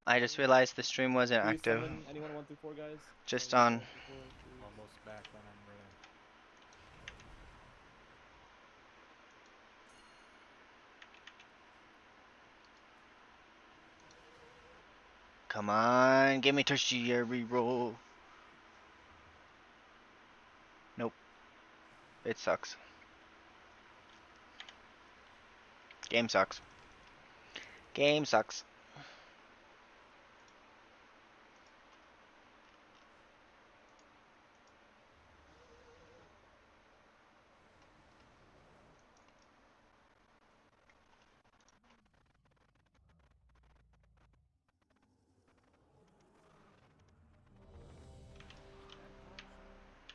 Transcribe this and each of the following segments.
I just realized the stream wasn't Please active. summon anyone 1 through 4, guys. Just Anyone on. 1 through 4, please. Almost back when I'm ready. Come on, give me tertiary roll. Nope. It sucks. Game sucks. Game sucks.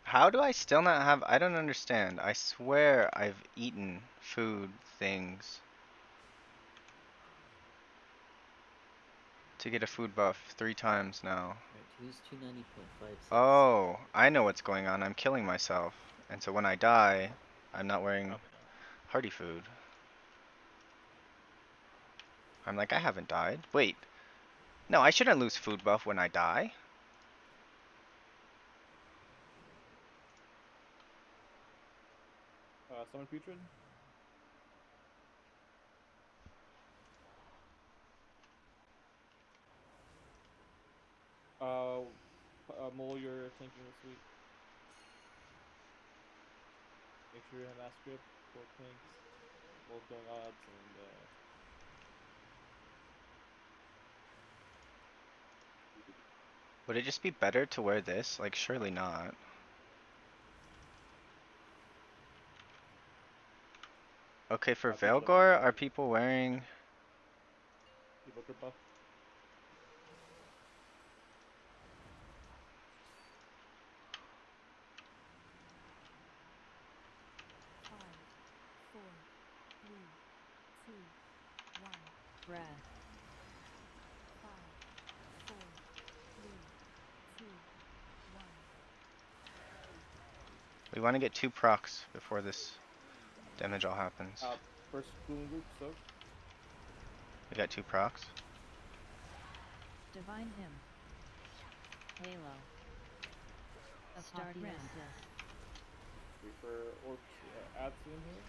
How do I still not have... I don't understand. I swear I've eaten food things to get a food buff 3 times now. Alright, who's 290.56? Oh, I know what's going on. I'm killing myself. And so when I die, I'm not wearing hearty food. I'm like, I haven't died. Wait. No, I shouldn't lose food buff when I die. Summon Putrid. Mole, you're tanking this week. Make sure you have mass grip, 4 tanks, both going odds, and Would it just be better to wear this? Like, surely not. Okay, for Veilgore, are people wearing... Evoker buff. We want to get 2 procs before this damage all happens. First Gloom Group, so. We got 2 procs. Divine Hymn. Halo. Start round. Wait for Orcs add soon here.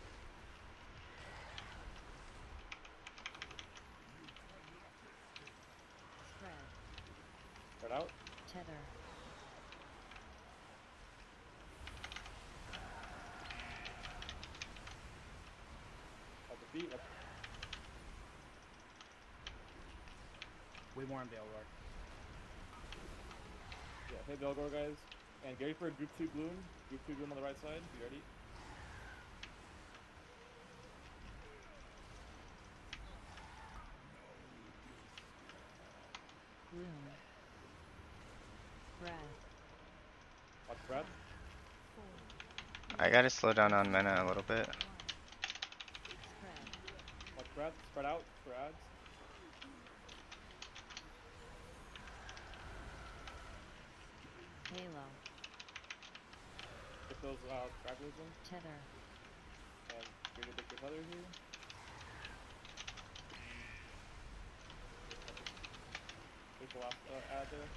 Spread. Spread out. Tether. At the feet. Way more on Veilgore. Yeah, hit Veilgore, guys. And get ready for a Group 2 Gloom. Group 2 Gloom on the right side. You ready? Gloom. Breath. Watch breath. I gotta slow down on mana a little bit. Spread. Watch breath. Spread out for ads. Halo. Get those stragglers in. Tether. And get a big tether here. Take the last ad there.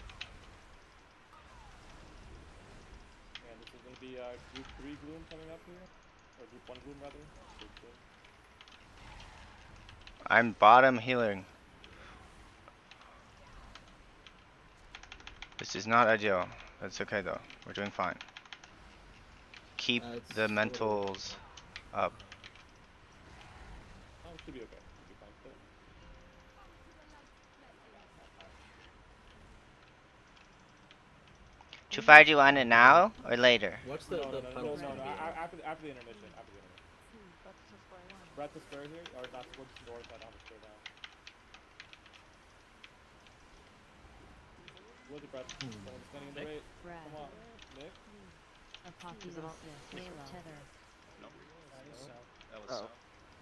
And this is going to be Group 3 Gloom coming up here. Or Group 1 Gloom, rather. Group 2. I'm bottom healing. This is not ideal. That's okay though. We're doing fine. Keep the mentals up. Oh, it should be okay. Should be fine still. Too far, do you want it now or later? What's the No, penalty? after the intermission. After the intermission. Breath to spare here, or not towards the north, I don't have to spare down. Look at breath. Someone standing in the way. Breath. Come on, Nick. Apotheosis. Halo. Tether. No. No. That was Oh.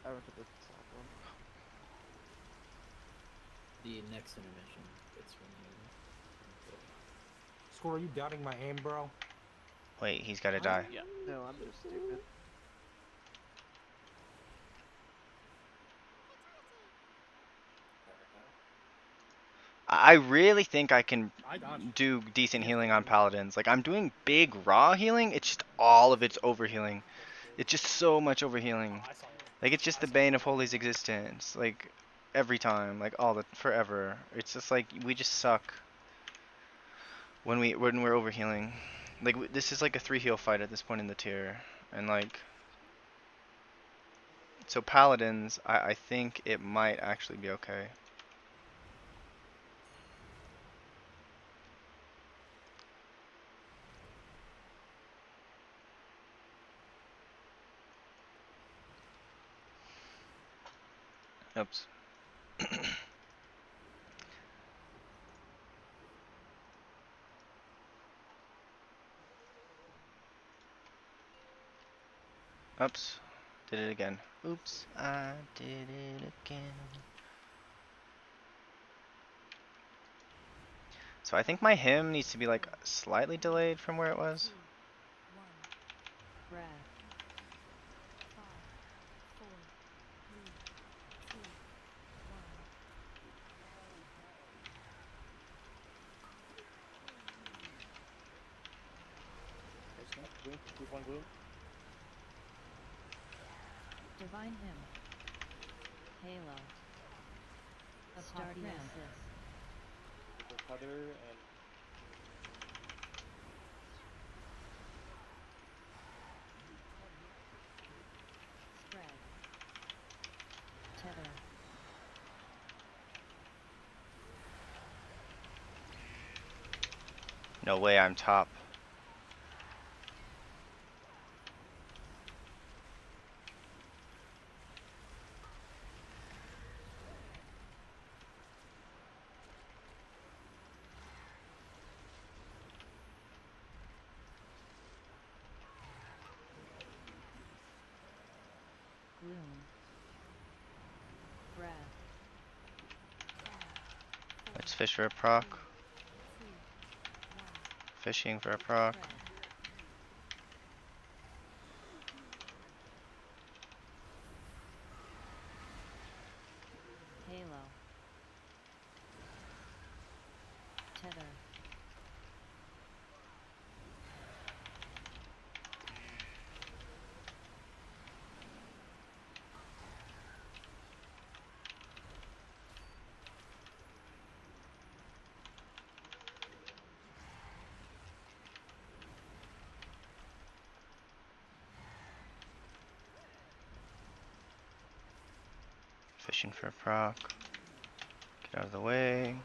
I went to the top one. The next intermission. It's when you... Score, are you doubting my aim, bro? Wait, he's gotta die. Yeah. No, I'm just stupid. I really think I can I dodged. do decent Yes, healing I on do. paladins. Like I'm doing big raw healing. It's just all of it's overhealing. It's just so much overhealing. I saw it. Like it's just the bane of Holy's existence. Like every time, like all the forever. It's just like we just suck when we're overhealing. Like this is like a 3 heal fight at this point in the tier, and like so paladins, I think it might actually be okay. Oops. Oops. Did it again. Oops. I did it again. So I think my hymn needs to be like slightly delayed from where it was. Breath. Gloom. Group 1 gloom. Divine Hymn. Halo. Starting assist. Group tether and Spread. Tether. No way I'm top. Gloom. Breath. Let's fish for a proc. Fishing for a proc. Spread. Halo. Tether. Fishing for a proc. Get out of the way.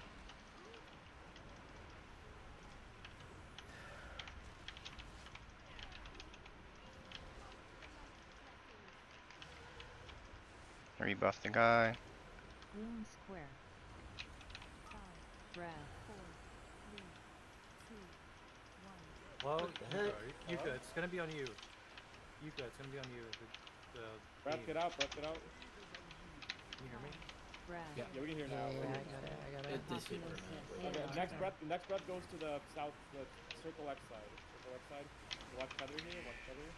Rebuff the guy. Gloom square. Breath. Well, What the heck? Yuka, it's gonna be on you. Yuka, it's gonna be on you. The breath, beam. get out, breath, get out. Can you hear me? Breath. Yeah. Yeah, we can hear Yeah, now. I got it. I got it. It did hit for Yeah. Okay, Yeah. the next breath goes to the south, the circle X side. Circle X side. Watch tether here, watch tether.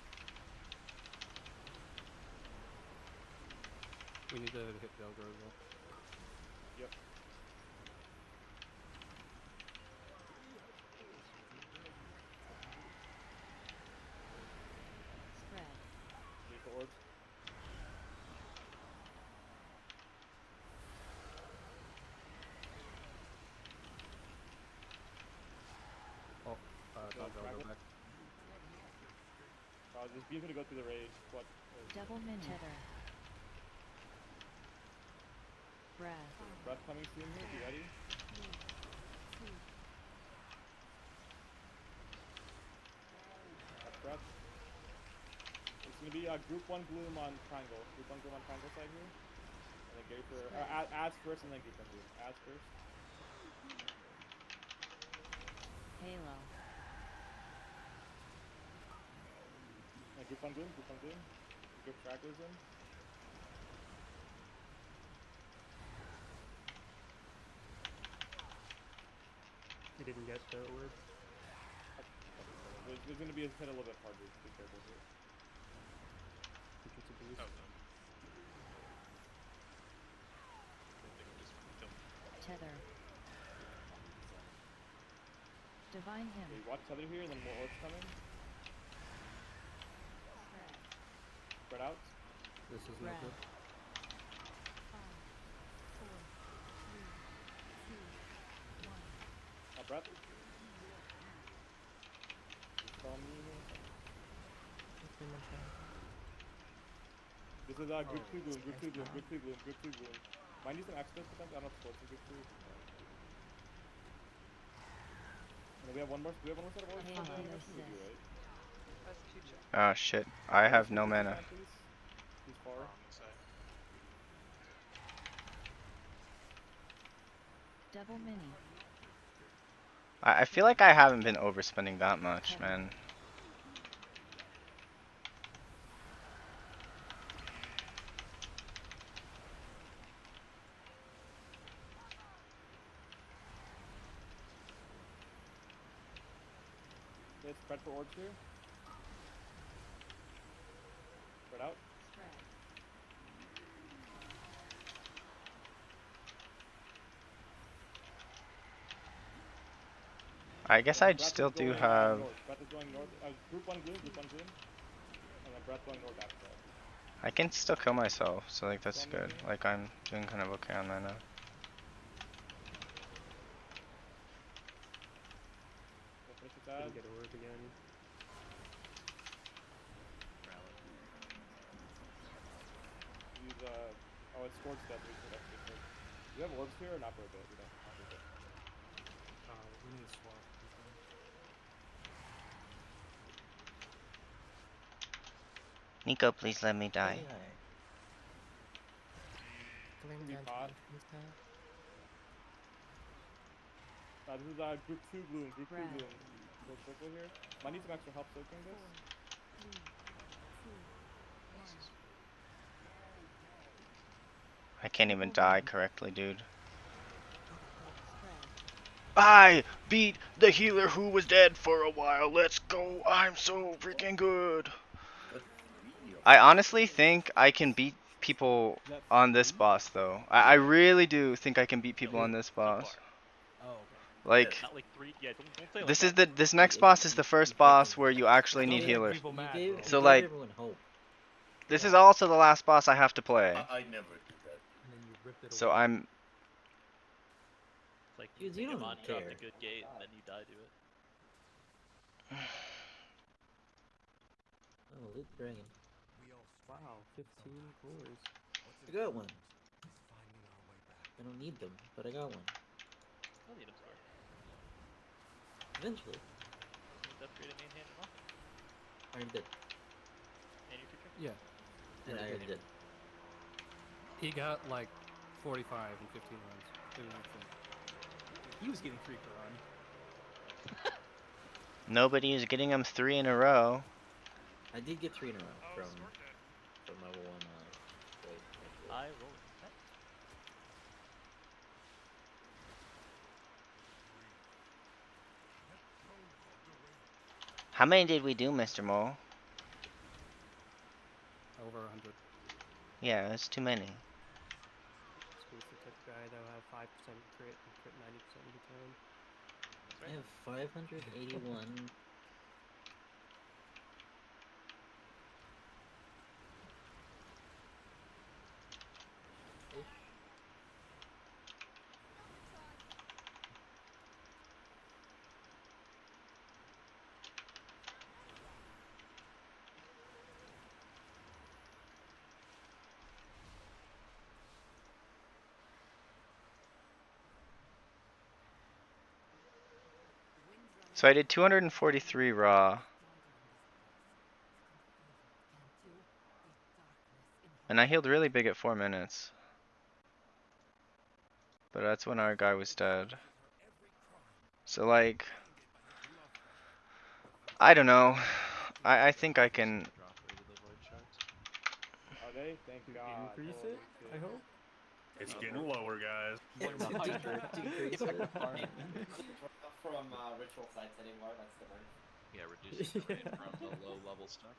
We need to hit Delgro as well. Yep. Spread. Need the orbs. Oh, Go, Delgro Fraggle. back. This beam's gonna go through the rage. What? Double min tether. Breath. Breath coming soon here, be ready. That's breath. It's gonna be group 1 gloom on triangle. Group 1 gloom on triangle side here. And then Gary for, ads first and then group 1 gloom. Ads first. Halo. And group 1 gloom, group 1 gloom. Group stragglers in. He didn't get the word. There's gonna be a hit a little bit harder. Be careful here. He gets a boost. Tether. Divine Okay, hymn. watch tether here, and then more orbs coming. Spread. Spread out. This is Red. not good. 5, 4, 3, 2, 1. Breath. Spell me here. This is group 2 gloom, group 2 gloom, group 2 gloom, group 2 gloom. Might need some extras potential. I don't know if it's group 2. And then we have one more. Do we have one more set of orbs? Halo We do, assist. right? That's future. Ah, shit. I have no mana. He's far. Double mini. I feel like I haven't been overspending that much, man. Okay, spread for orbs here. Spread out. Spread. I guess I Breath still is do going, have... north. Breath is going north. Group 1 gloom, group 1 gloom. And then breath going north after that. I can still kill myself, so like that's Spell me good. here. Like I'm doing kind of okay on mana. We'll finish this ad. Didn't get a word again. Use oh, it's scored stuff. We should actually take. Do you have orbs here or not for a bit? We don't. Not for a bit. We need to swap. Nico, please let me die. Be hot. This is group 2 gloom, group 2 Red. gloom. Go circle here. Might need some extra help soaking 4, this. 3, 2, 1. I can't even die correctly, dude. Spread. I beat the healer who was dead for a while. Let's go. I'm so freaking good. I honestly think I can beat people on this boss, though. I really do think I can beat people on this boss. Oh, okay. Like, Not like 3. Yeah, don't say this like is this next boss is the first boss where you actually need Don't make healers. people mad, gave, bro. So, you like- gave everyone hope. This is also the last boss I have to play. I never do that. And then you ripped it So away. I'm... It's like Dude, you come don't on, drop care. the good gate, and then you die to it. Oh, loot dragon. Wow, 15 cores. I got one. I don't need them, but I got one. I'll need him store. Eventually. Need to upgrade a main hand and all. Iron did. And your creature. Yeah. And Very Iron good. did. He got like 45 in 15 runs. It was insane. He was getting 3 per run. Nobody is getting them 3 in a row. I did get 3 in a row from level 1. Wait. I roll that. How many did we do, Mr. Mole? Over 100. Yeah, that's too many. Squeeze the tech guy that'll have 5% crit and crit 90% of the time. I have 581. So I did 243 raw. And I healed really big at 4 minutes. But that's when our guy was dead. So like... I don't know. I think I can... Are they? Thank God. Increase Holy it, shit. I hope. It's getting lower, guys. Decrease it. From ritual sites anymore, that's the word. Yeah, reducing the raid from the low level stuff.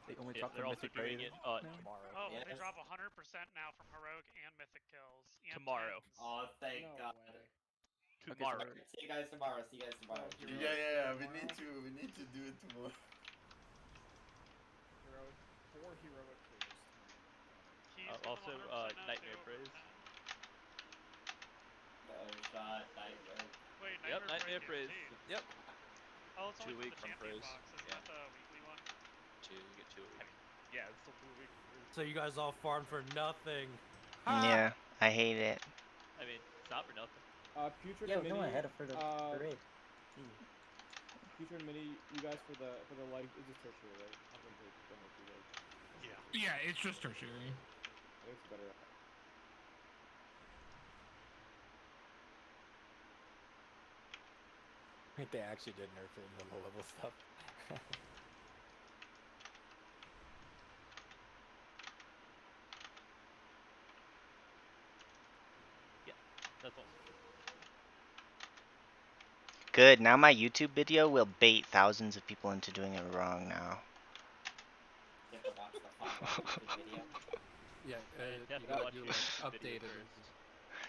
They only Yeah, drop the they're also mythic doing raid it tomorrow. Oh, Yes. they drop 100% now from heroic and mythic kills. And tomorrow. tanks. Oh, thank No God. way. Tomorrow. See you guys tomorrow. See you guys tomorrow. We need to do it tomorrow. Heroic, 4 heroic clears tonight. Also, Nightmare Praise. No shot, nightmare. Wait, Yep, Nightmare Praise. Praise. Yep. Oh, it's only 2 for week the from champion praise. box. Isn't Yeah. that the weekly one? 2, you get 2 a week. Yeah, it's still 2 a week. So you guys all farmed for nothing. Yeah, I hate it. I mean, it's not for nothing. Putrid Yeah, and no, Mini. I had it for the raid. Putrid and Mini, you guys for the like, it's just tertiary, right? I'm gonna take them with you guys. Yeah, it's just tertiary. I think it's better. I think they actually did nerf it in the low level stuff. Yeah, that's also true. Good. Now my YouTube video will bait thousands of people into doing it wrong now. You have to watch the final YouTube video. Yeah, You have you to got watch you your like video updated. first.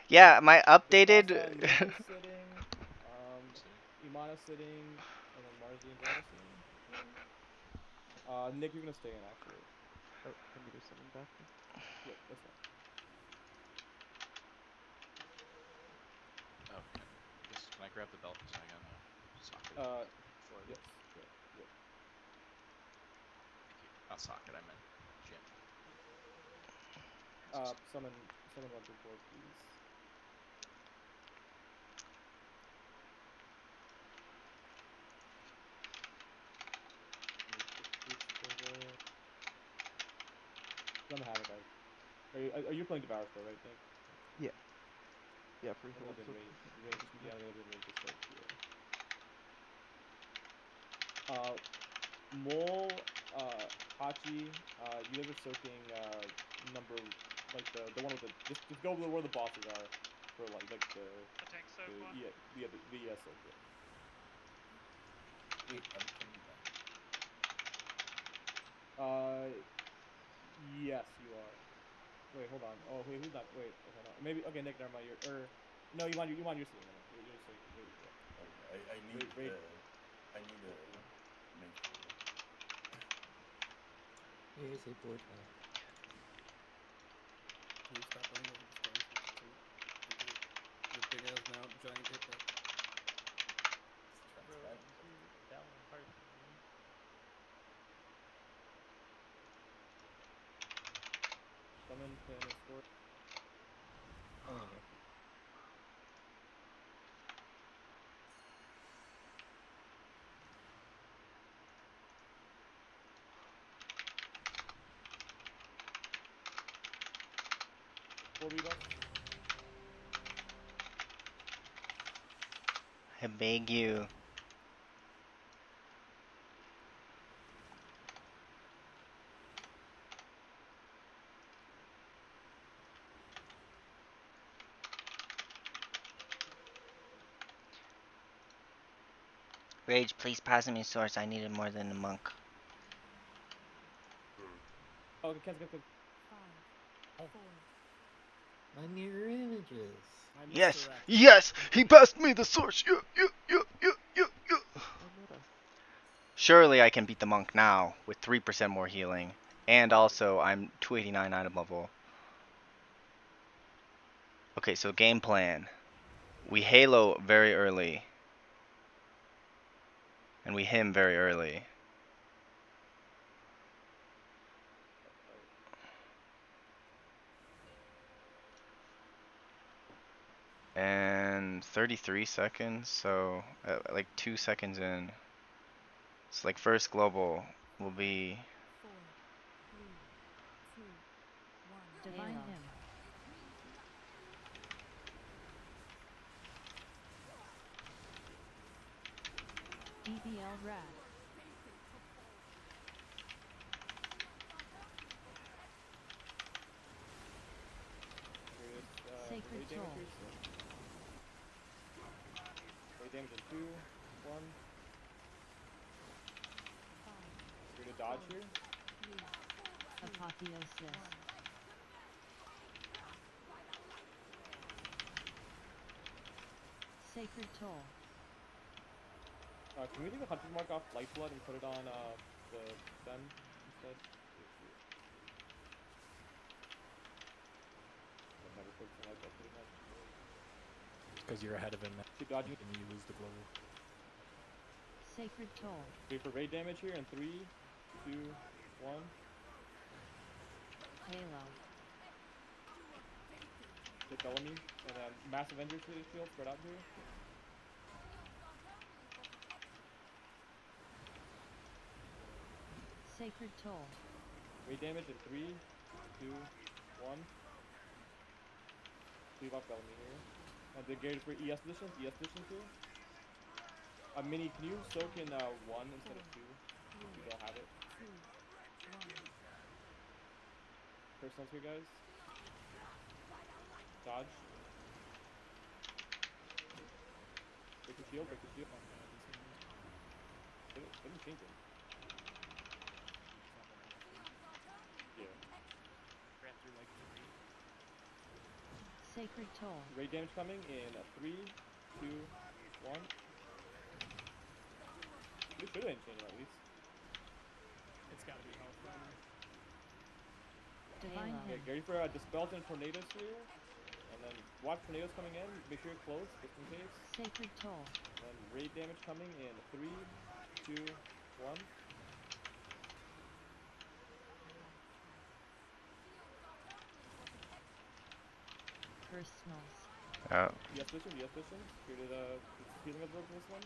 Yeah, my updated. Nick is sitting, Imana sitting, and then Marzi and Dora sitting. Nick, you're gonna stay in actually. Oh, can you do something back then? Yep, that's fine. Oh, okay. Can I grab the belt so I got a socket? Before I Yes. leave? Yep. Thank you. Not socket, I meant gym. Summon 1 through 4, please. Gonna have it, guys. Are you playing Devour still, right, Nick? Yeah. Yeah, free I'm heal. gonna So rage. yeah. Yeah, I'm gonna rage this right here. Mole, Hachi, you guys are soaking number, like the one with the just go where the bosses are for like the tank soak one? the ES soak. Yeah. Wait, I'm coming back. Yes, you are. Wait, hold on. Oh, wait, who's not? Wait, hold on. Maybe okay, Nick. Never mind. No, you want you're sitting. You're sitting. Okay, I need Raid. I need a make. Here's a board now. Can you stop running over the stones? Your big ass now, giant hit that. Summon, pin, and score. Oh, okay. I beg you. Rage, please pass me a source. I need it more than a monk. Oh, can. 5, 4. My mirror images. Yes, yes, he passed me the source. Surely I can beat the monk now with 3% more healing, and also I'm 289 item level. Okay, so game plan. We Halo very early, and we him very early. And 33 seconds, so like 2 seconds in. It's like first global will be 4, 3, 2, 1. Divine him. DBL Rad. Sacred Soul. Rate damage in 2, 1. You're gonna dodge here. Apotheosis. Sacred toll. Can we take a 100 mark off Light Blood and put it on the Zen instead? Like never focus on Light Blood pretty much. Because you're ahead of him now. Keep dodging. And you lose the global. Sacred toll. Wait for raid damage here in 3, 2, 1. Halo. Hit Bellamy, and then massive Avenger shield spread out here. Sacred toll. Raid damage in 3, 2, 1. Leave off Bellamy here. And the gauge for ES positions here. Mini, can you soak in 1 instead of 2? If you don't have it. Personals here, guys. Dodge. Break the shield, break the shield. They didn't change it. Yeah. Ran through like 3. Sacred toll. Raid damage coming in 3, 2, 1. We should have change it at least. It's gotta be health then. Divine Yeah, him. Gary for dispels and tornadoes here. And then watch tornadoes coming in. Make sure you're close, just in case. Sacred toll. And raid damage coming in 3, 2, 1. Personals. Oh. Yes, mission. Here to the healing absorb for this one.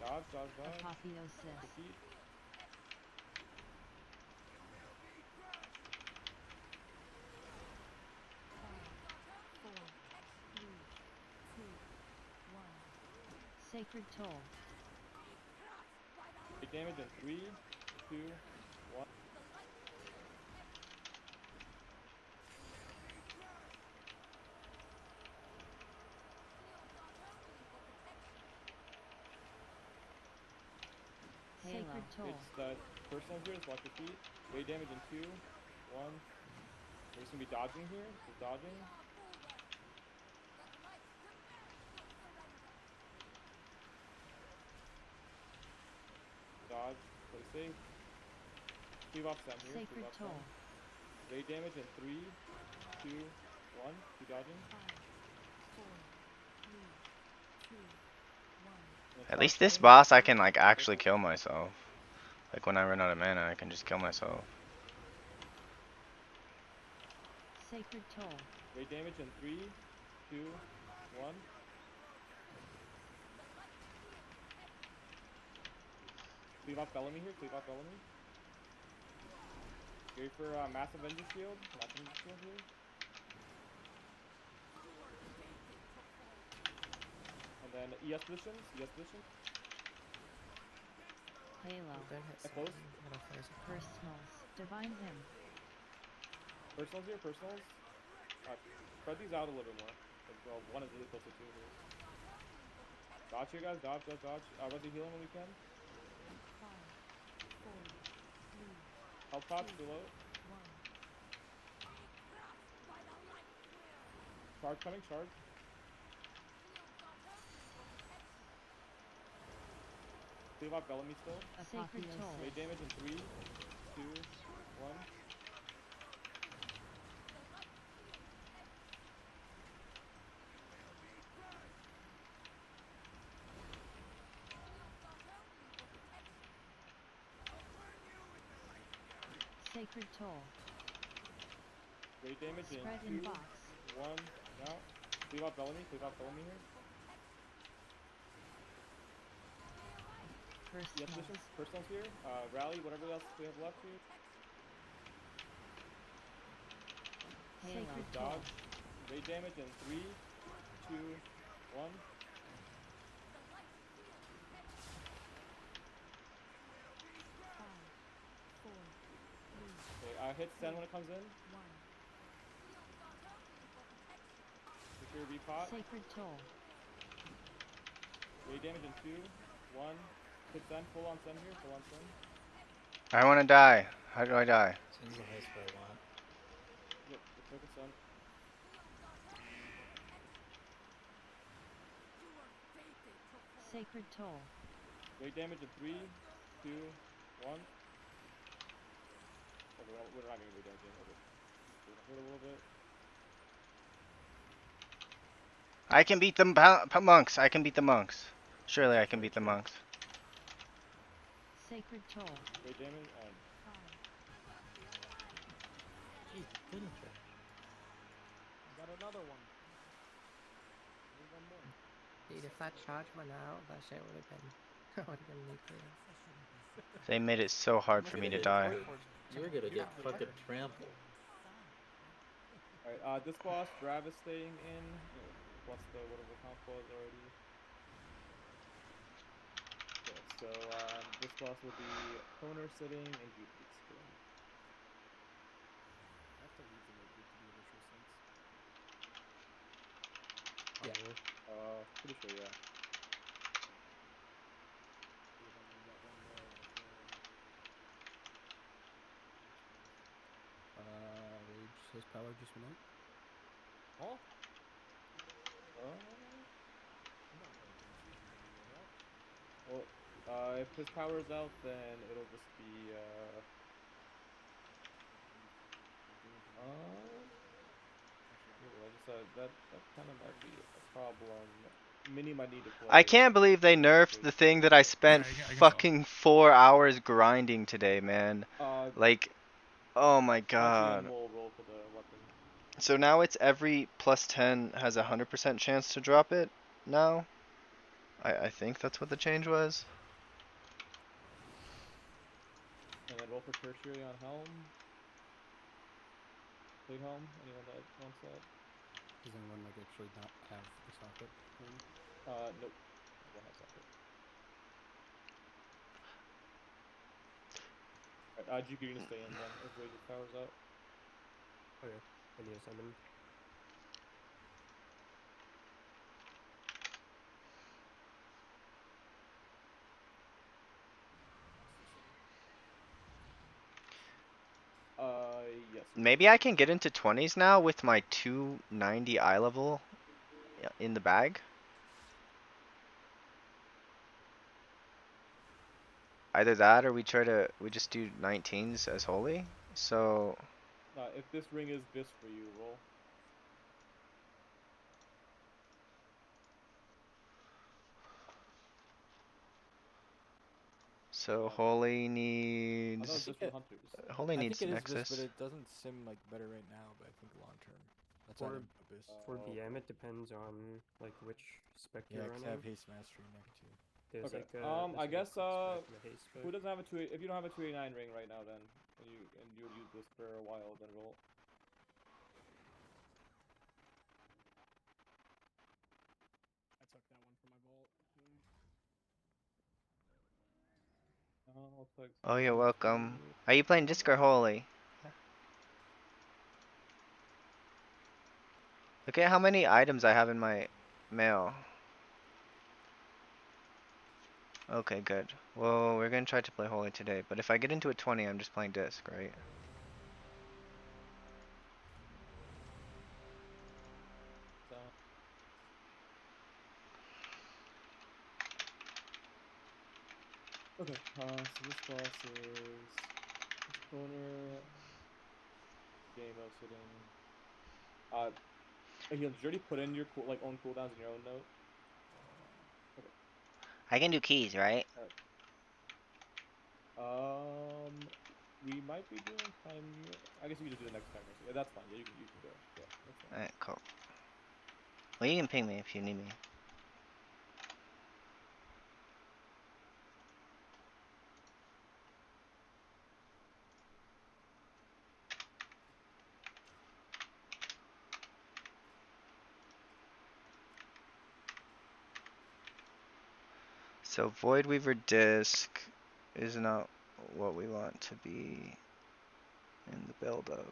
Dodge. Apotheosis. Repeat. Sacred toll. Raid damage in 3, 2, 1. Sacred toll. It's the personal here, just watch your feet. Raid damage in 2, 1. We're just gonna be dodging here. Just dodging. Dodge. Play safe. Cleave off Sam here. Sacred toll. Raid damage in 3, 2, 1. Keep dodging. At least this boss I can like actually kill myself. Like when I run out of mana, I can just kill myself. Sacred toll. Raid damage in 3, 2, 1. Cleave off Bellamy here. Go for massive Avenger shield. Here. And then ES positions. Halo. Close. Personals. Divine him. Personals here. Spread these out a little bit more. Well, one is really close to 2 here. Dodge here, guys. Dodge. Ready to heal him when we can. Help top, still out. Charge coming. Cleave off Bellamy still. Sacred toll. Raid damage in 3, 2, 1. Sacred toll. Raid damage Spread in 2, in box. 1. Now. Cleave off Bellamy here. Personals. Personals here. Rally, whatever else we have left here. Sacred toll. Dodge. Raid damage in 3, 2, 1. Okay, hit send when it comes in. Make sure you repot. Sacred toll. Raid damage in 2, 1. Hit send, full on send here, I wanna die. How do I die? Send's the highest I want. Yep, let's focus Sacred toll. Great damage in 3, 2, 1. Oh, we're not gonna do damage yet. Okay. We're gonna hurt a little bit. I can beat the monks. I can beat the monks. Surely I can beat the monks. Sacred toll. Great damage and Jeez, goodness. Got another one. Need one more. Dude, if that charge went out, that shit would have been would have been nuclear. They made it so hard for me to die. You're gonna get fucking trampled. alright, this boss, Drav is staying in, plus the whatever comp was already. Okay, so this boss will be Toner sitting and Jubilee sitting. I have to leave the group to do a ritual sense. Yeah. Pretty sure, yeah. See if I can get one more before. Rage, his power just went out. Huh? I'm not paying attention to any of that. Well, if his power's out, then it'll just be, that kind of might be a problem. Mini might need to play. I can't believe they nerfed the thing that I spent fucking 4 hours grinding today, man. Like, oh my god. Will roll for the weapon. So now it's every plus 10 has a 100% chance to drop it now? I think that's what the change was. And then roll for tertiary on helm. Big helm, anyone that wants that? Does anyone like actually not have the socket thing? Nope. We'll have socket. Alright, GQ, you can stay in then if Rage's power's out. Okay, I need to send him. Yes. Maybe I can get into 20s now with my 290 eye level in the bag. Either that or we just do 19s as holy. So If this ring is this for you, roll. So holy needs holy I needs think it is nexus. this, but it doesn't seem like better right now. But I think long term, that's For Abyss. for BM, it depends on like which spec Yeah, you're 'cause running. I have haste mastery next to. There's Okay. like I guess the haste spec. who doesn't have a if you don't have a 289 ring right now, then and you would use this for a while, then roll. I took that one from my vault. Oh, you're welcome. Are you playing disc or holy? Look at how many items I have in my mail. Okay, good. Well, we're gonna try to play holy today, but if I get into a 20, I'm just playing disc, right? Okay, so this boss is Toner, Game-O sitting. Did you already put in your own cooldowns in your own note? Okay. I can do keys, right? We might be doing time. I guess you can just do the next timer. Yeah, that's fine. Yeah, you can go. Yeah, that's fine. Alright, cool. Well, you can ping me if you need me. So Void Weaver disc is not what we want to be in the build of.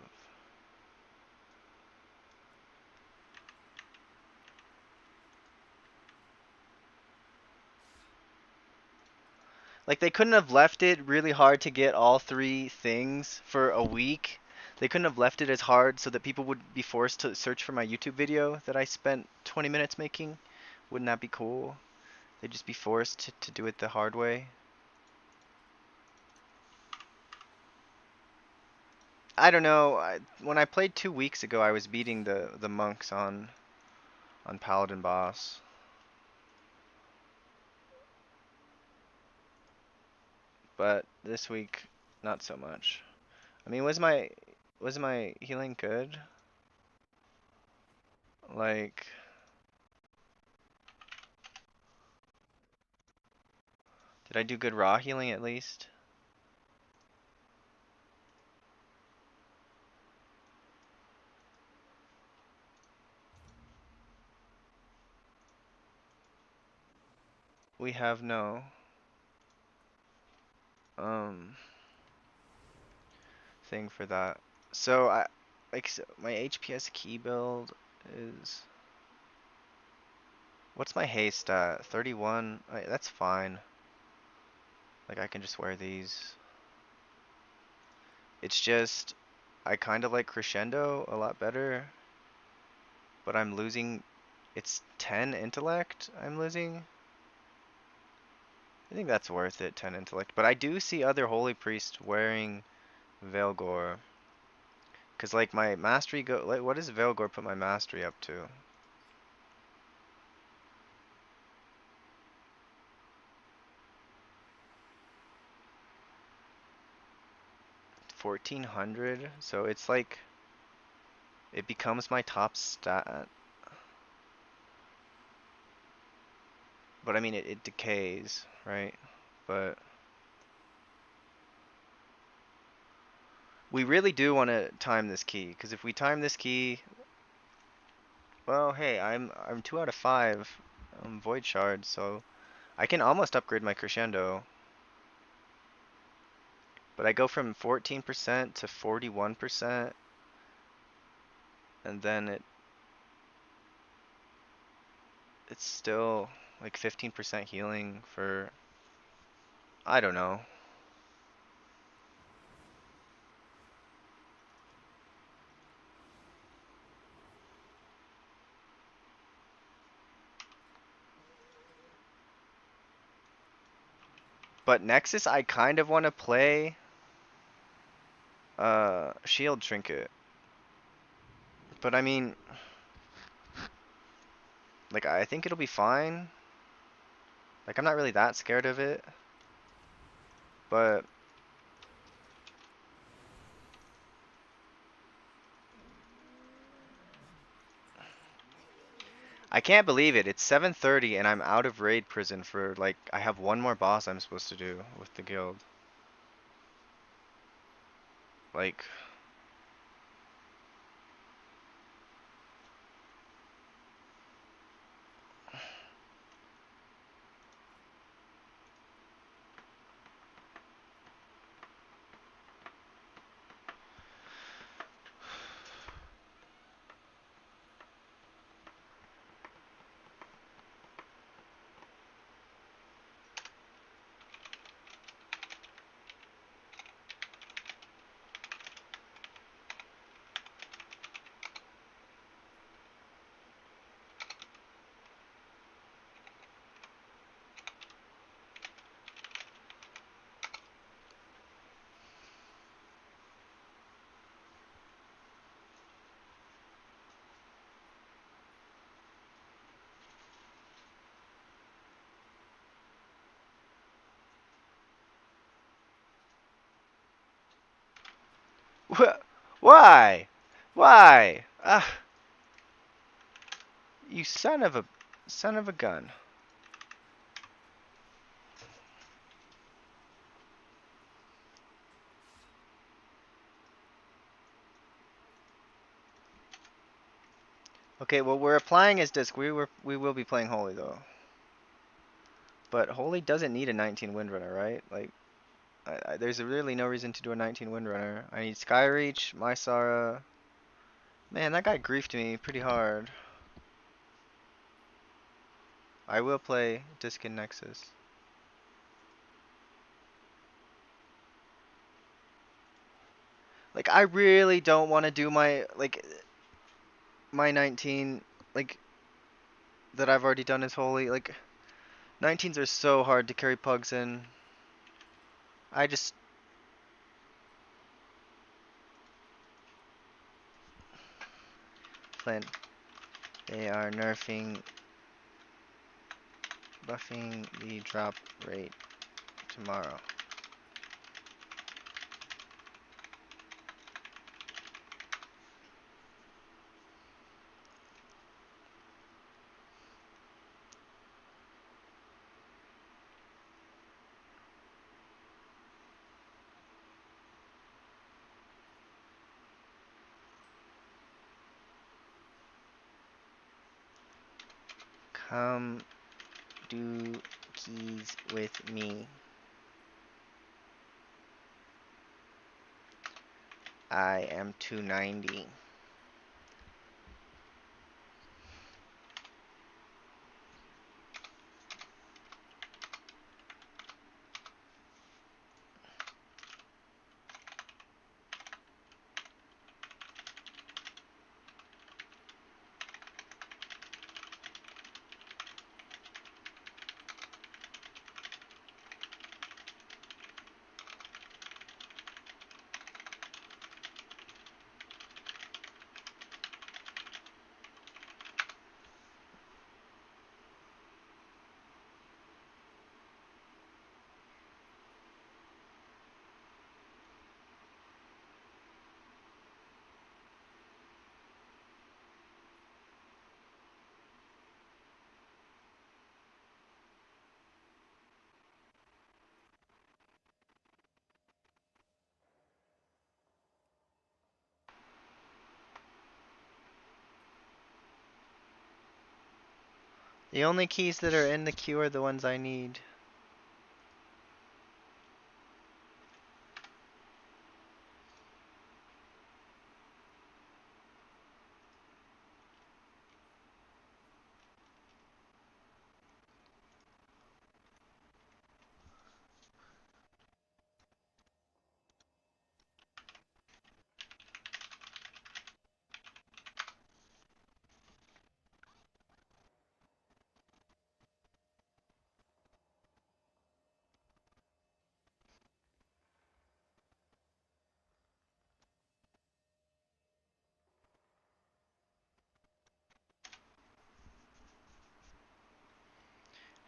Like, they couldn't have left it really hard to get all 3 things for a week. They couldn't have left it as hard so that people would be forced to search for my YouTube video that I spent 20 minutes making. Wouldn't that be cool? They'd just be forced to do it the hard way. I don't know. When I played 2 weeks ago, I was beating the monks on Paladin boss. But this week, not so much. I mean, was my healing good? Like, did I do good raw healing at least? We have no thing for that. So my HPS key build is, what's my haste at? 31. That's fine. Like I can just wear these. It's just I kind of like crescendo a lot better, but I'm losing. It's 10 intellect I'm losing. I think that's worth it, 10 intellect. But I do see other holy priests wearing Veilgore. Cause like my mastery like what does Veilgore put my mastery up to? 1400. So it's like it becomes my top stat. But I mean it decays, right? But we really do want to time this key, because if we time this key, well, hey, I'm 2 out of 5 void shards, so I can almost upgrade my crescendo. But I go from 14% to 41%, and then it's still like 15% healing for, I don't know. But Nexus, I kind of want to play Shield Trinket. But I mean, like I think it'll be fine. Like I'm not really that scared of it. But I can't believe it. It's 7:30 and I'm out of raid prison for like I have one more boss I'm supposed to do with the guild. Like why? Why? Ah, you son of a gun. Okay, well we're applying his disc. We will be playing Holy though. But Holy doesn't need a 19 Windrunner, right? Like there's really no reason to do a 19 Windrunner. I need Skyreach, Mysara. Man, that guy griefed me pretty hard. I will play Disc and Nexus. Like I really don't want to do my 19 like that I've already done as Holy. Like 19s are so hard to carry pugs in. I just... Flint. They are buffing the drop rate tomorrow. Come do keys with me. I am 290. The only keys that are in the queue are the ones I need.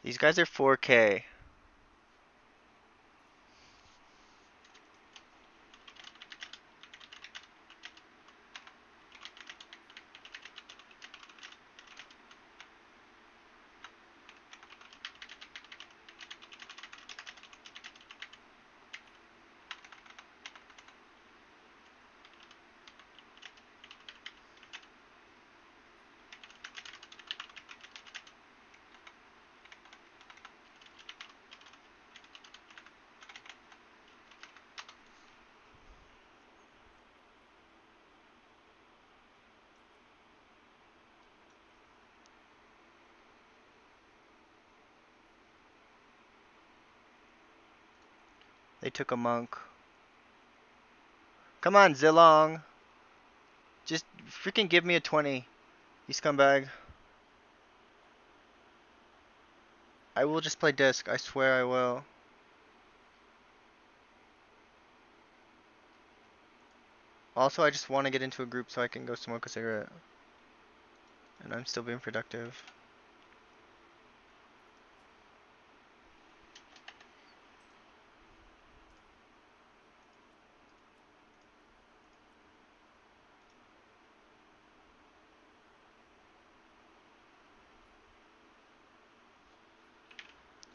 These guys are 4K. They took a monk. Come on, Zilong. Just freaking give me a 20, you scumbag. I will just play disc. I swear I will. Also, I just want to get into a group so I can go smoke a cigarette. And I'm still being productive.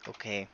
Okay.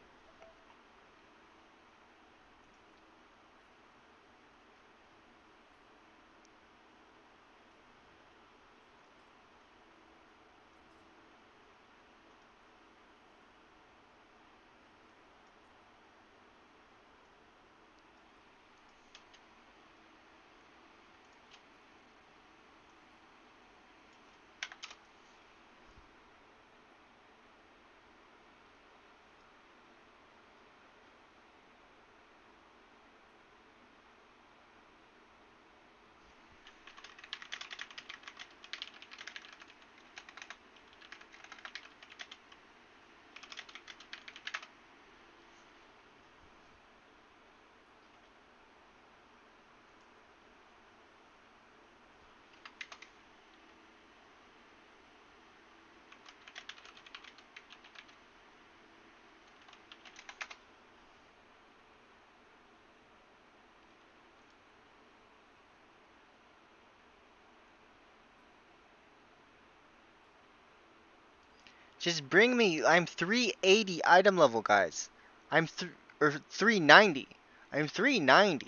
Just bring me. I'm 380 item level, guys. I'm 390. I'm 390.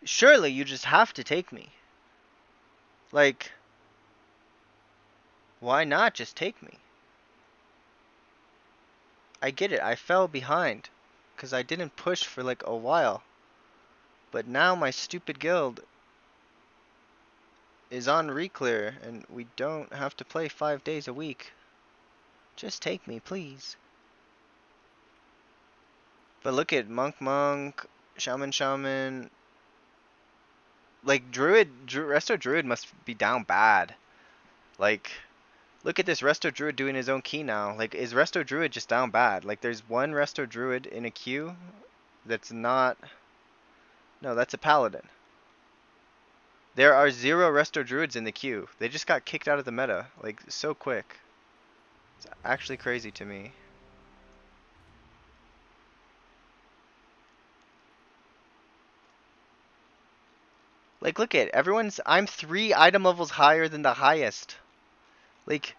Surely you just have to take me. Like, why not just take me? I get it. I fell behind because I didn't push for like a while. But now my stupid guild is on Reclear and we don't have to play 5 days a week. Just take me, please. But look at Monk, Shaman. Like Resto Druid must be down bad. Like, look at this Resto Druid doing his own key now. Like, is Resto Druid just down bad? Like, there's one Resto Druid in a queue that's not... No, that's a Paladin. There are 0 Resto Druids in the queue. They just got kicked out of the meta. Like, so quick. It's actually crazy to me. Like, look at everyone's... I'm 3 item levels higher than the highest. Like,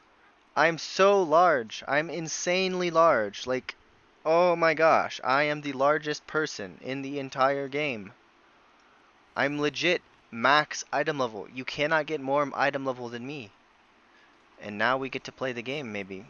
I'm so large. I'm insanely large. Like, oh my gosh. I am the largest person in the entire game. I'm legit max item level. You cannot get more item level than me. And now we get to play the game, maybe.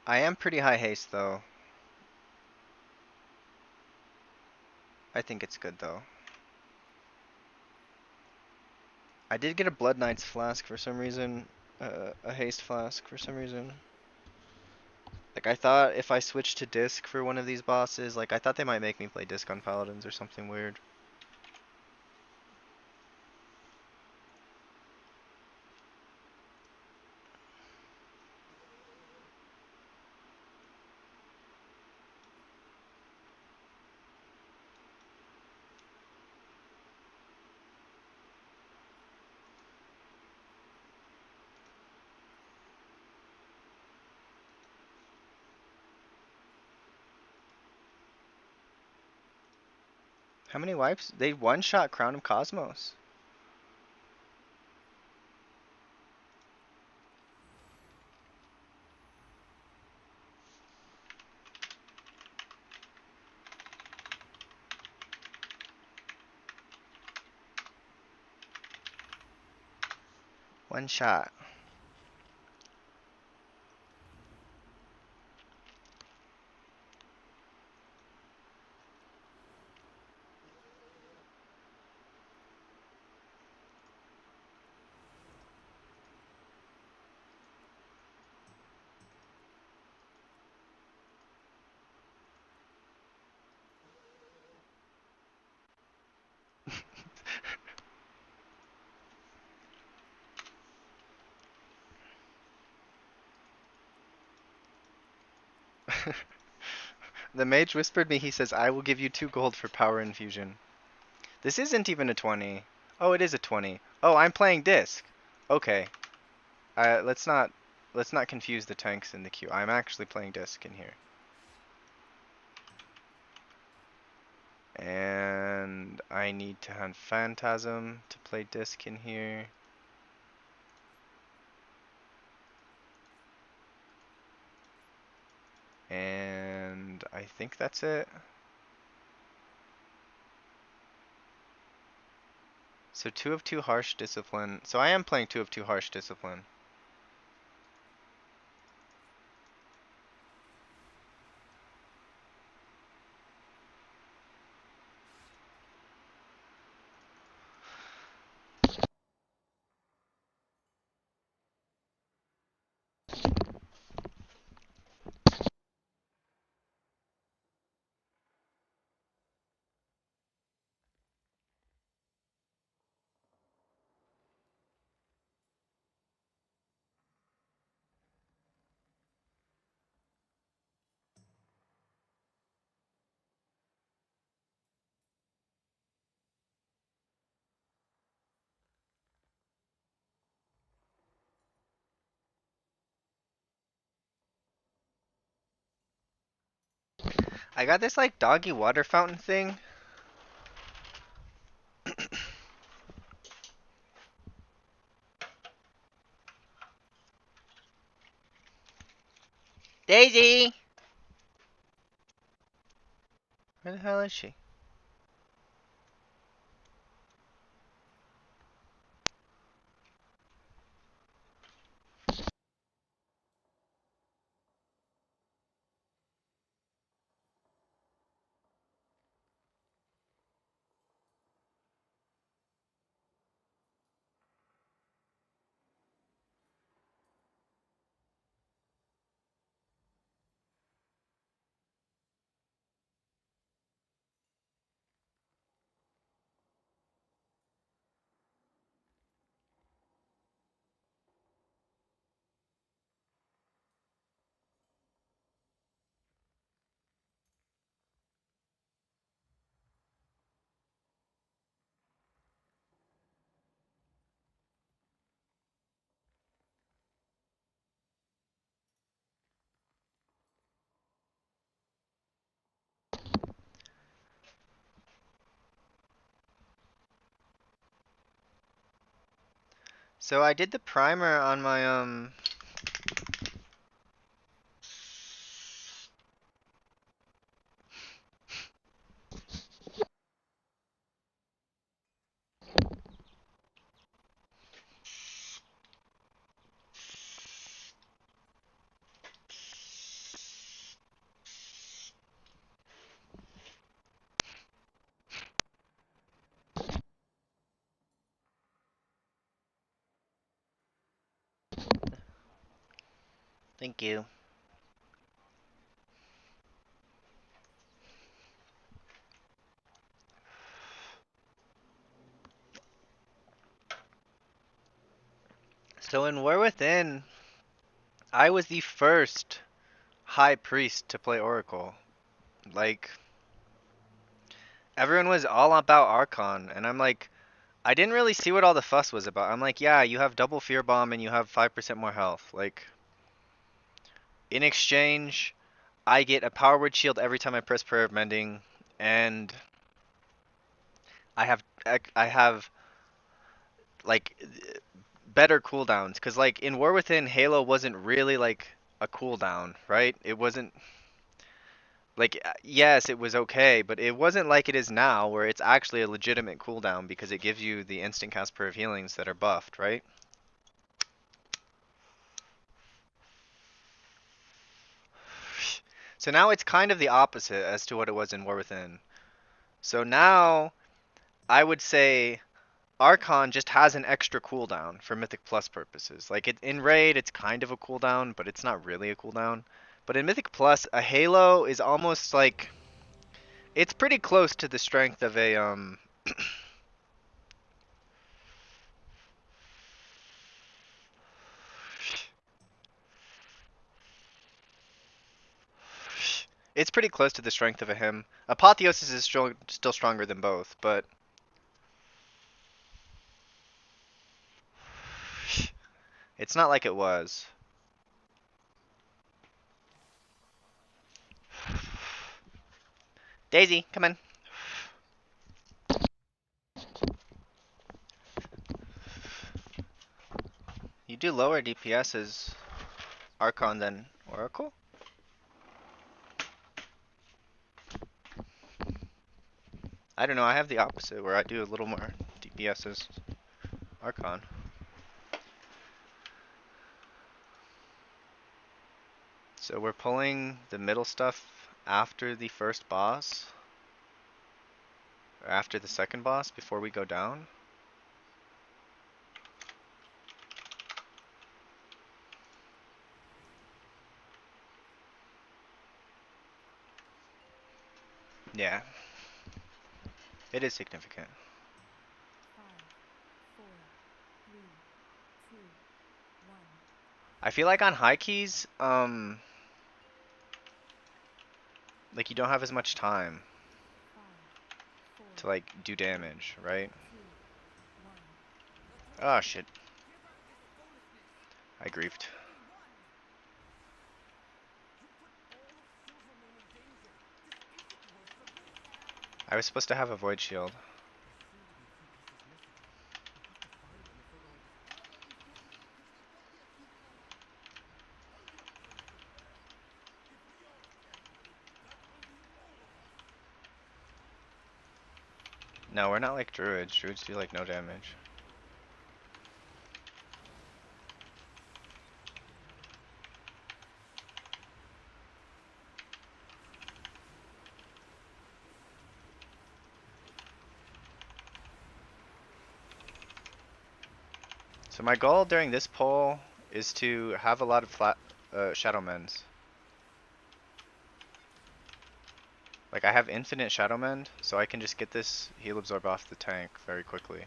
I am pretty high haste, though. I think it's good, though. I did get a Blood Knight's flask for some reason. A haste flask for some reason. Like, I thought if I switched to disc for one of these bosses, like, I thought they might make me play disc on Paladins or something weird. How many wipes? They one-shot Crown of Cosmos. One shot. The mage whispered me, he says, I will give you 2 gold for power infusion. This isn't even a 20. Oh, it is a 20. Oh, I'm playing disc. Okay. Let's not confuse the tanks in the queue. I'm actually playing disc in here. And I need to hunt Phantasm to play disc in here. And I think that's it. So 2 of 2 harsh discipline. So I am playing 2 of 2 harsh discipline. I got this like doggy water fountain thing. Daisy! Where the hell is she? So I did the primer on my Thank you. So in War Within, I was the first high priest to play Oracle. Like, everyone was all about Archon, and I'm like, I didn't really see what all the fuss was about. I'm like, yeah, you have double fear bomb and you have 5% more health. Like, in exchange, I get a power word shield every time I press Prayer of Mending, and I have like better cooldowns. Cause like in War Within, Halo wasn't really like a cooldown, right? It wasn't like yes, it was okay, but it wasn't like it is now, where it's actually a legitimate cooldown because it gives you the instant cast prayer of healings that are buffed, right? So now it's kind of the opposite as to what it was in War Within. So now I would say Archon just has an extra cooldown for Mythic Plus purposes. Like in Raid, it's kind of a cooldown, but it's not really a cooldown. But in Mythic Plus, a Halo is almost like it's pretty close to the strength of a it's pretty close to the strength of a him. Apotheosis is still stronger than both, but it's not like it was. Daisy, come in. You do lower DPS as Archon than Oracle? I don't know, I have the opposite where I do a little more DPS as Archon. So we're pulling the middle stuff after the first boss? Or after the second boss before we go down? Yeah. It is significant. 5, 4, 3, 2, 1. I feel like on high keys, like you don't have as much time 5, 4, to like do damage, right? 2, 1. Oh shit. I griefed. I was supposed to have a void shield. There seem to be a few pieces missing. We'll have to find them if we're going to. No, we're not like druids. Druids do like no damage. So my goal during this poll is to have a lot of flat shadow mends. Like I have infinite shadow mend, so I can just get this heal absorb off the tank very quickly.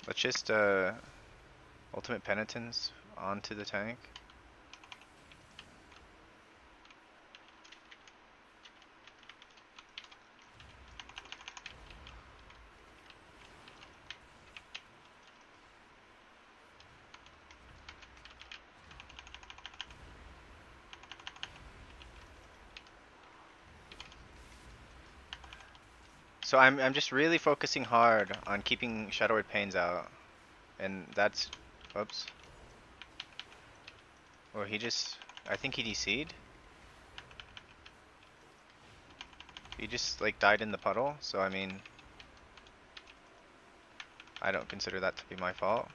Let's just ultimate penitence onto the tank. So I'm just really focusing hard on keeping Shadowward Pains out. And that's oops. Well he just I think he DC'd. He just like died in the puddle, so I mean I don't consider that to be my fault.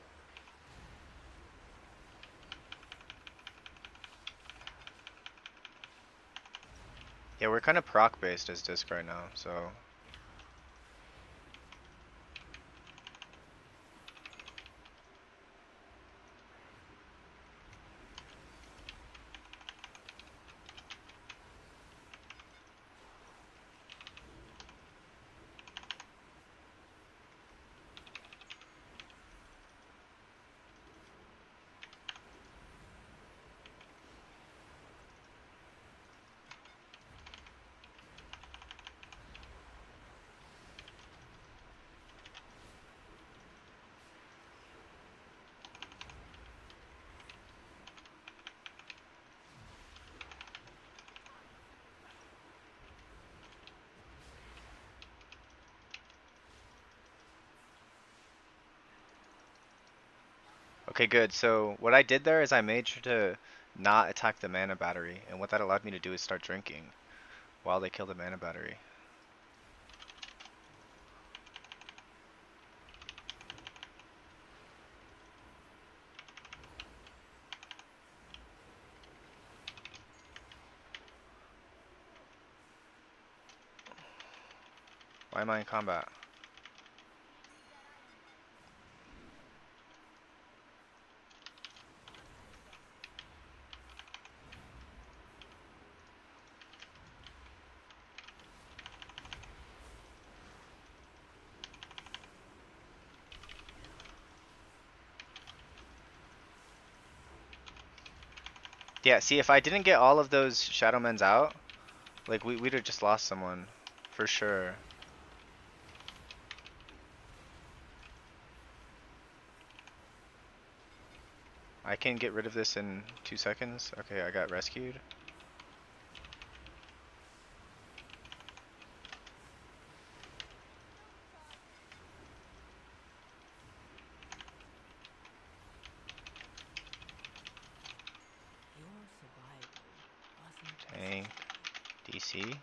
Yeah, we're kind of proc based as disc right now, so okay, good. So what I did there is I made sure to not attack the mana battery, and what that allowed me to do is start drinking while they kill the mana battery. Why am I in combat? Yeah, see, if I didn't get all of those Shadowmens out, like we'd have just lost someone for sure. I can get rid of this in 2 seconds. Okay, I got rescued. Your survival wasn't Tank, DC.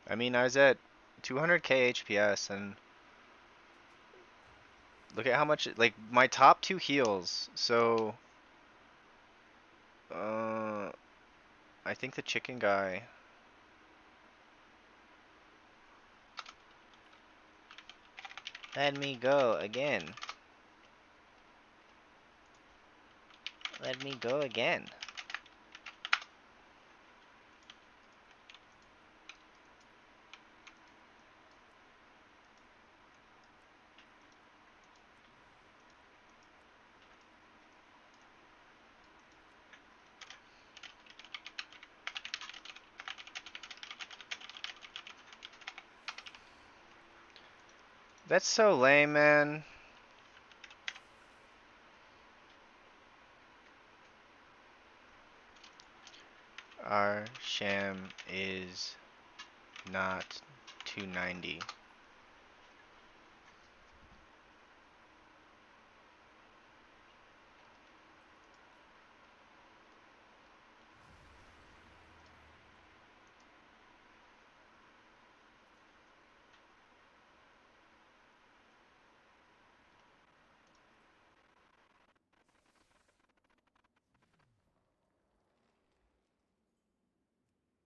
I mean, I was at 200k HPS, and look at how much, like, my top 2 heals, so, I think the chicken guy, let me go again. Let me go again. That's so lame, man. Our sham is not 290.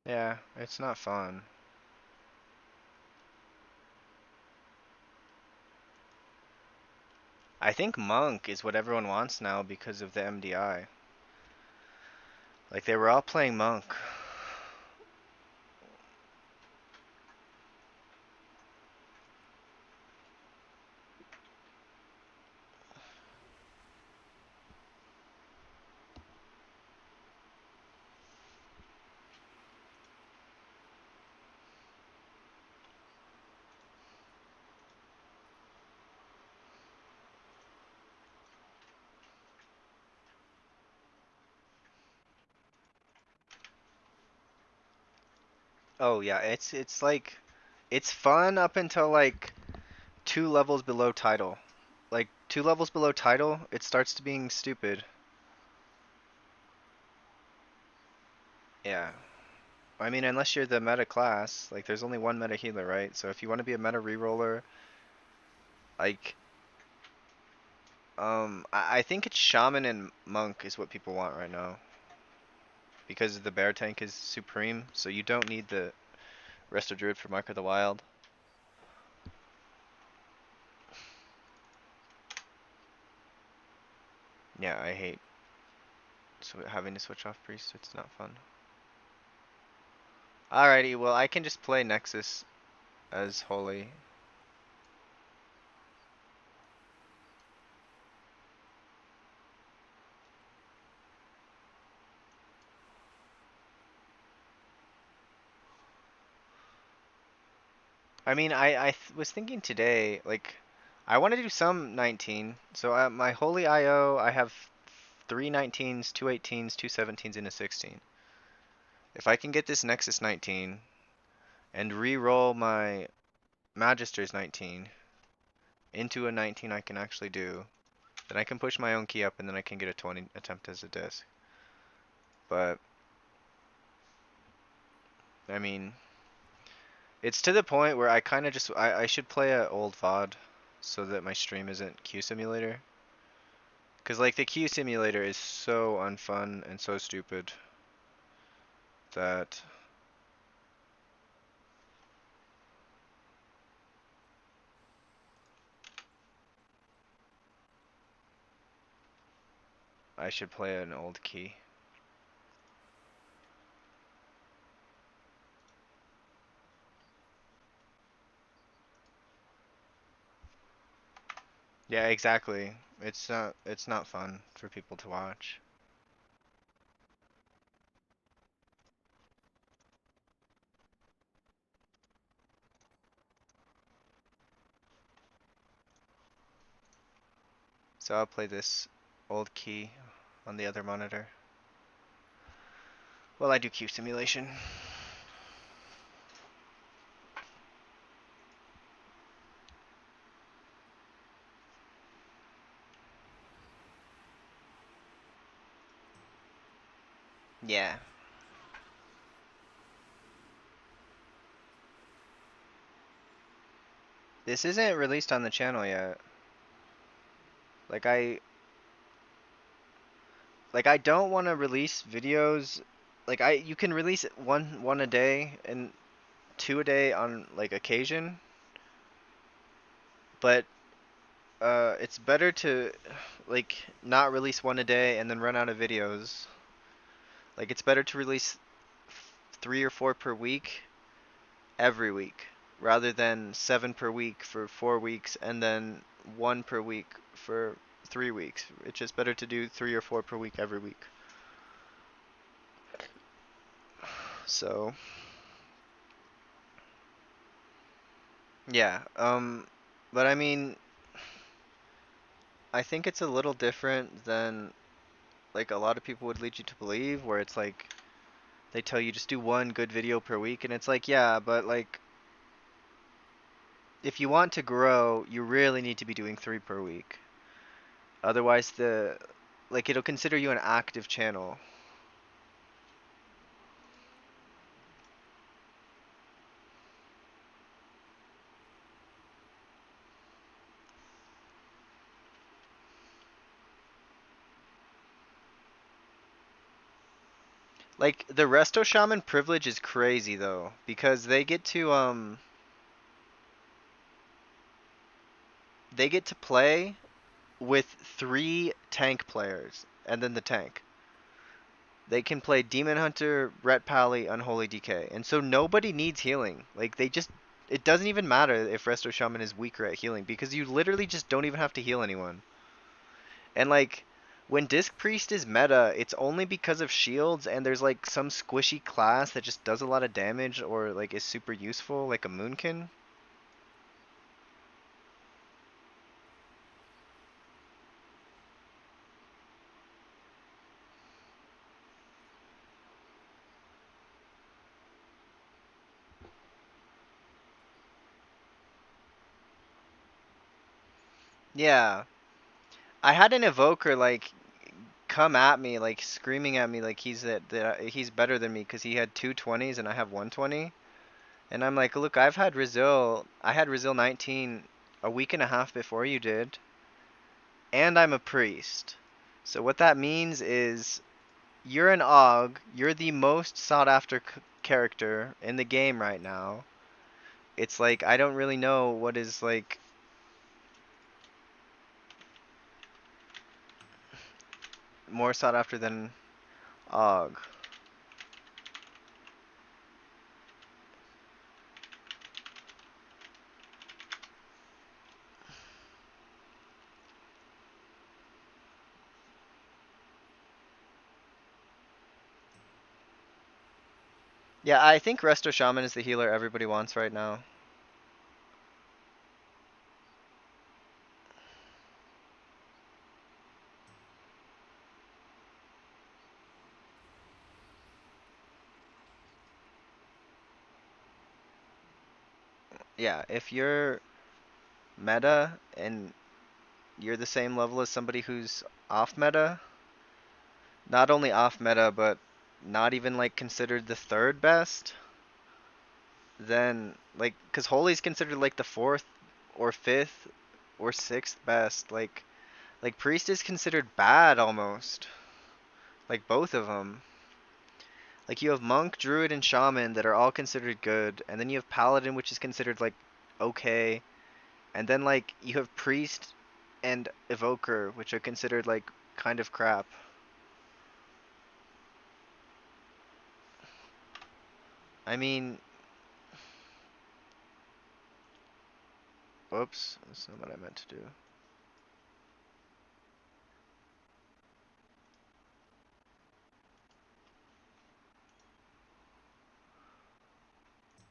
Yeah, it's not fun. I think Monk is what everyone wants now because of the MDI. Like, they were all playing Monk. Oh yeah, it's like it's fun up until like 2 levels below title. Like 2 levels below title, it starts to being stupid. Yeah. I mean, unless you're the meta class, like there's only one meta healer, right? So if you want to be a meta reroller, like I think it's shaman and monk is what people want right now. Because the bear tank is supreme, so you don't need the resto druid for Mark of the Wild. Yeah, I hate having to switch off priest, it's not fun. Alrighty, well I can just play Nexus as holy. I mean, was thinking today, like, I want to do some 19. So my holy IO, I have 3 19s, 2 18s, 2 17s, and a 16. If I can get this Nexus 19 and re-roll my Magister's 19 into a 19 I can actually do, then I can push my own key up and then I can get a 20 attempt as a disc. But, I mean, it's to the point where I kind of just, I should play a old VOD so that my stream isn't Q Simulator. Because, like, the Q Simulator is so unfun and so stupid that I should play an old key. Yeah, exactly. It's not fun for people to watch. So I'll play this old key on the other monitor. Well, I do Q simulation. Yeah. This isn't released on the channel yet. Like I don't want to release videos. Like you can release one a day and 2 a day on like occasion, but it's better to like not release one a day and then run out of videos. Like it's better to release 3 or 4 per week every week rather than 7 per week for 4 weeks and then 1 per week for 3 weeks. It's just better to do 3 or 4 per week every week. So yeah, But I mean, I think it's a little different than like a lot of people would lead you to believe, where it's like they tell you just do one good video per week, and it's like, yeah, but like if you want to grow, you really need to be doing 3 per week. Otherwise, it'll consider you an active channel. Like the Resto Shaman privilege is crazy though, because they get to play with 3 tank players and then the tank. They can play Demon Hunter, Ret Pally, Unholy DK. And so nobody needs healing. Like it doesn't even matter if Resto Shaman is weaker at healing because you literally just don't even have to heal anyone. And like when Disc Priest is meta, it's only because of shields and there's like some squishy class that just does a lot of damage or like is super useful, like a Moonkin. Yeah. I had an evoker like come at me like screaming at me like he's better than me because he had 220s and I have 120. And I'm like, look, I had Rizil 19 a week and a half before you did, and I'm a priest. So what that means is you're an Og, you're the most sought after character in the game right now. It's like I don't really know what is like more sought after than Og. Yeah, I think Resto Shaman is the healer everybody wants right now. Yeah, if you're meta and you're the same level as somebody who's off meta, not only off meta, but not even like considered the 3rd best, then like, cause Holy's considered like the 4th or 5th or 6th best. Like Priest is considered bad almost. Like both of them. Like you have Monk, Druid, and Shaman that are all considered good, and then you have Paladin, which is considered like okay, and then like you have Priest and Evoker, which are considered like kind of crap. I mean, whoops, that's not what I meant to do.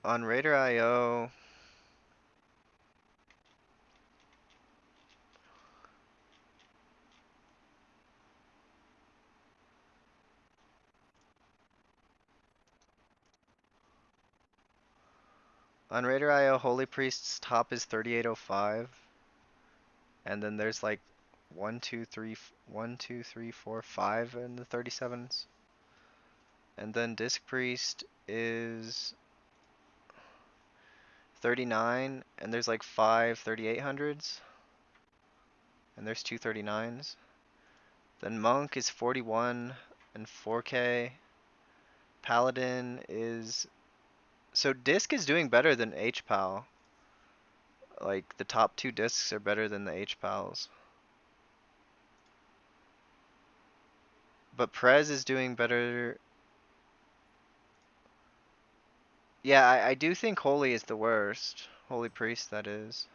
On Raider.io, Holy Priest's top is 3805, and then there's like 5 in the 37s, and then Disc Priest is 39, and there's like 5 3800s, and there's 2 39s. Then Monk is 41 and 4K. Paladin is... So Disc is doing better than HPAL. Like, the top 2 discs are better than the HPALs. But Prez is doing better... Yeah, I do think Holy is the worst. Holy Priest, that is.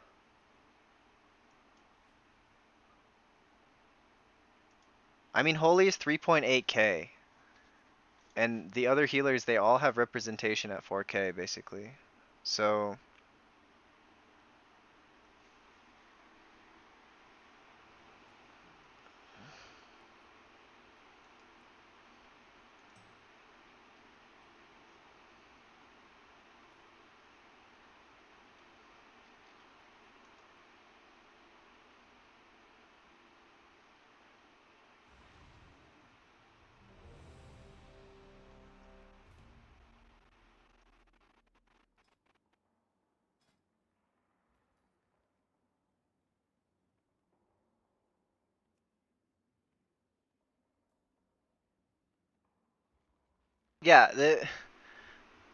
I mean, Holy is 3.8k. And the other healers, they all have representation at 4k, basically. So... Yeah,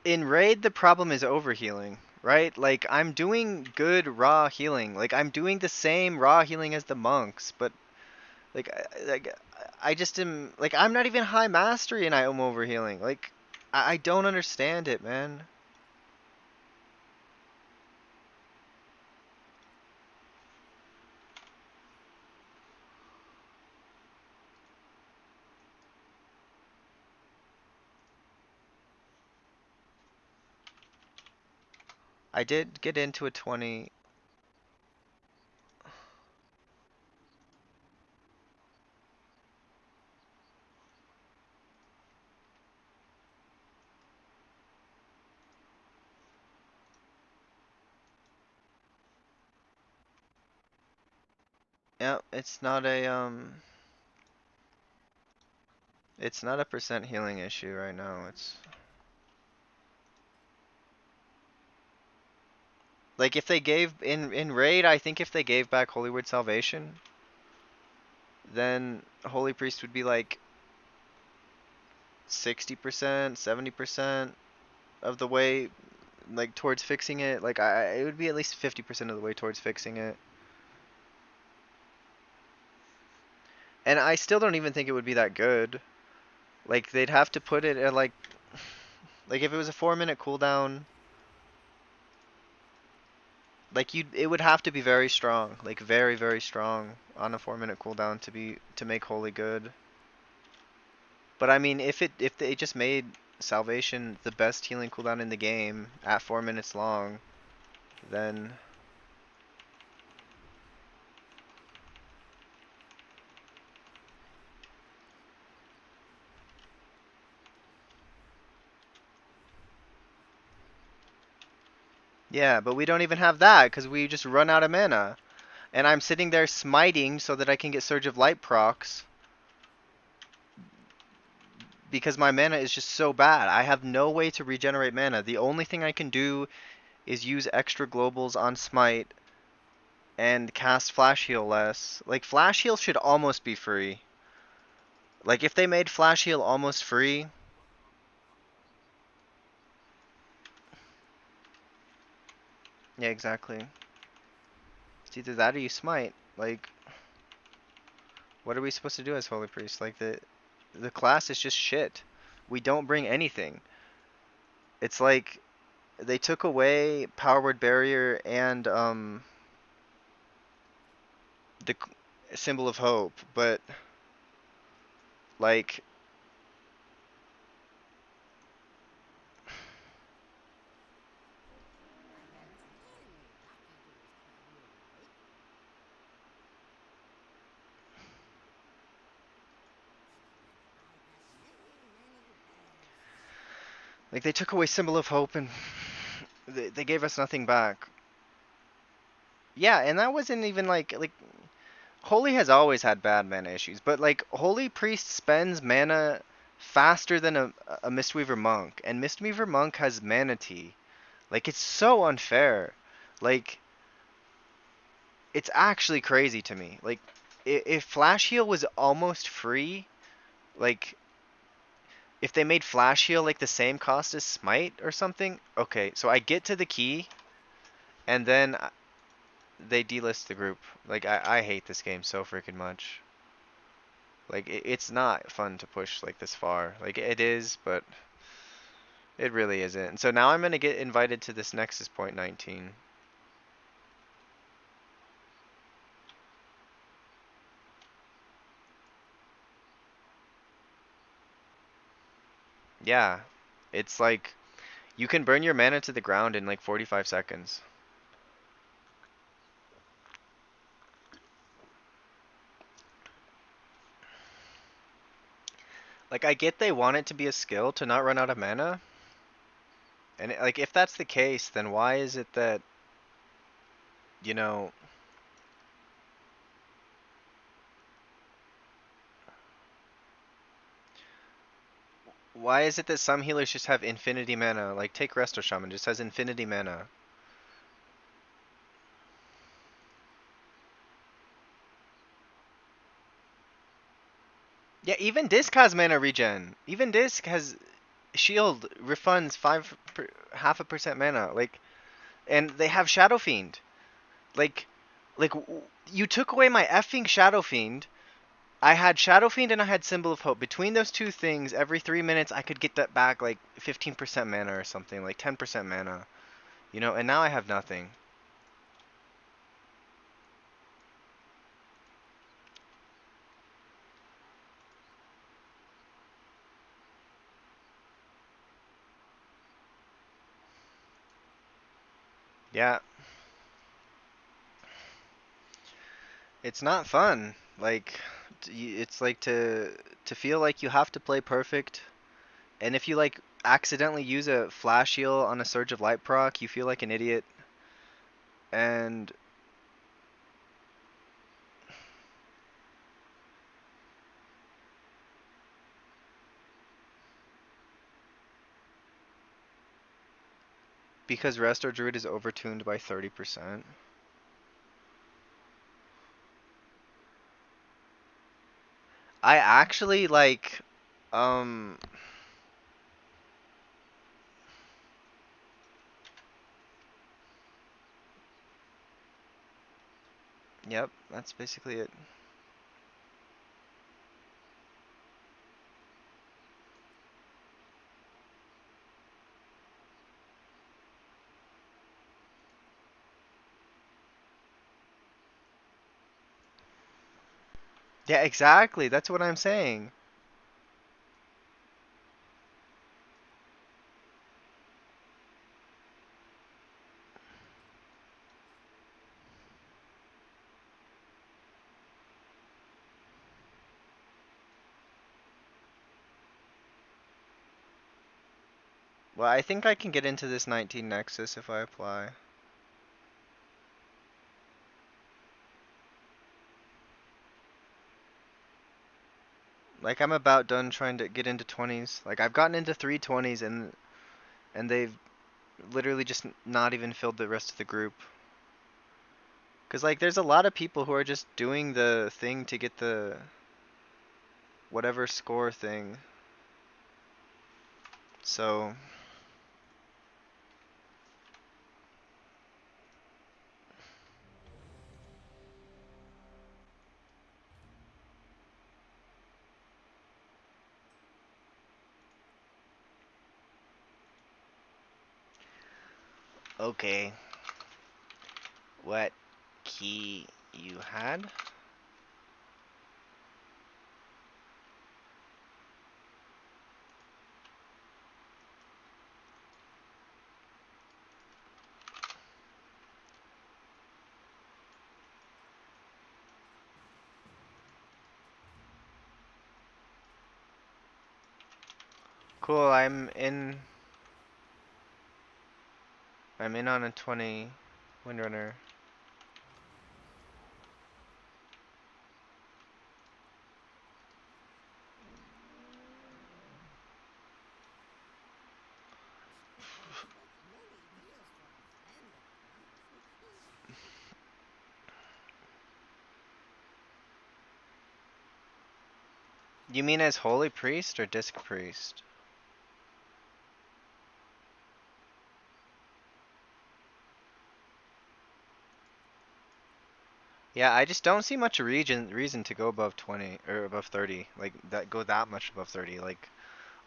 in Raid the problem is overhealing, right? Like I'm doing good raw healing. Like I'm doing the same raw healing as the monks, but I just am like I'm not even high mastery and I am overhealing. Like I don't understand it, man. I did get into a 20. Yeah, it's not a percent healing issue right now. It's like if they gave in Raid, I think if they gave back Holyward Salvation, then Holy Priest would be like 60%, 70% of the way like towards fixing it. Like it would be at least 50% of the way towards fixing it. And I still don't even think it would be that good. Like they'd have to put it at like if it was a 4-minute cooldown, like it would have to be very strong, like very very strong on a 4-minute cooldown to make holy good. But I mean, if they just made salvation the best healing cooldown in the game at 4 minutes long, then yeah, but we don't even have that because we just run out of mana. And I'm sitting there smiting so that I can get Surge of Light procs because my mana is just so bad. I have no way to regenerate mana. The only thing I can do is use extra globals on smite and cast flash heal less. Like flash heal should almost be free. Like if they made flash heal almost free, yeah, exactly. It's either that or you smite. Like what are we supposed to do as Holy Priest? Like the class is just shit. We don't bring anything. It's like they took away Power Word Barrier and the symbol of hope, but like they took away symbol of hope and they gave us nothing back. Yeah, and that wasn't even like Holy has always had bad mana issues, but like Holy Priest spends mana faster than a Mistweaver Monk, and Mistweaver Monk has Mana Tea. Like it's so unfair. Like it's actually crazy to me. Like if Flash Heal was almost free, like if they made Flash Heal like the same cost as Smite or something, okay, so I get to the key, and then they delist the group. Like I hate this game so freaking much. Like it's not fun to push like this far. Like it is, but it really isn't. And so now I'm gonna get invited to this Nexus Point 19. Yeah, it's like you can burn your mana to the ground in like 45 seconds. Like I get they want it to be a skill to not run out of mana. And like if that's the case, then why is it that, you know, why is it that some healers just have infinity mana? Like take Resto Shaman, just has infinity mana. Yeah, even Disc has mana regen. Even Disc has shield refunds half a percent mana. Like, and they have Shadow Fiend. Like, you took away my effing Shadow Fiend. I had Shadow Fiend and I had Symbol of Hope. Between those two things, every 3 minutes I could get that back like 15% mana or something, like 10% mana. You know, and now I have nothing. Yeah. It's not fun. Like, it's like to feel like you have to play perfect. And if you like accidentally use a flash heal on a Surge of Light proc, you feel like an idiot. And because Resto Druid is overtuned by 30%. I actually like, um, yep, that's basically it. Yeah, exactly. That's what I'm saying. Well, I think I can get into this 19 Nexus if I apply. Like, I'm about done trying to get into 20s. Like, I've gotten into 320s and they've literally just not even filled the rest of the group. Cause like there's a lot of people who are just doing the thing to get the whatever score thing. So okay. What key you had? Cool, I'm in on a 20 Windrunner. You mean as Holy Priest or Disc Priest? Yeah, I just don't see much reason to go above 20 or above 30. Like that go that much above 30. Like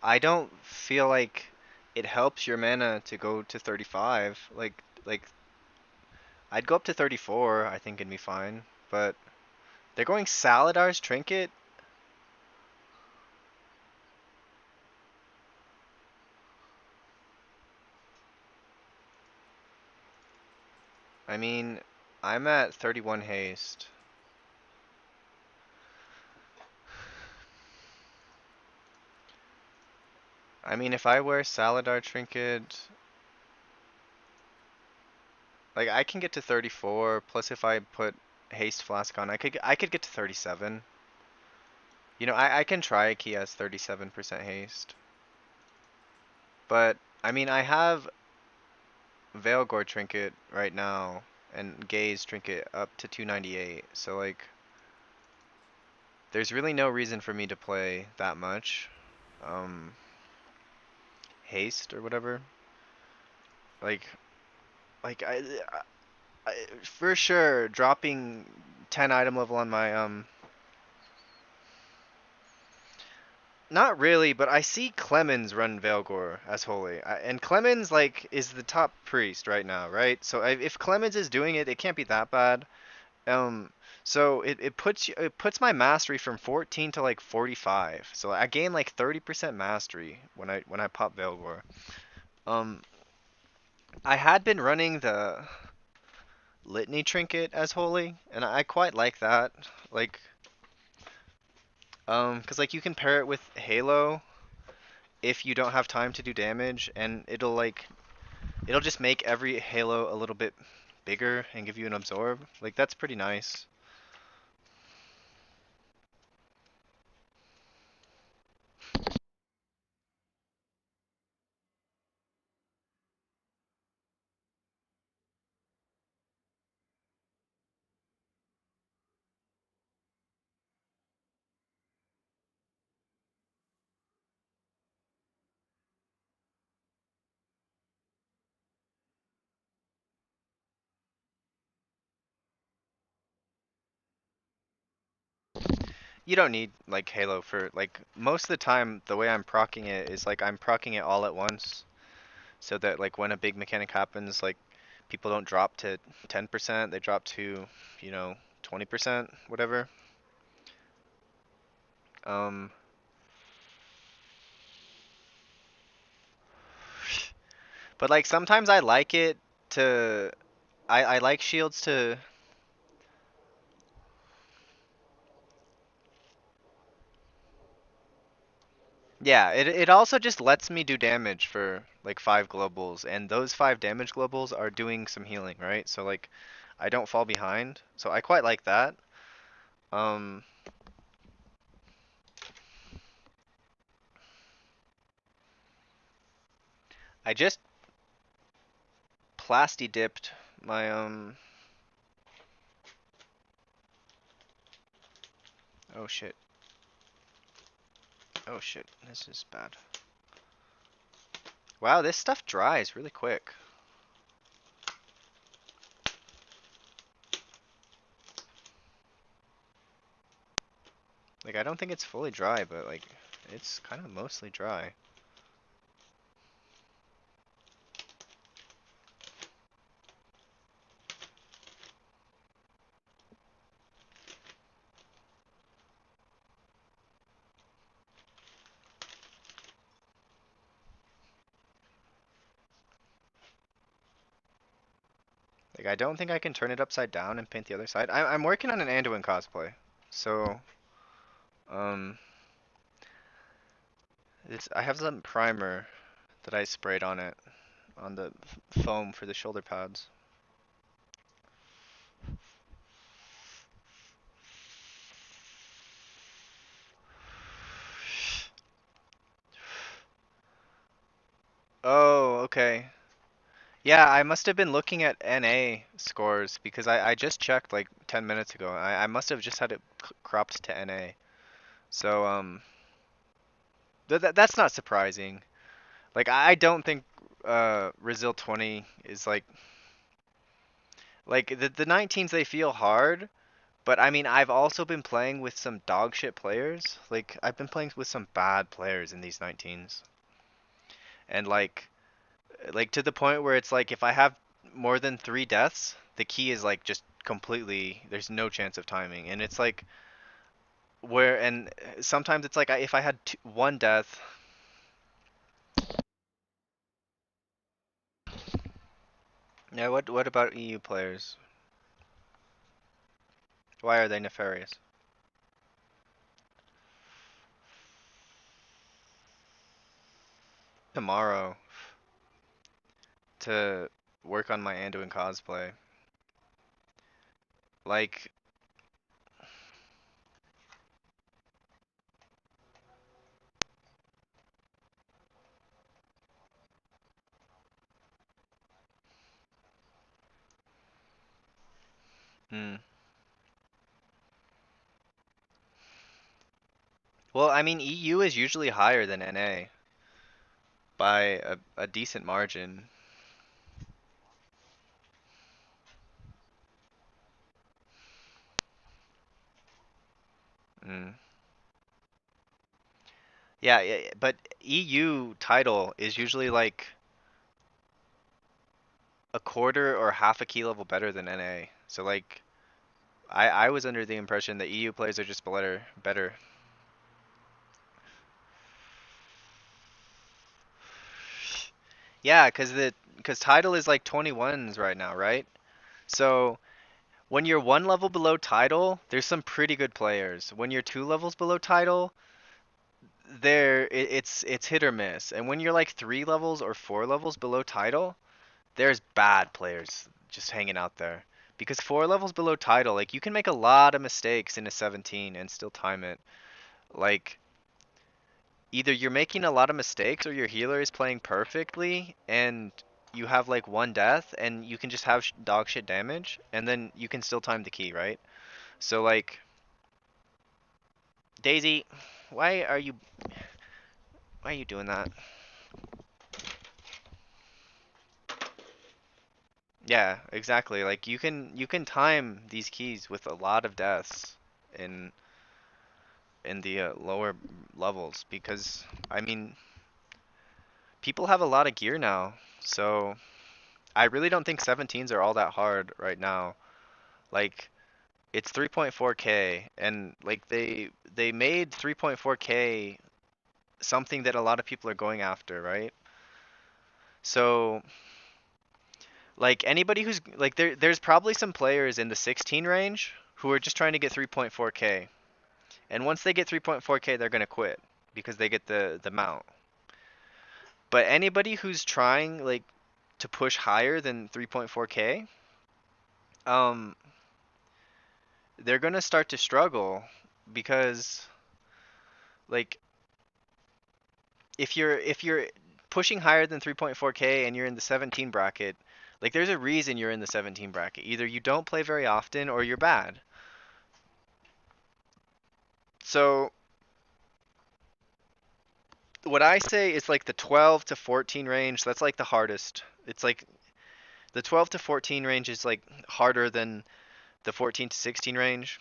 I don't feel like it helps your mana to go to 35. Like I'd go up to 34, I think it'd be fine. But they're going Saladar's Trinket. I mean, I'm at 31 haste. I mean, if I wear Saladar Trinket, like I can get to 34. Plus, if I put Haste Flask on, I could get to 37. You know, I can try a key as 37% haste. But I mean, I have Veilgore Trinket right now and Gaze Trinket up to 298. So like, there's really no reason for me to play that much. Um, haste or whatever. Like, I for sure dropping 10 item level on my not really, but I see Clemens run Veilgore as holy, and Clemens like is the top priest right now, right? So if Clemens is doing it, it can't be that bad. Um, so it puts my mastery from 14 to like 45. So I gain like 30% mastery when I pop Veilgore. Um, I had been running the Litany trinket as holy, and I quite like that. Like, 'cause like you can pair it with Halo if you don't have time to do damage, and it'll just make every Halo a little bit bigger and give you an absorb. Like that's pretty nice. You don't need like Halo for like most of the time the way I'm procking it is like I'm procking it all at once so that like when a big mechanic happens like people don't drop to 10%, they drop to, 20%, whatever. Um but like sometimes I like it to I like shields to yeah, it also just lets me do damage for like 5 globals, and those 5 damage globals are doing some healing, right? So like I don't fall behind. So I quite like that. Um I just plasti dipped my oh shit. Oh shit. This is bad. Wow, this stuff dries really quick. Like I don't think it's fully dry, but like it's kind of mostly dry. Like I don't think I can turn it upside down and paint the other side. I'm working on an Anduin cosplay. So um I have some primer that I sprayed on it on the foam for the shoulder pads. Oh, okay. Yeah, I must have been looking at NA scores because I just checked like 10 minutes ago. I must have just had it cropped to NA. So, that's not surprising. Like, I don't think Resil 20 is like the 19s they feel hard, but I mean, I've also been playing with some dog shit players. Like, I've been playing with some bad players in these 19s. And like to the point where it's like if I have more than 3 deaths, the key is like just completely there's no chance of timing, and it's like where and sometimes it's like if I had 1 death. Yeah, what about EU players? Why are they nefarious? Tomorrow to work on my Anduin cosplay. Like, hmm. Well, I mean EU is usually higher than NA by a decent margin. Mm. Yeah, yeah, but EU title is usually like a quarter or half a key level better than NA. So like I was under the impression that EU players are just better. Yeah, cuz title is like 21s right now, right? So when you're one level below title, there's some pretty good players. When you're two levels below title, it's hit or miss. And when you're like three levels or four levels below title, there's bad players just hanging out there. Because four levels below title, like you can make a lot of mistakes in a 17 and still time it. Like either you're making a lot of mistakes or your healer is playing perfectly and you have like one death and you can just have dog shit damage and then you can still time the key, right? So like Daisy, why are you doing that? Yeah, exactly. Like you can time these keys with a lot of deaths in the lower levels because I mean people have a lot of gear now. So I really don't think 17s are all that hard right now. Like it's 3.4k and like they made 3.4k something that a lot of people are going after, right? So like anybody who's like there's probably some players in the 16 range who are just trying to get 3.4k. And once they get 3.4k they're going to quit because they get the mount. But anybody who's trying like to push higher than 3.4k, um they're going to start to struggle because like if you're pushing higher than 3.4k and you're in the 17 bracket, like there's a reason you're in the 17 bracket. Either you don't play very often or you're bad. So what I say is like the 12 to 14 range, that's like the hardest. It's like the 12 to 14 range is like harder than the 14 to 16 range.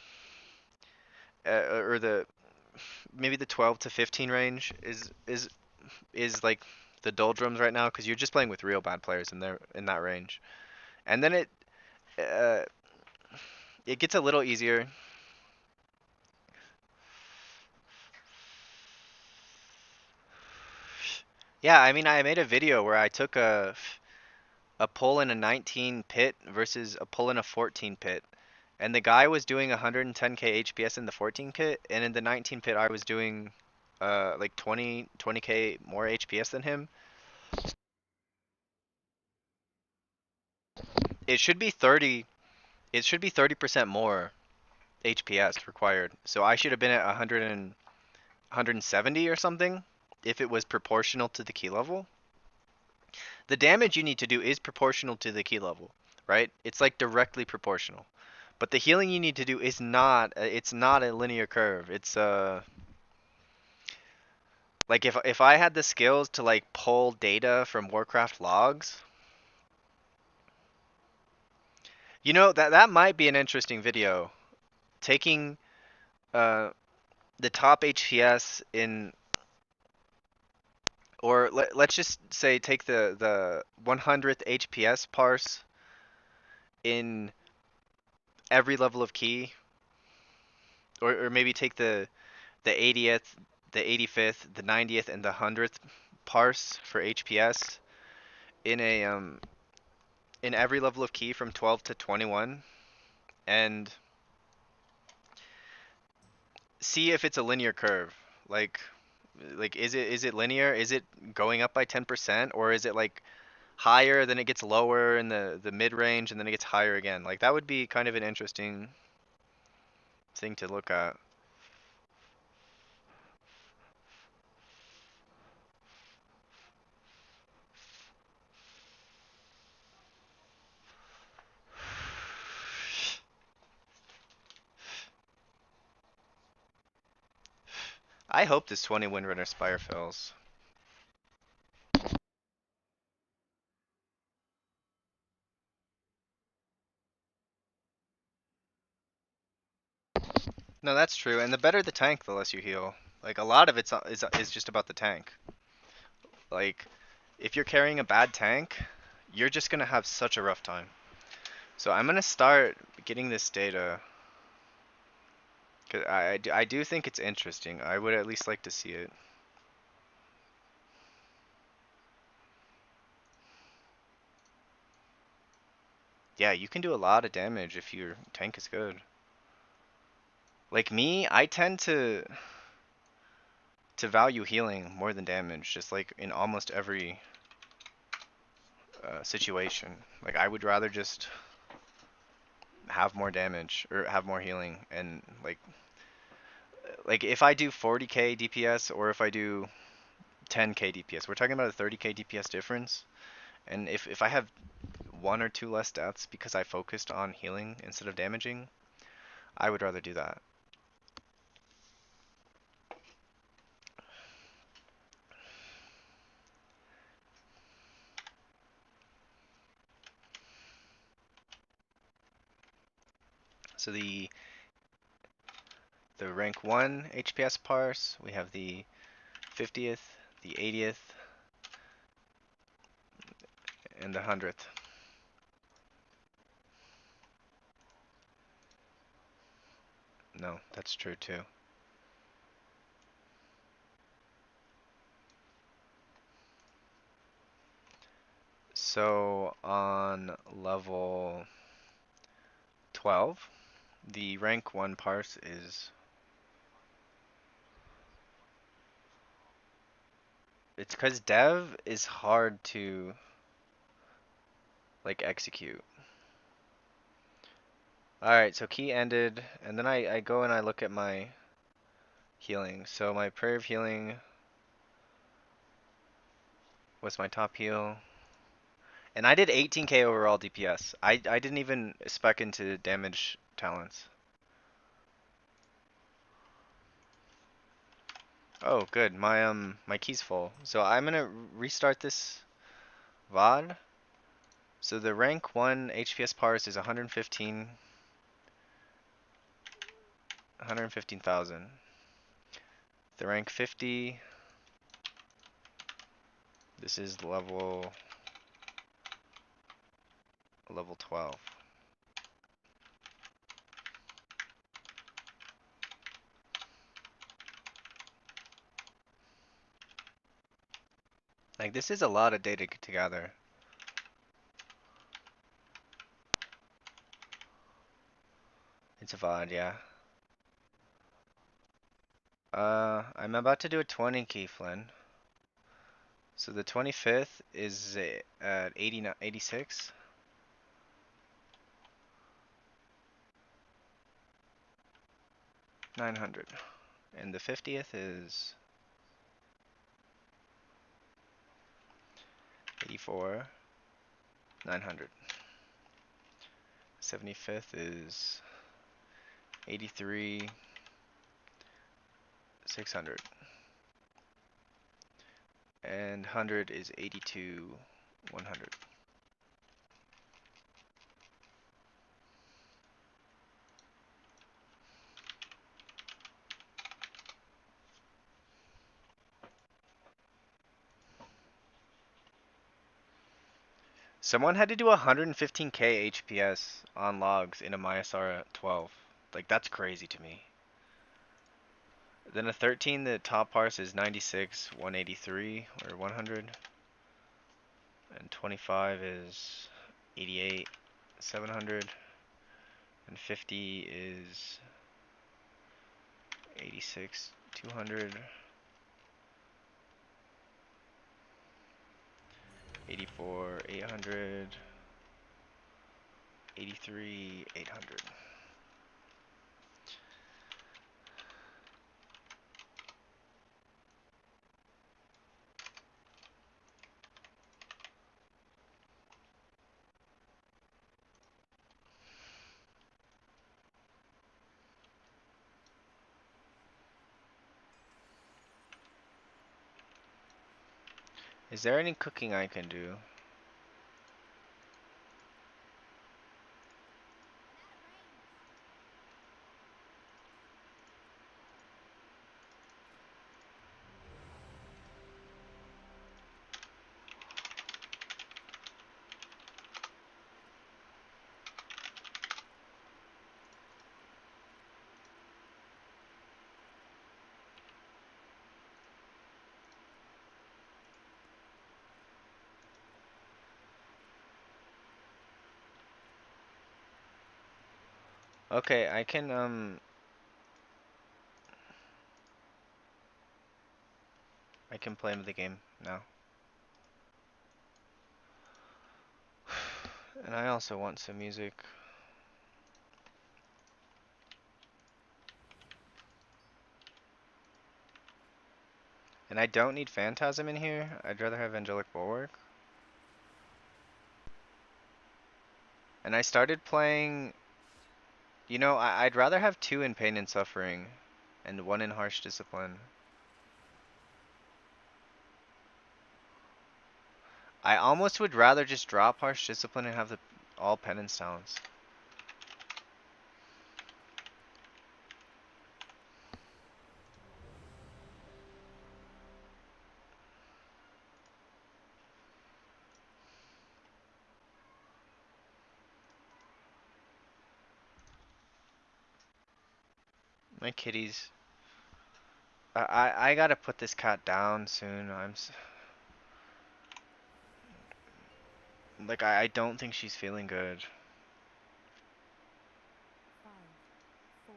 Or the maybe the 12 to 15 range is like the doldrums right now because you're just playing with real bad players in that range. And then uh, it gets a little easier. Yeah, I mean, I made a video where I took a pull in a 19 pit versus a pull in a 14 pit. And the guy was doing 110k HPS in the 14 pit, and in the 19 pit I was doing like 20k more HPS than him. It should be 30% more HPS required. So I should have been at 170 or something if it was proportional to the key level. The damage you need to do is proportional to the key level, right? It's like directly proportional. But the healing you need to do is not it's not a linear curve. It's like if I had the skills to like pull data from Warcraft logs, you know that might be an interesting video. Taking uh the top HPS in or let's just say take the 100th HPS parse in every level of key or maybe take the 80th, the 85th, the 90th, and the 100th parse for HPS in a in every level of key from 12 to 21, and see if it's a linear curve. Like is it linear? Is it going up by 10%, or is it like higher, then it gets lower in the mid range, and then it gets higher again? Like that would be kind of an interesting thing to look at. I hope this 20 Windrunner Spire fails. No, that's true. And the better the tank, the less you heal. Like a lot of is just about the tank. Like if you're carrying a bad tank, you're just gonna have such a rough time. So I'm gonna start getting this data. 'Cause I do think it's interesting. I would at least like to see it. Yeah, you can do a lot of damage if your tank is good. Like me, I tend to value healing more than damage, just like in almost every situation. Like I would rather just have more damage or have more healing, and like if I do 40k DPS or if I do 10k DPS, we're talking about a 30k DPS difference. And if I have one or two less deaths because I focused on healing instead of damaging, I would rather do that. So the rank 1 HPS parse, we have the 50th, the 80th, and the 100th. No, that's true too. So on level 12, the rank 1 parse is... It's because dev is hard to like execute. Alright, so key ended, and then I go and I look at my healing. So my prayer of healing was my top heal. And I did 18k overall DPS. I didn't even spec into damage talents. Oh, good. My key's full. So I'm gonna restart this VOD. So the rank 1 HPS parse is 115,000. The rank 50, this is level 12. Like this is a lot of data to gather. It's a VOD, yeah. I'm about to do a 20 key, Flynn. So the 25th is at 86. $900. And the 50th is 84. 900. 75th is 83. 600. And 100 is 82. 100. Someone had to do 115k HPS on logs in a Myasara 12. Like, that's crazy to me. Then a 13, the top parse is 96, 183, or 100. And 25 is 88, 700. And 50 is 86, 200. 84, 800. 83, 800. Is there any cooking I can do? Okay, I can play the game now. And I also want some music. And I don't need Phantasm in here. I'd rather have Angelic Bulwark. And I started playing... You know, I'd rather have 2 in Pain and Suffering. And 1 in Harsh Discipline. I almost would rather just drop Harsh Discipline and have the all Penance Talents. My kitties. I gotta put this cat down soon. Like, I don't think she's feeling good. 5, 4,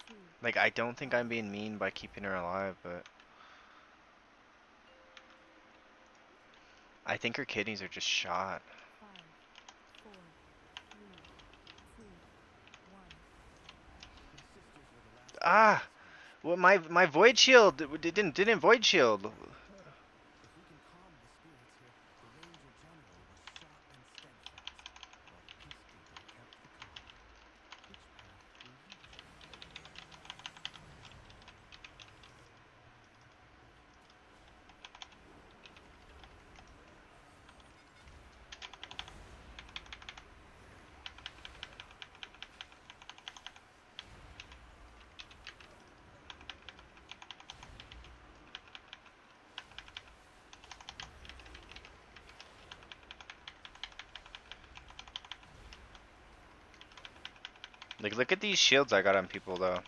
3, 2. Like, I don't think I'm being mean by keeping her alive, but... I think her kidneys are just shot. 5, 4, 3, 2, 1. Ah! Well, my Void Shield didn't Void Shield. Like, look at these shields I got on people, though.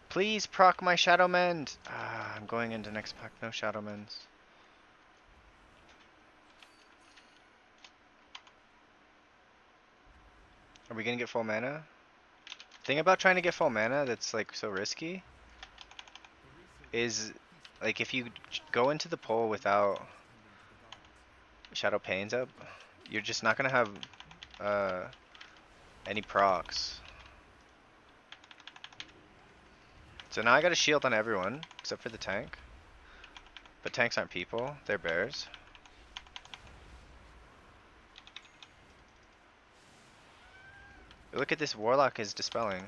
Please proc my Shadow Mend. Ah, I'm going into next pack, no Shadow Mends. Are we gonna get full mana? Thing about trying to get full mana that's like so risky is like if you go into the poll without Shadow Pains up, you're just not gonna have any procs. So now I got a shield on everyone except for the tank. But tanks aren't people, they're bears. Look at this, Warlock is dispelling.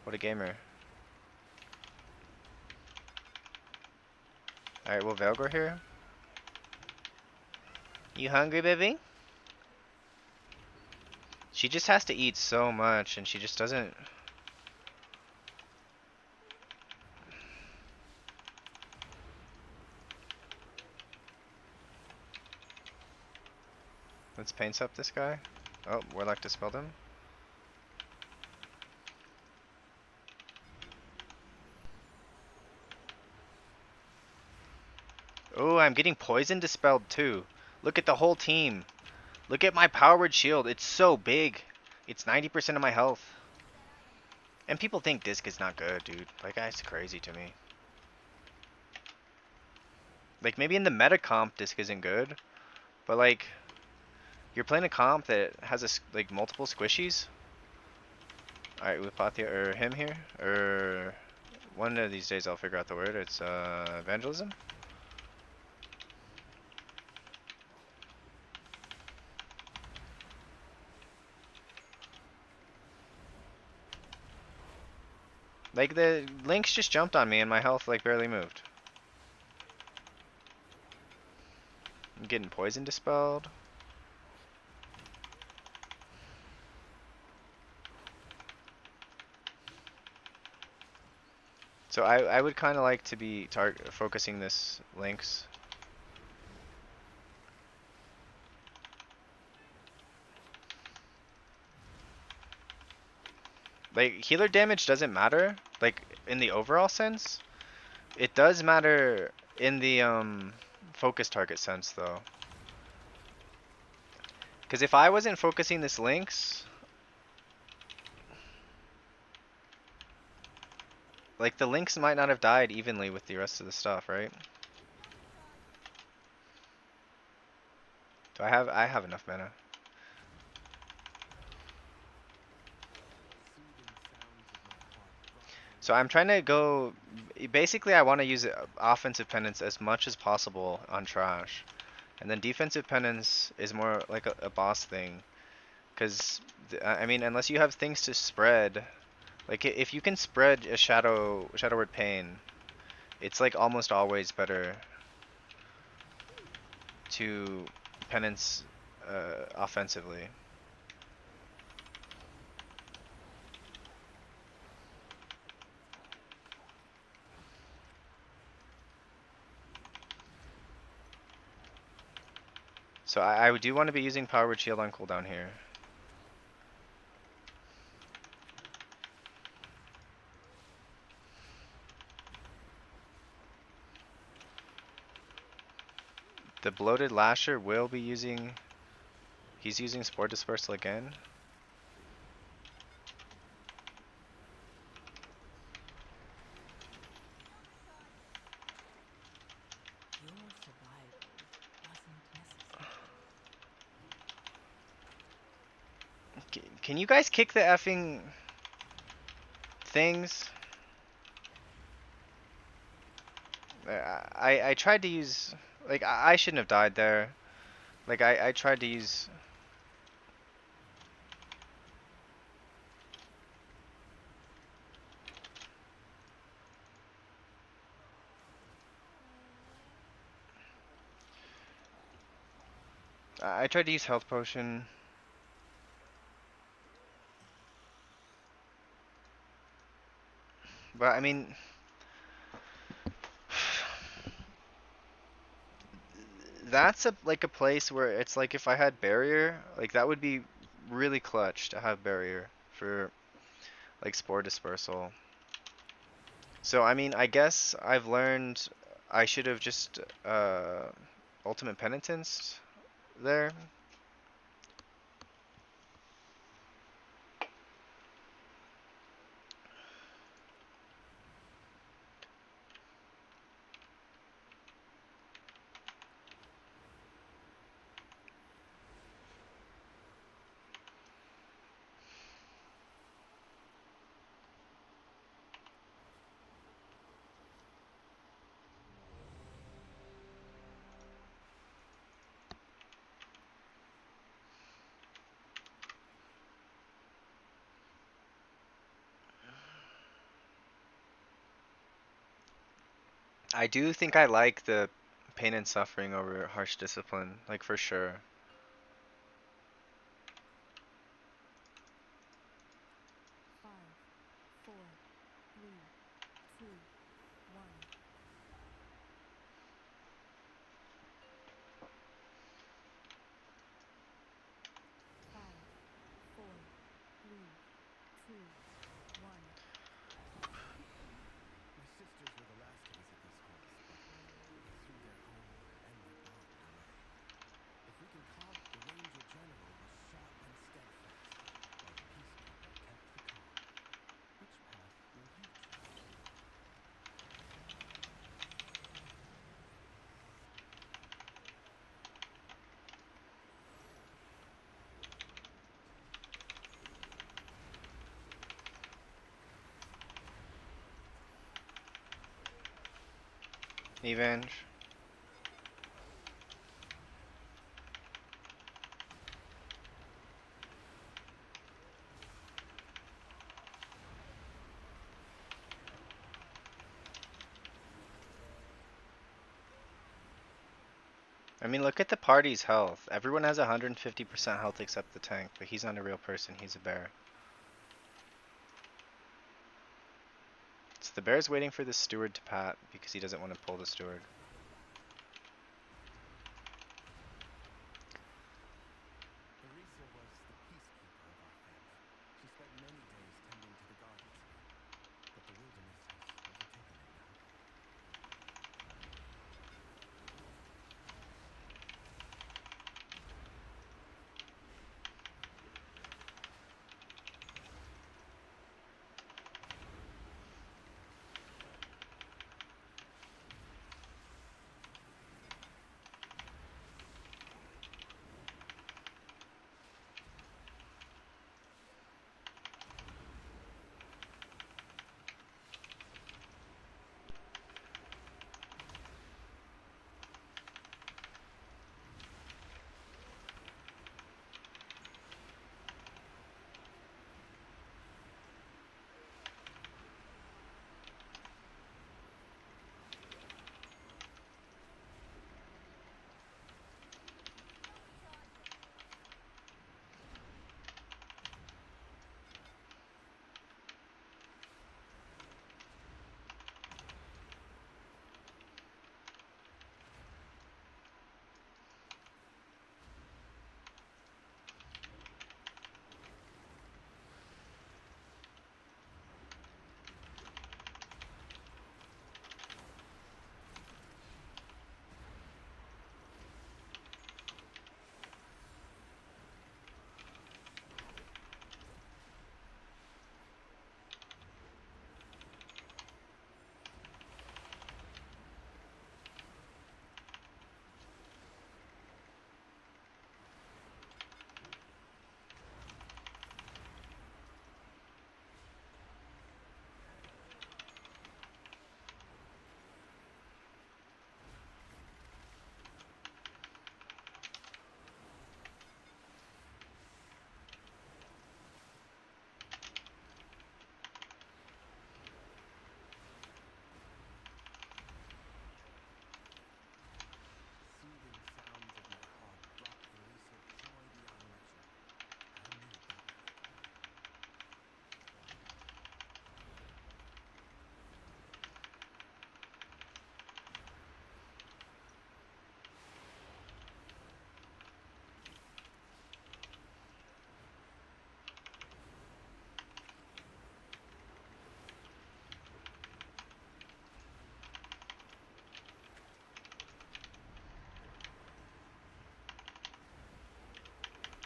What a gamer. Alright, will Velgor here? You hungry, baby? She just has to eat so much and she just doesn't... Let's paint up this guy. Oh, Warlock dispelled him. Oh, I'm getting poison dispelled too. Look at the whole team. Look at my powered shield. It's so big. It's 90% of my health. And people think Disc is not good, dude. Like, that's crazy to me. Like, maybe in the meta comp, Disc isn't good. But, like, you're playing a comp that has, like, multiple squishies. Alright, Upathia, or him here. Or one of these days I'll figure out the word. It's, evangelism. Like, the Lynx just jumped on me and my health, like, barely moved. I'm getting poison dispelled. So I would kind of like to be focusing this Lynx. Like, healer damage doesn't matter. Like, in the overall sense. It does matter in the focus target sense though. Because if I wasn't focusing this Lynx, like the Lynx might not have died evenly with the rest of the stuff, right? Do I have enough mana. So I'm trying to go, basically I want to use offensive penance as much as possible on trash. And then defensive penance is more like a boss thing. Because, I mean, unless you have things to spread, like if you can spread a Shadow Word Pain, it's like almost always better to penance offensively. So I do want to be using Power Word Shield on cooldown here. The Bloated Lasher will be using... He's using Spore Dispersal again. Your survival wasn't necessary. Can you guys kick the effing things? I tried to use... Like, I shouldn't have died there. Like, I tried to use... I tried to use Health Potion. But, I mean... That's like a place where it's like if I had Barrier, like that would be really clutch to have Barrier for like Spore Dispersal. So I mean, I guess I've learned I should have just Ultimate Penitence there. I do think I like the Pain and Suffering over Harsh Discipline, like for sure. Five, four, three, two, one. Five, four, three, two, one. My sisters were the last to visit these halls, but they threw their home and their bond away. If we can call, the Ranger General was sharp and steadfast, while the Peacekeeper kept the calm. Which path will you choose? Evenge. I mean, look at the party's health. Everyone has 150% health except the tank, but he's not a real person, he's a bear. So the bear's waiting for the steward to pat because he doesn't want to pull the steward. Teresa was the peacekeeper of our family. She spent many days tending to the gardens here, but the wilderness has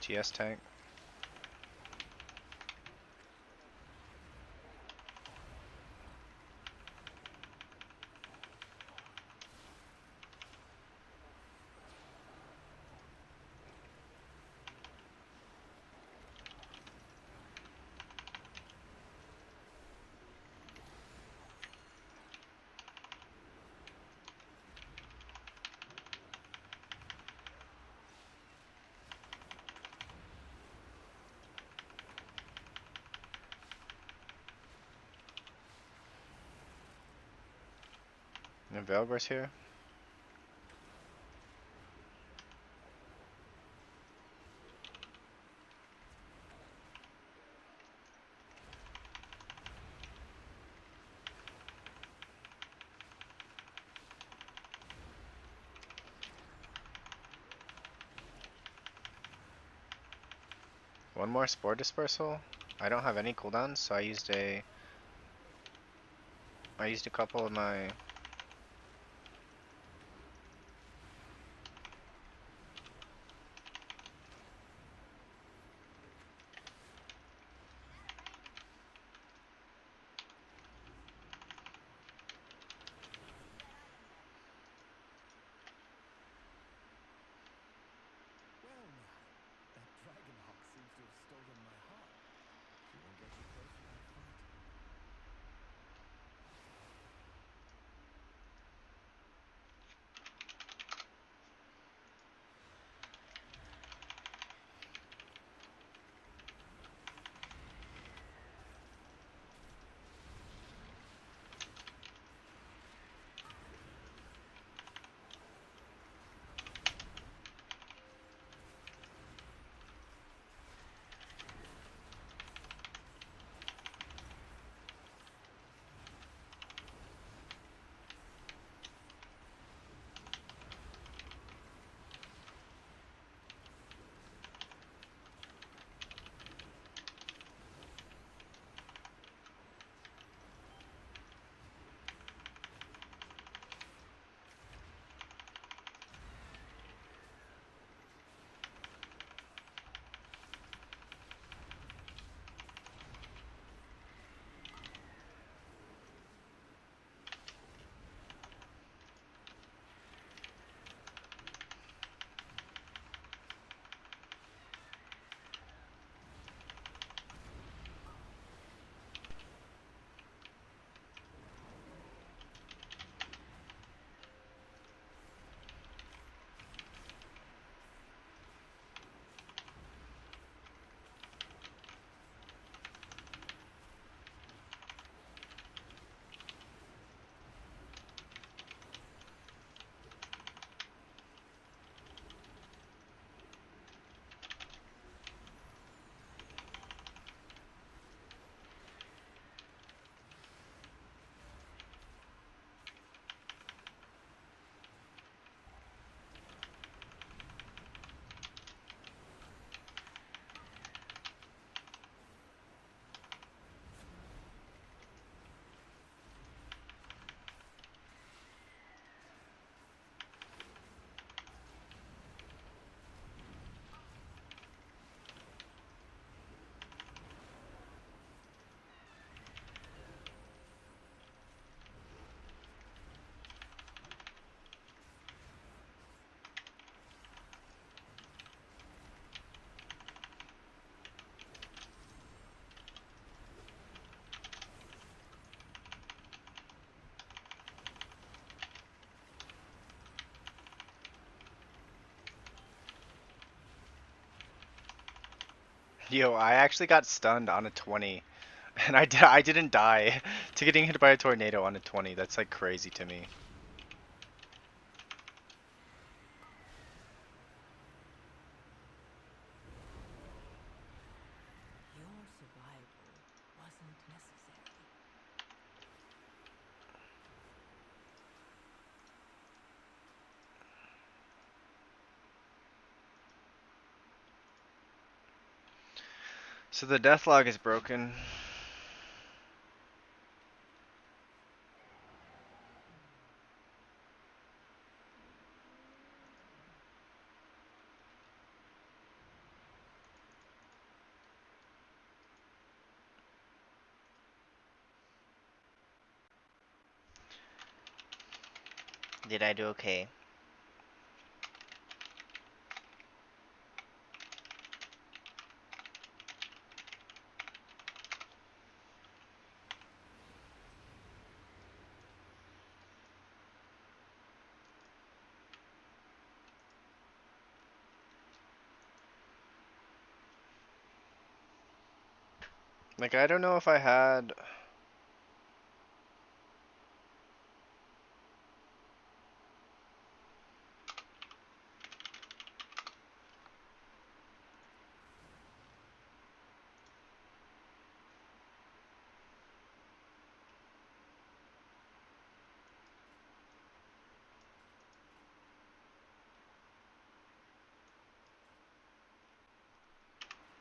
TS tank. And Velber's here. One more Spore Dispersal. I don't have any cooldowns, so I used a couple of my. Well now, that Dragonhawk seems to have stolen my heart. She won't get you close without fighting. Yo, I actually got stunned on a 20, and I didn't die to getting hit by a tornado on a 20. That's like crazy to me. Your survival wasn't necessary. So the death log is broken. Did I do okay? Like, I don't know if I had...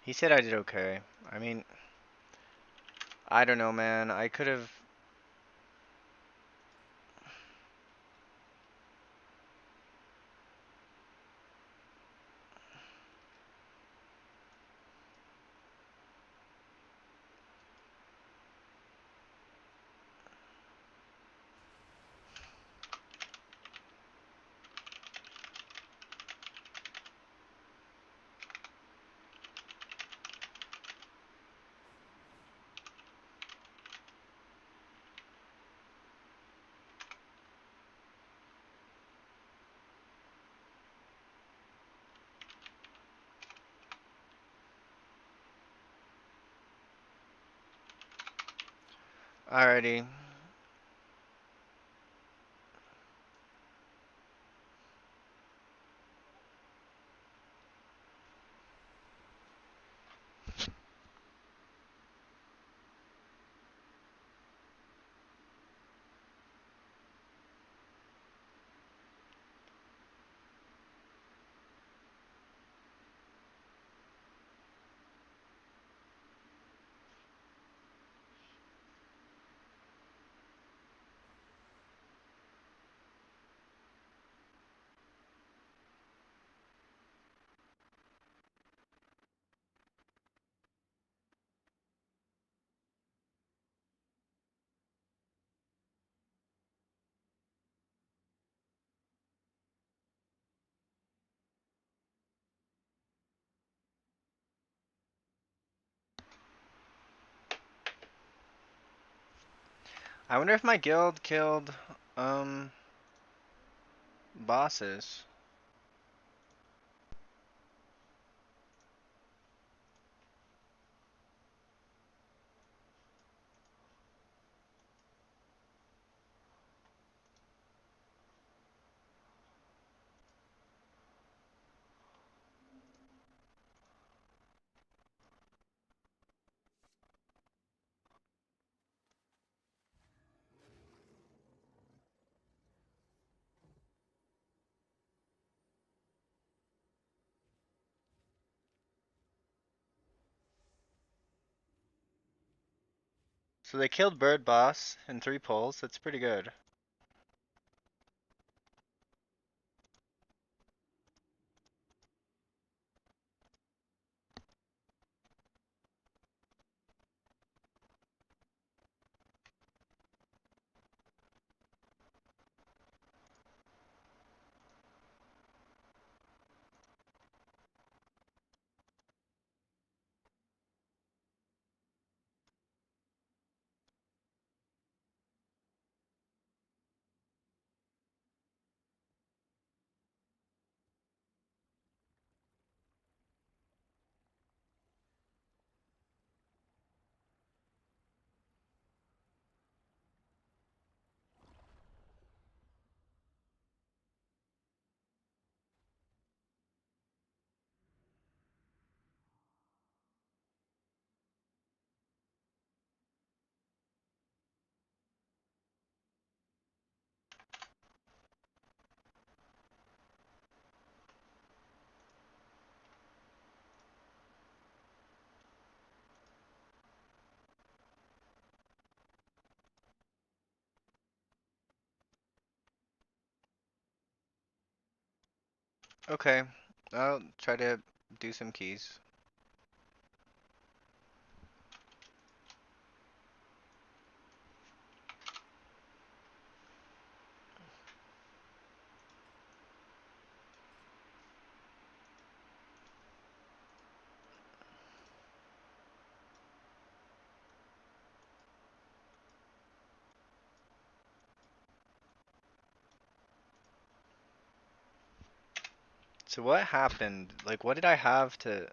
He said I did okay. I mean, I don't know, man. I could have... Alrighty. I wonder if my guild killed, bosses. So they killed Bird Boss in 3 pulls. That's pretty good. Okay. I'll try to do some keys. So what happened? Like, what did I have to...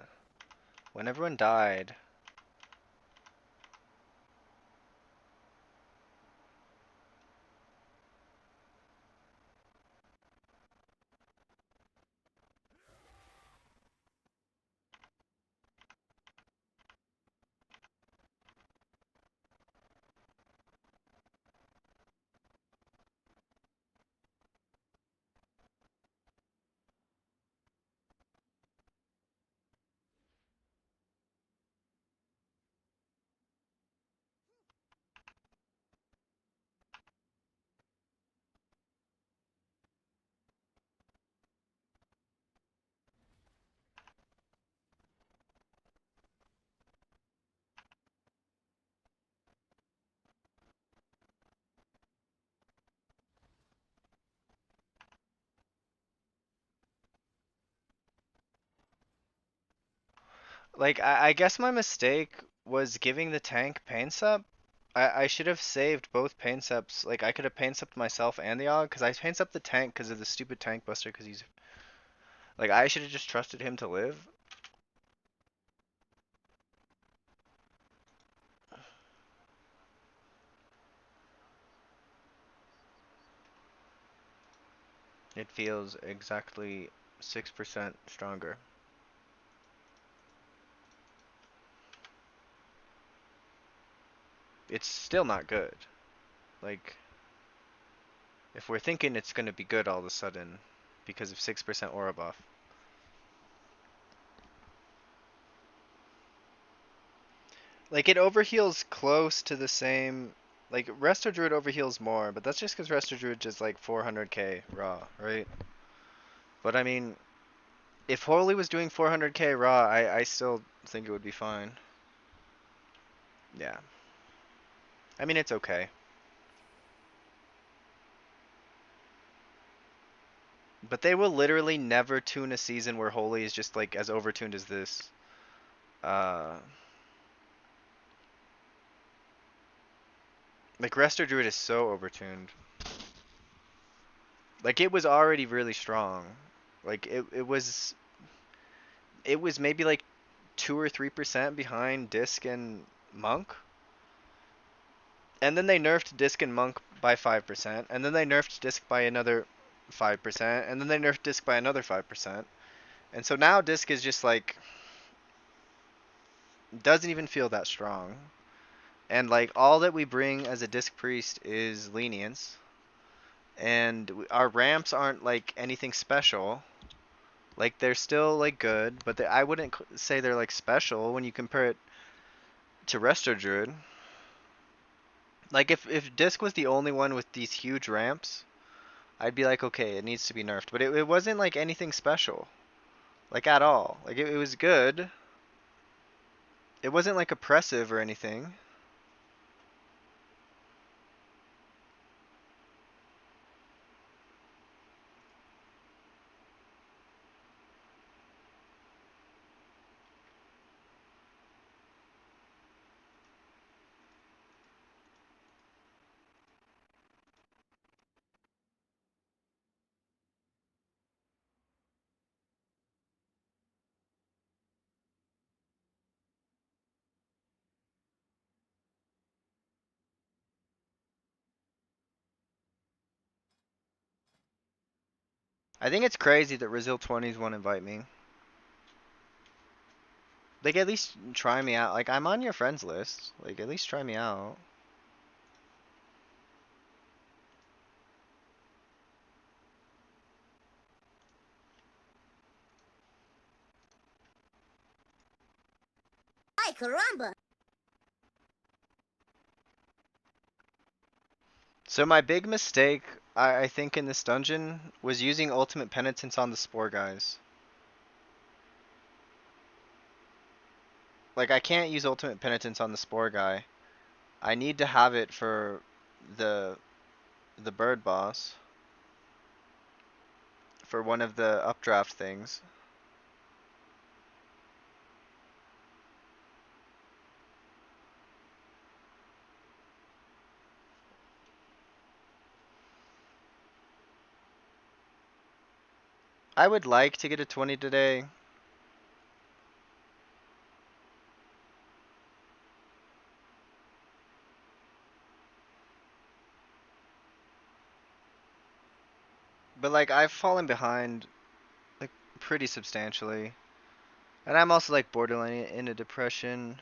When everyone died... Like, I guess my mistake was giving the tank pain sup. I should have saved both pain sups. Like, I could have pain supped myself and the AUG, because I pain supped the tank because of the stupid tank buster, because he's... Like, I should have just trusted him to live. It feels exactly 6% stronger. It's still not good. Like, if we're thinking it's going to be good all of a sudden because of 6% aura buff. Like, it overheals close to the same... Like, Resto Druid overheals more, but that's just because Resto Druid is like 400k raw, right? But I mean, if Holy was doing 400k raw, I still think it would be fine. Yeah. I mean, it's okay. But they will literally never tune a season where Holy is just like as overtuned as this. Like, Resto Druid is so overtuned. Like, it was already really strong. Like, it was maybe like 2 or 3% behind Disc and Monk. And then they nerfed Disc and Monk by 5%, and then they nerfed Disc by another 5%, and then they nerfed Disc by another 5%. And so now Disc is just like doesn't even feel that strong. And like all that we bring as a Disc Priest is lenience. And our ramps aren't like anything special. Like, they're still like good, but I wouldn't say they're like special when you compare it to Resto Druid. Like, if Disc was the only one with these huge ramps, I'd be like, okay, it needs to be nerfed. But it wasn't like anything special. Like, at all. Like, it was good. It wasn't like oppressive or anything. I think it's crazy that Brazil 20s won't invite me. Like, at least try me out. Like, I'm on your friends list. Like, at least try me out. Ay, caramba! So my big mistake, I think, in this dungeon was using Ultimate Penitence on the Spore guys. Like, I can't use Ultimate Penitence on the Spore guy. I need to have it for the bird boss. For one of the updraft things. I would like to get a 20 today. But like I've fallen behind like pretty substantially. And I'm also like borderline in a depression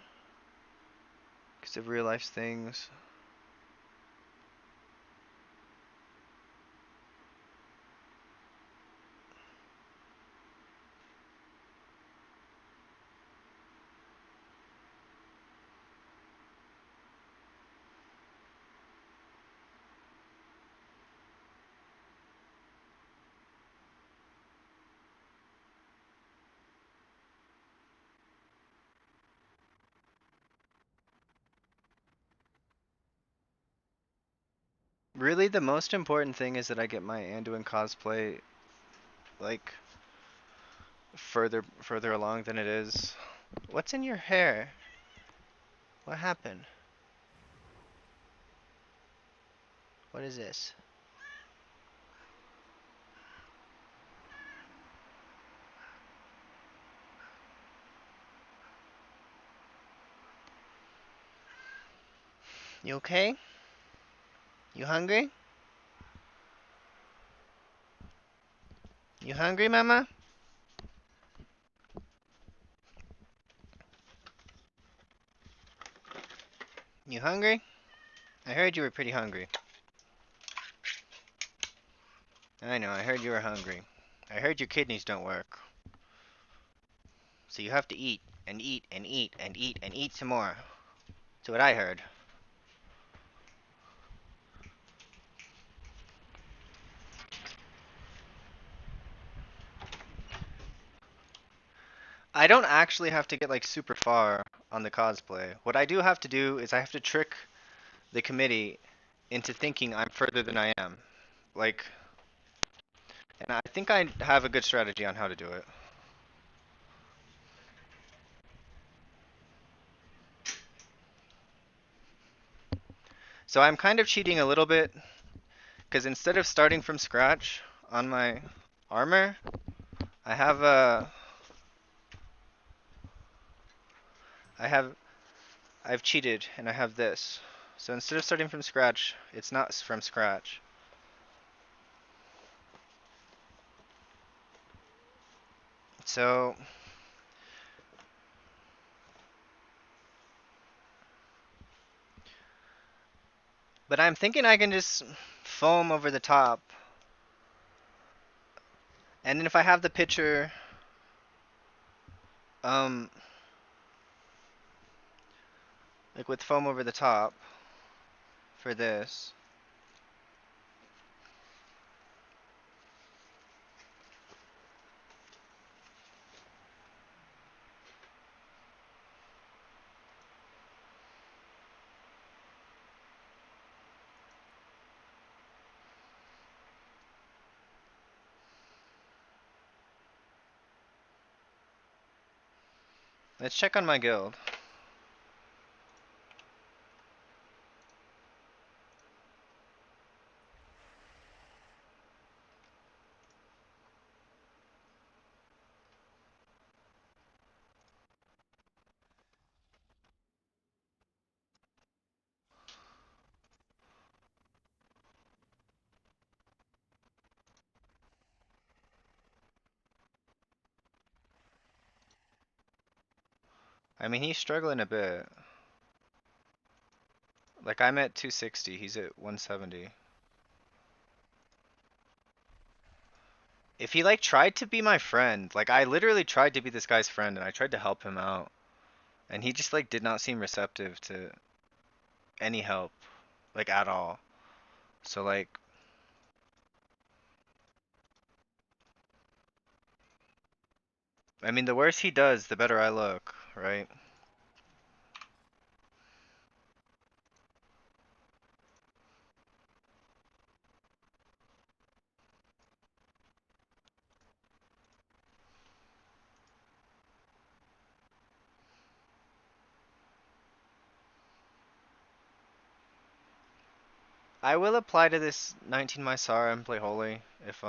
because of real life things. Really, the most important thing is that I get my Anduin cosplay like further along than it is. What's in your hair? What happened? What is this? You okay? You hungry? You hungry, mama? You hungry? I heard you were pretty hungry. I know, I heard you were hungry. I heard your kidneys don't work. So you have to eat, and eat, and eat, and eat, and eat some more. That's what I heard. I don't actually have to get like super far on the cosplay. What I do have to do is I have to trick the committee into thinking I'm further than I am. Like, and I think I have a good strategy on how to do it. So I'm kind of cheating a little bit, because instead of starting from scratch on my armor, I have a, I've cheated and I have this. So instead of starting from scratch, it's not from scratch. So, but I'm thinking I can just foam over the top. And then if I have the picture, um, like with foam over the top for this. Let's check on my guild. I mean, he's struggling a bit. Like, I'm at 260, he's at 170. If he, like, tried to be my friend, like, I literally tried to be this guy's friend, and I tried to help him out. And he just, like, did not seem receptive to any help, like, at all. So, like, I mean, the worse he does, the better I look, right? I will apply to this 19 Mysara and play Holy, if,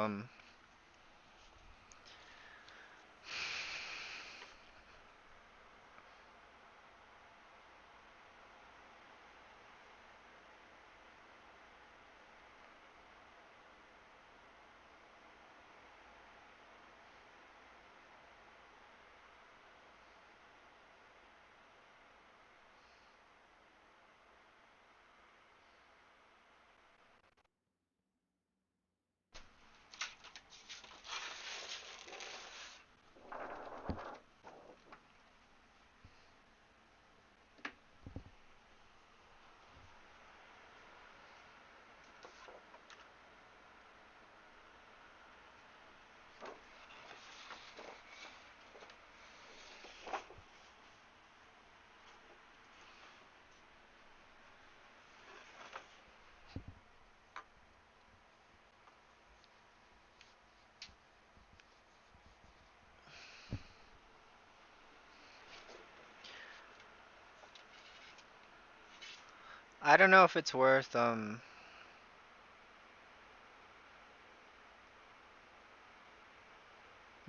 I don't know if it's worth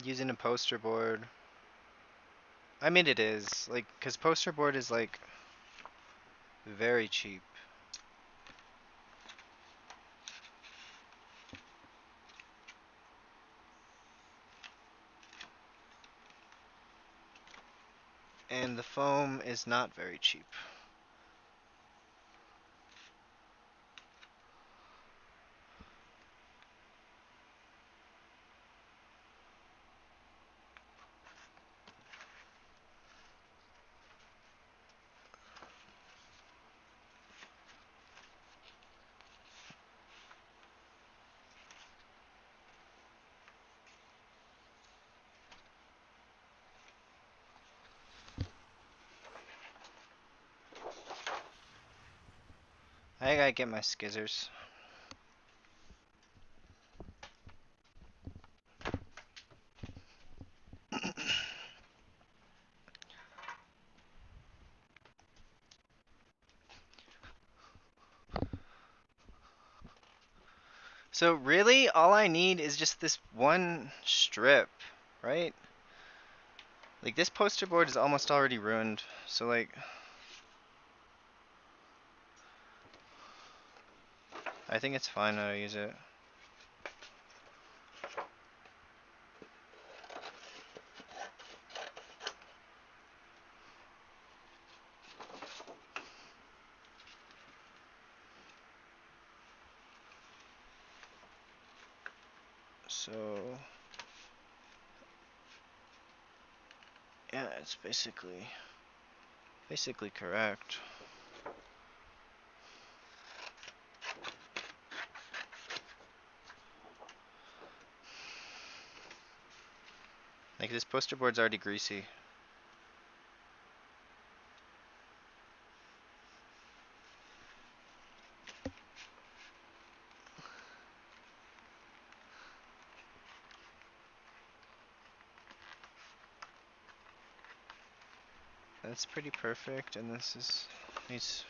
using a poster board. I mean it is, like, cause poster board is like very cheap. And the foam is not very cheap. I gotta get my skizzers. So really, all I need is just this one strip, right? Like this poster board is almost already ruined, so like I think it's fine how I use it. So yeah, it's basically correct. Like this poster board's already greasy. That's pretty perfect, and this is needs.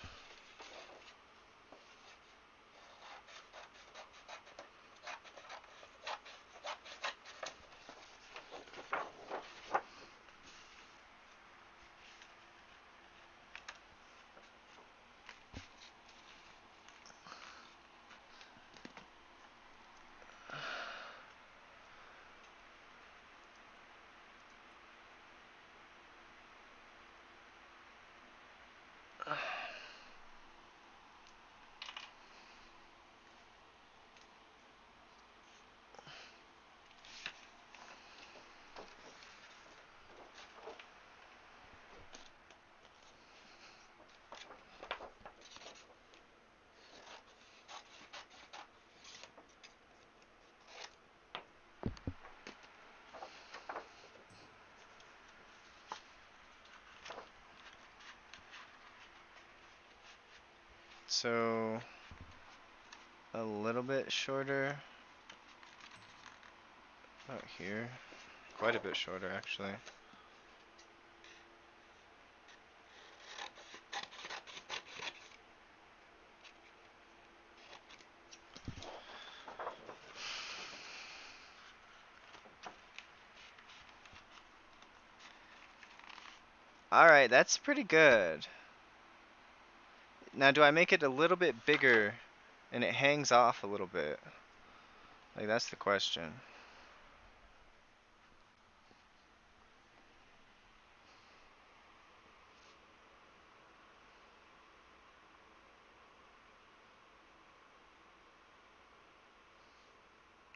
So a little bit shorter out here. Quite a bit shorter actually. Alright, that's pretty good. Now do I make it a little bit bigger and it hangs off a little bit? Like that's the question.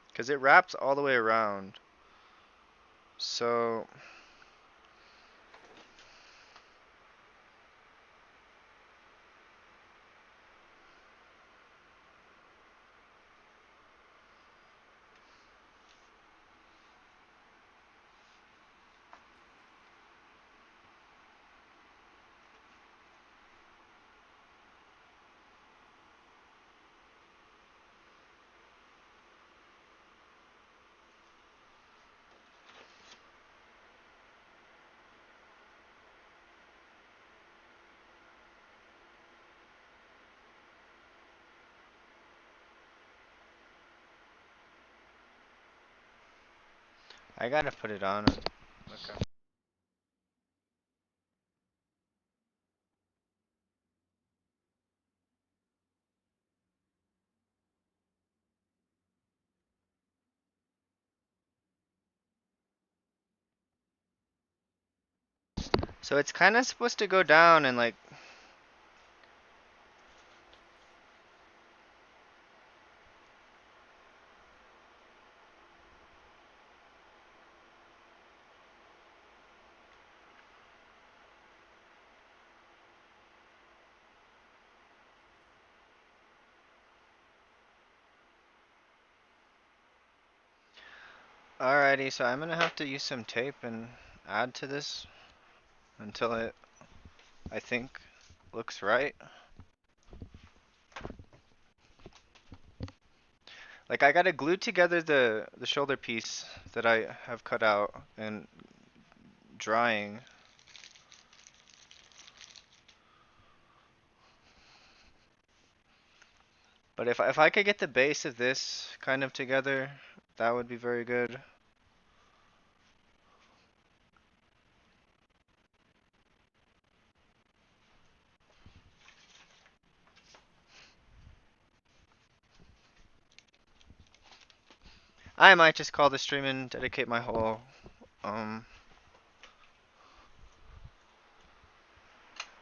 Because it wraps all the way around. So I gotta put it on. Okay. So it's kind of supposed to go down and like. Alrighty, so I'm gonna have to use some tape and add to this until it, I think, looks right. Like I gotta glue together the shoulder piece that I have cut out and drying. But if I could get the base of this kind of together, that would be very good. I might just call the stream and dedicate my whole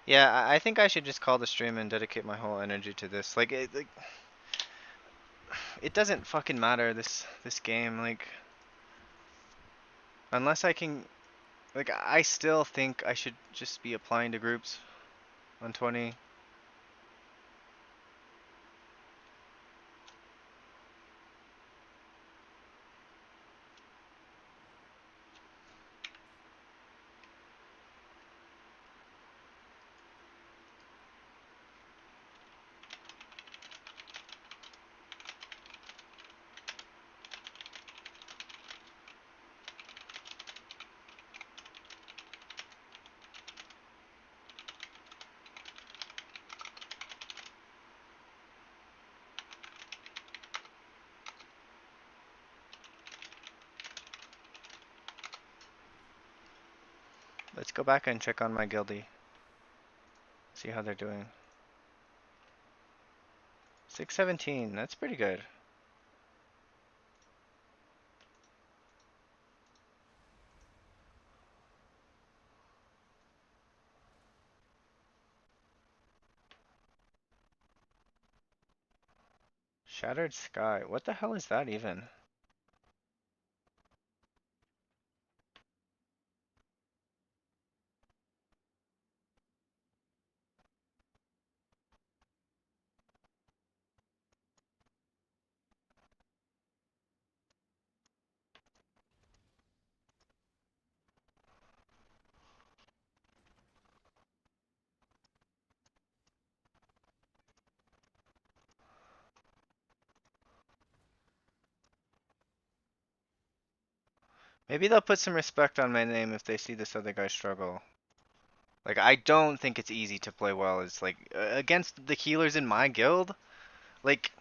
yeah, I think I should just call the stream and dedicate my whole energy to this. Like it doesn't fucking matter this game, like unless I can, like I still think I should just be applying to groups on 20. Let's go back and check on my guildie. See how they're doing. 617, that's pretty good. Shattered Sky, what the hell is that even? Maybe they'll put some respect on my name if they see this other guy struggle. Like, I don't think it's easy to play well. It's like, against the healers in my guild, like,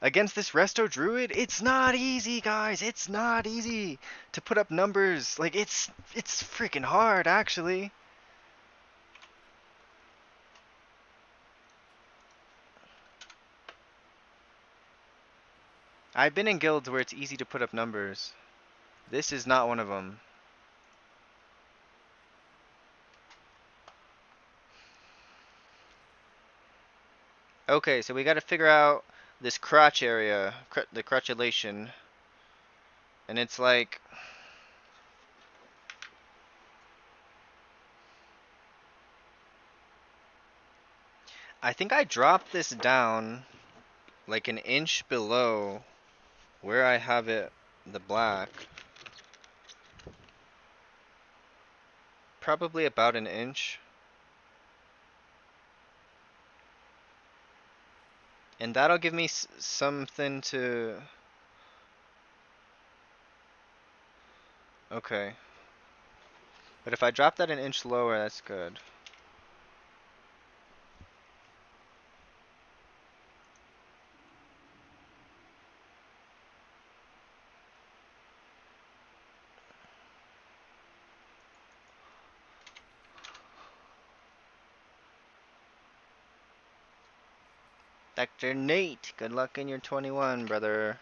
against this Resto Druid, it's not easy, guys. It's not easy to put up numbers. Like, it's freaking hard, actually. I've been in guilds where it's easy to put up numbers. This is not one of them. Okay, so we got to figure out this crotch area, the crotulation. And it's like, I think I dropped this down like an inch below where I have it, the black. Probably about an inch. And that'll give me something to... Okay. But if I drop that an inch lower, that's good. Spectre Nate, good luck in your 21, brother.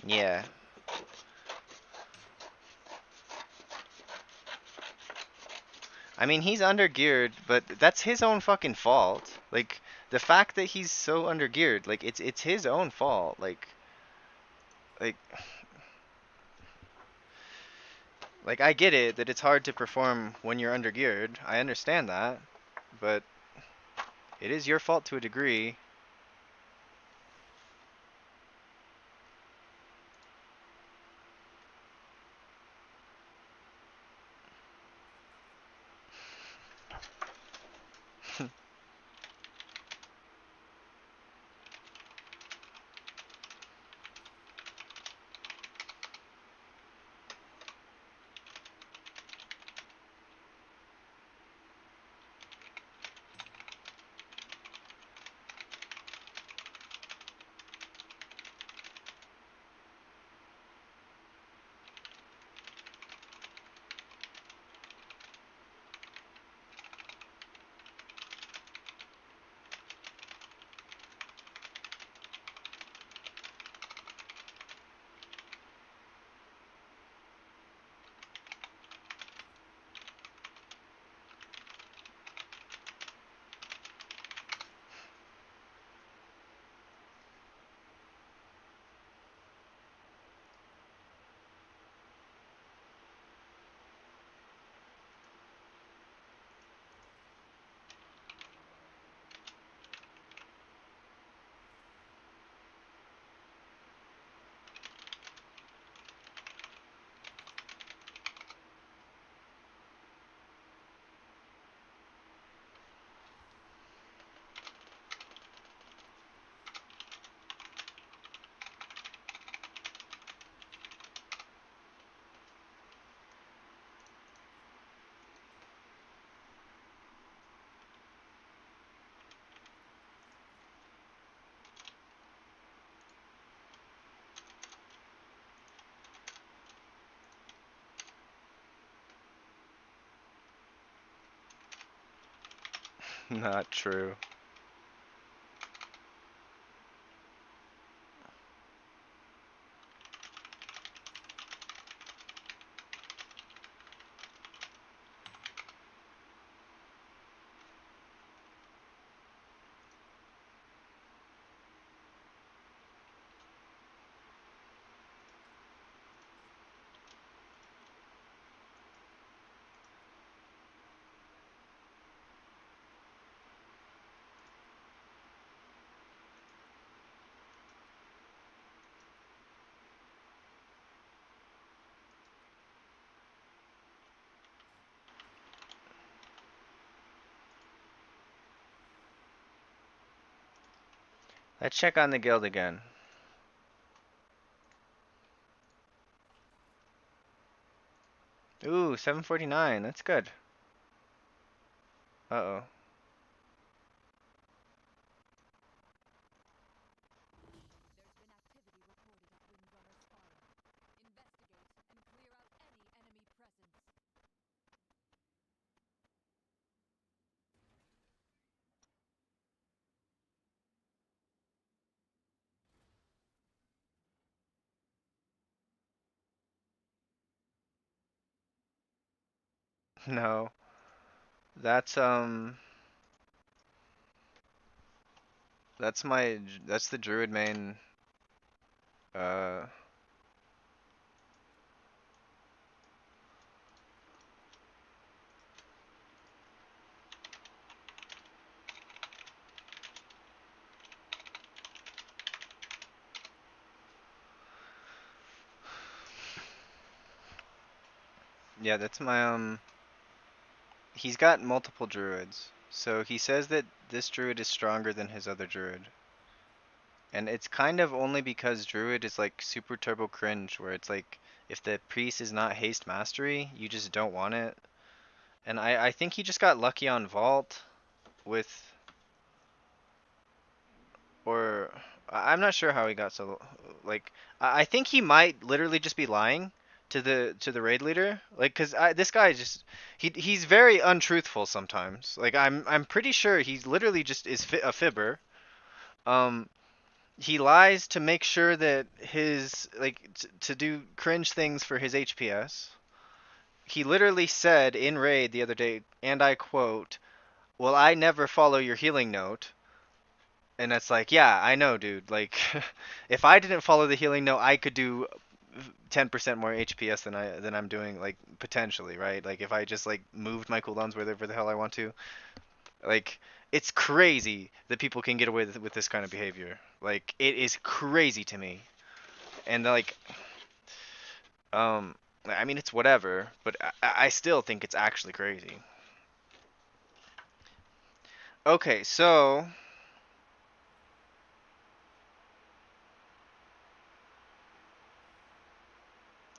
Yeah. I mean, he's undergeared, but that's his own fucking fault. Like, the fact that he's so undergeared, like, it's his own fault. Like, like I get it that it's hard to perform when you're undergeared. I understand that, but it is your fault to a degree. Not true. Let's check on the guild again. Ooh, 749. That's good. Uh-oh. No. That's that's the druid main. Uh, yeah, that's my. He's got multiple druids. So he says that this druid is stronger than his other druid. And it's kind of only because druid is like super turbo cringe, where it's like if the priest is not haste mastery, you just don't want it. And I think he just got lucky on vault with, or I'm not sure how he got so like I think he might literally just be lying to the raid leader, like, cause this guy just he's very untruthful sometimes. Like I'm pretty sure he's literally just is a fibber. Um, he lies to make sure that his like to do cringe things for his HPS. He literally said in raid the other day, and I quote, "Well, I never follow your healing note." And it's like, yeah, I know, dude. Like, if I didn't follow the healing note, I could do 10% more HPS than I'm doing, like, potentially, right? Like, if I just like moved my cooldowns wherever the hell I want to. Like, it's crazy that people can get away with this kind of behavior. Like, it is crazy to me. And like, I mean, it's whatever, but I still think it's actually crazy. Okay, so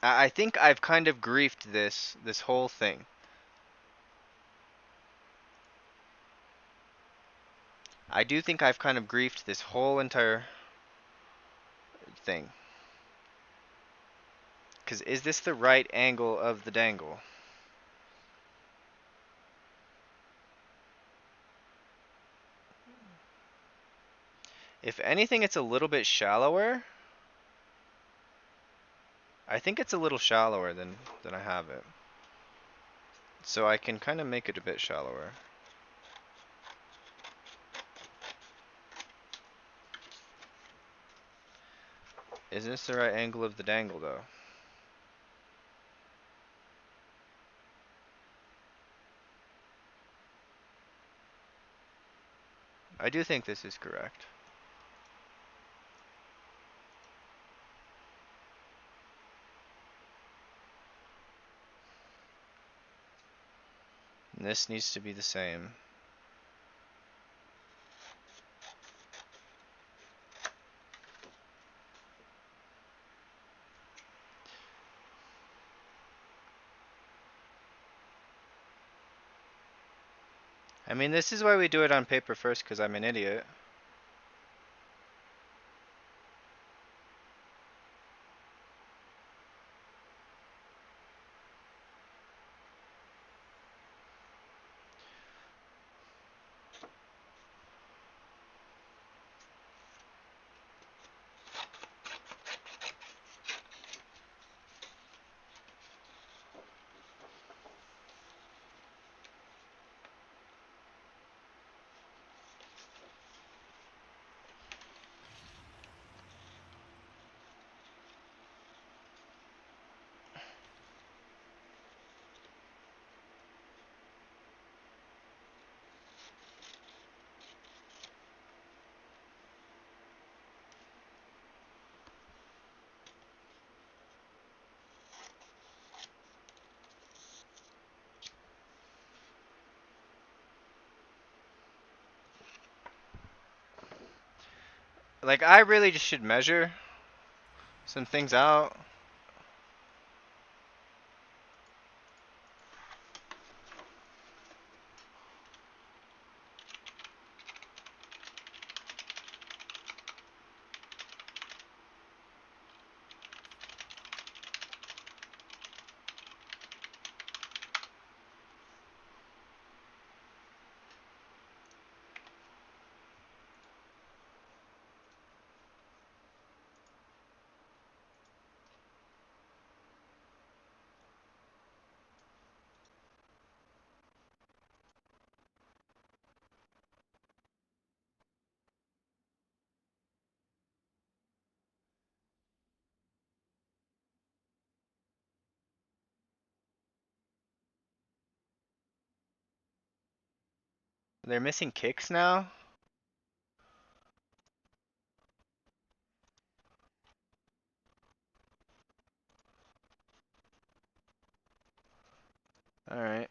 I think I've kind of griefed this whole thing. I do think I've kind of griefed this whole entire thing. Because is this the right angle of the dangle? If anything, it's a little bit shallower. I think it's a little shallower than I have it. So I can kind of make it a bit shallower. Is this the right angle of the dangle, though? I do think this is correct. And this needs to be the same. I mean, this is why we do it on paper first, because I'm an idiot. Like, I really just should measure some things out. They're missing kicks now? Alright.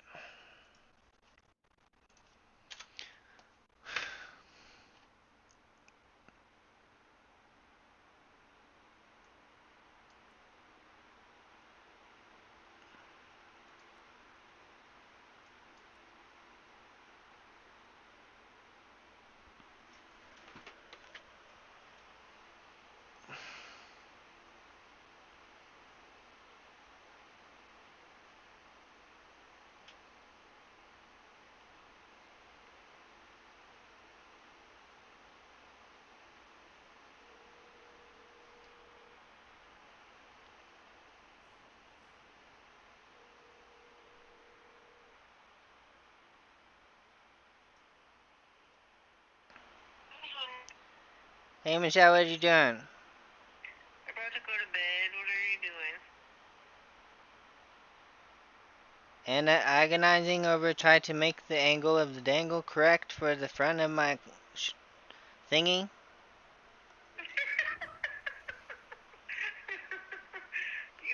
Hey Michelle, what are you doing? I'm about to go to bed. What are you doing? And agonizing over trying to make the angle of the dangle correct for the front of my thingy. You've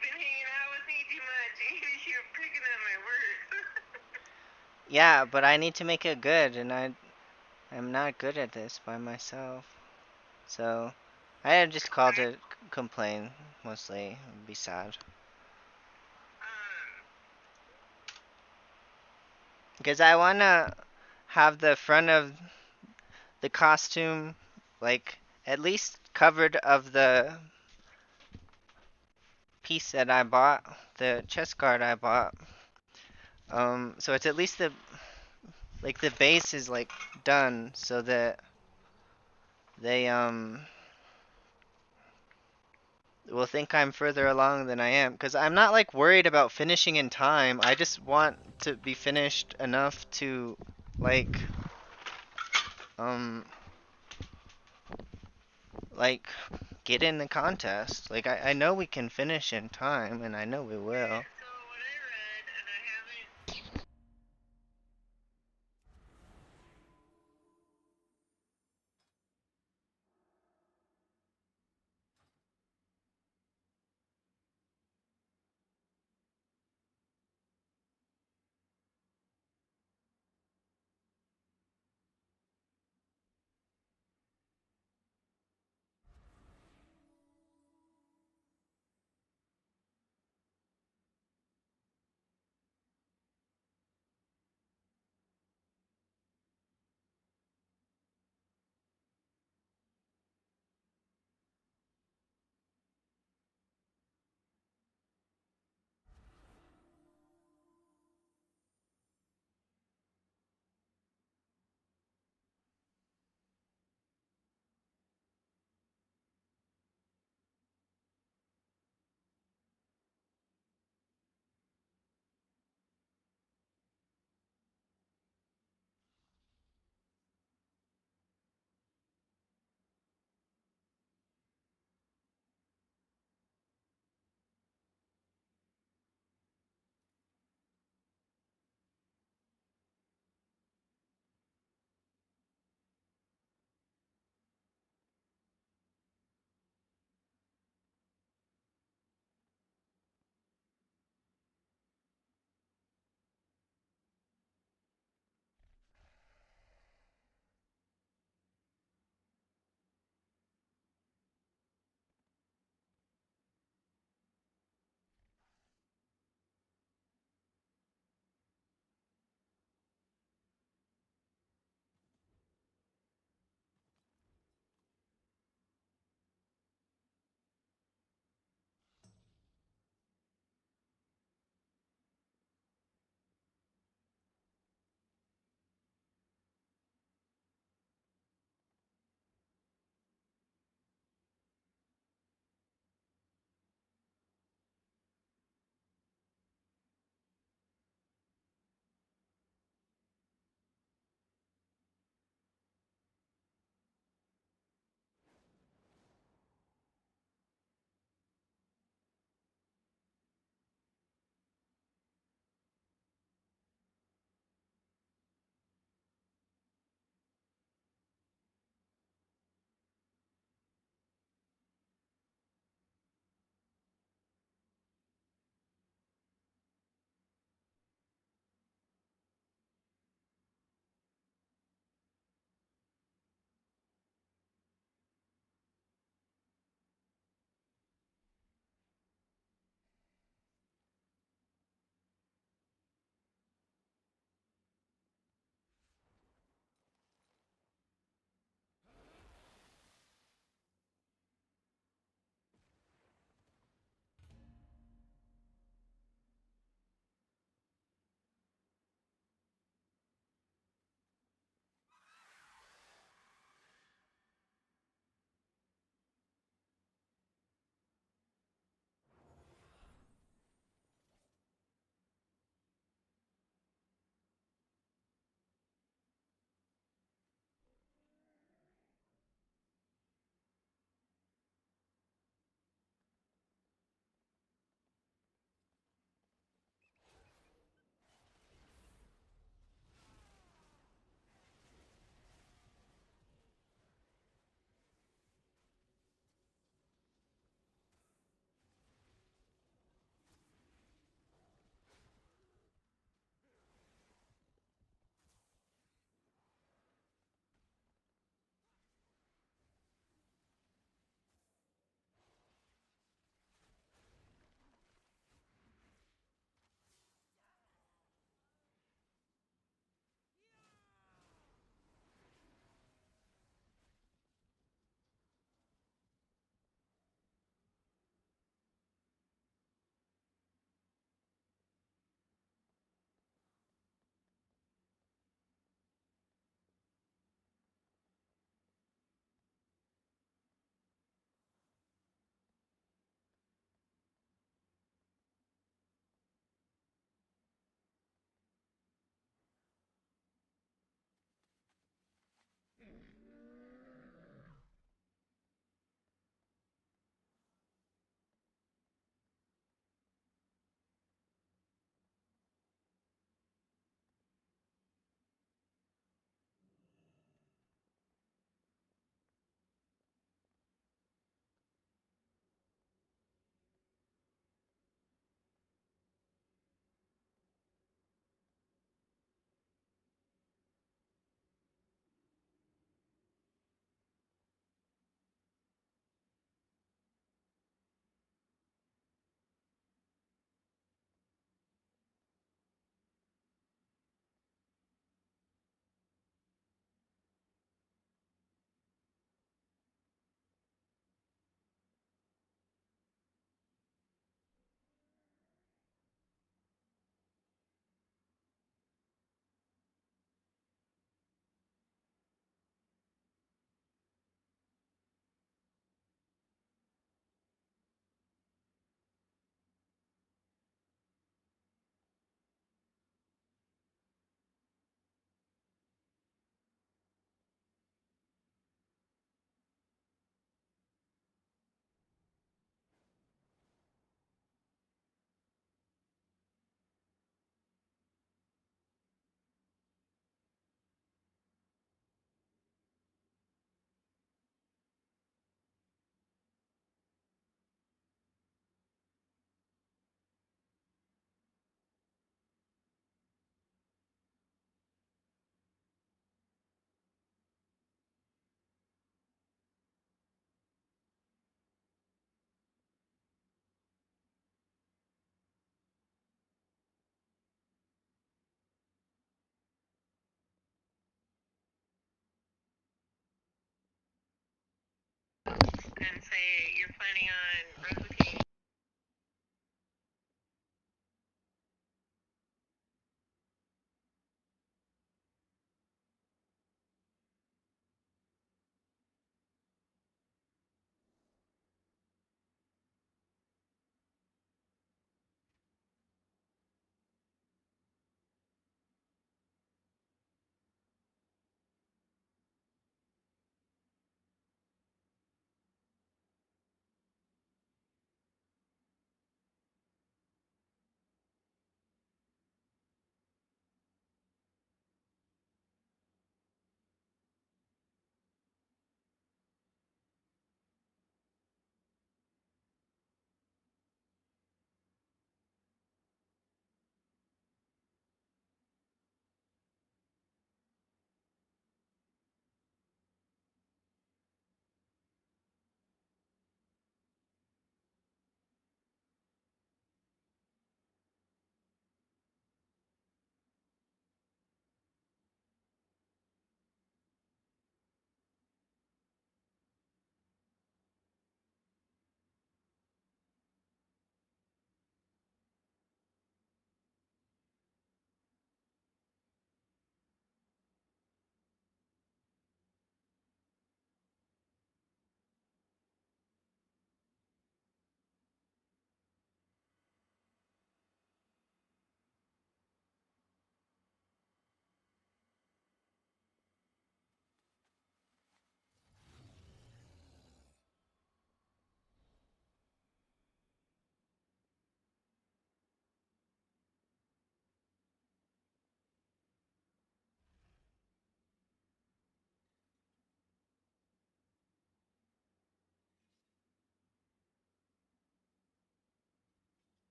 been hanging out with me too much. You're picking up my words. Yeah, but I need to make it good, and I'm not good at this by myself. So, I just called to complain, mostly. It'd be sad. Because I want to have the front of the costume, like, at least covered of the piece that I bought, the chest guard I bought. So it's at least the base is, like, done, so that they, will think I'm further along than I am. Because I'm not, like, worried about finishing in time. I just want to be finished enough to, like, like, get in the contest. Like, I know we can finish in time, and I know we will. So what I read, and I haven't... planning on replicating.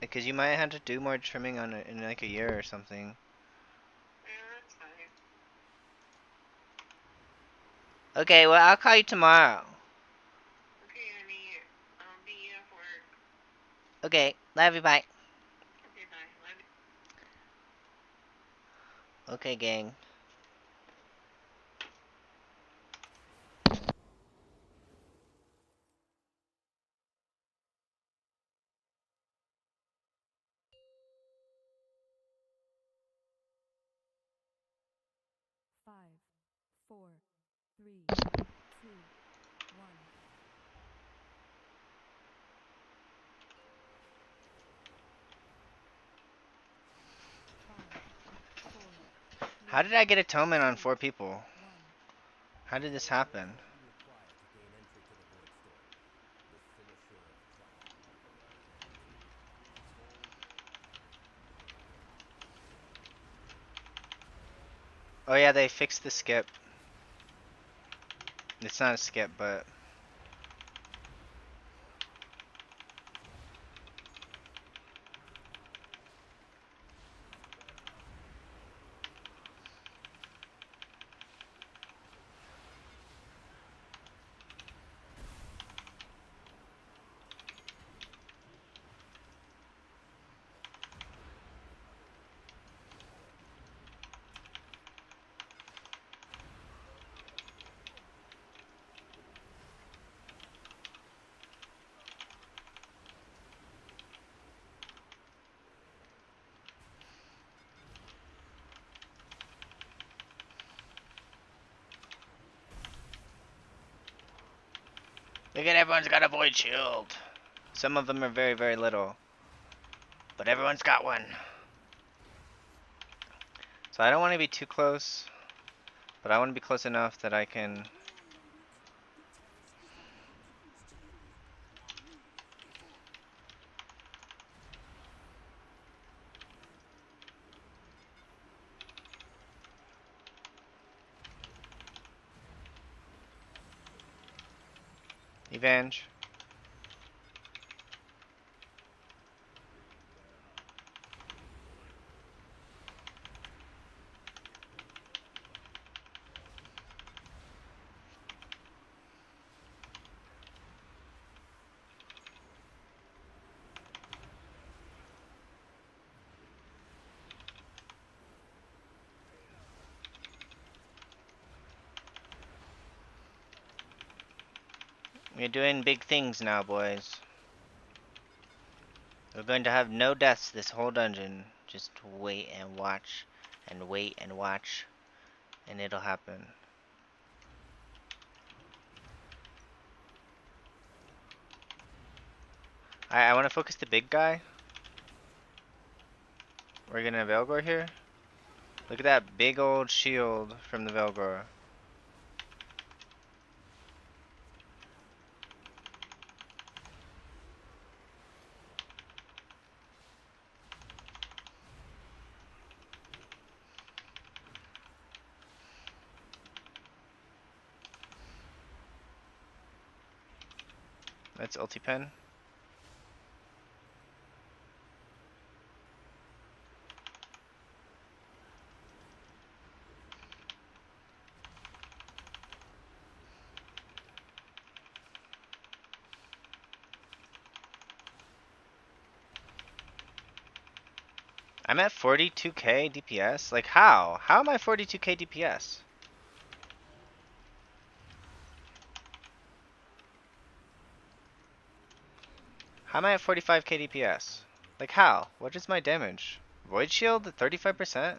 Because you might have to do more trimming on it in like a year or something. Yeah, that's fine. Okay, well, I'll call you tomorrow. Okay, honey. I'll be off work. Okay, love you, bye. Okay, bye. Love you. Okay, gang. Five, four, three, two, one. Five, four, How three, did I get atonement on two, 4 people? one. How did this happen? You require to gain entry to the Void Storm. The Cynosure of Claw. Oh yeah, they fixed the skip. It's not a skip, but... Look at everyone's got a void shield. Some of them are very, very little. But everyone's got one. So I don't want to be too close. But I want to be close enough that I can... Evenge. We're doing big things now, boys. We're going to have no deaths this whole dungeon. Just wait and watch. And wait and watch. And it'll happen. I want to focus the big guy. We're gonna Velgor here. Look at that big old shield from the Velgor. That's ulti pen. I'm at 42k DPS? Like how? How am I 42k DPS? How am I at 45k DPS? Like how? What is my damage? Void shield? 35%?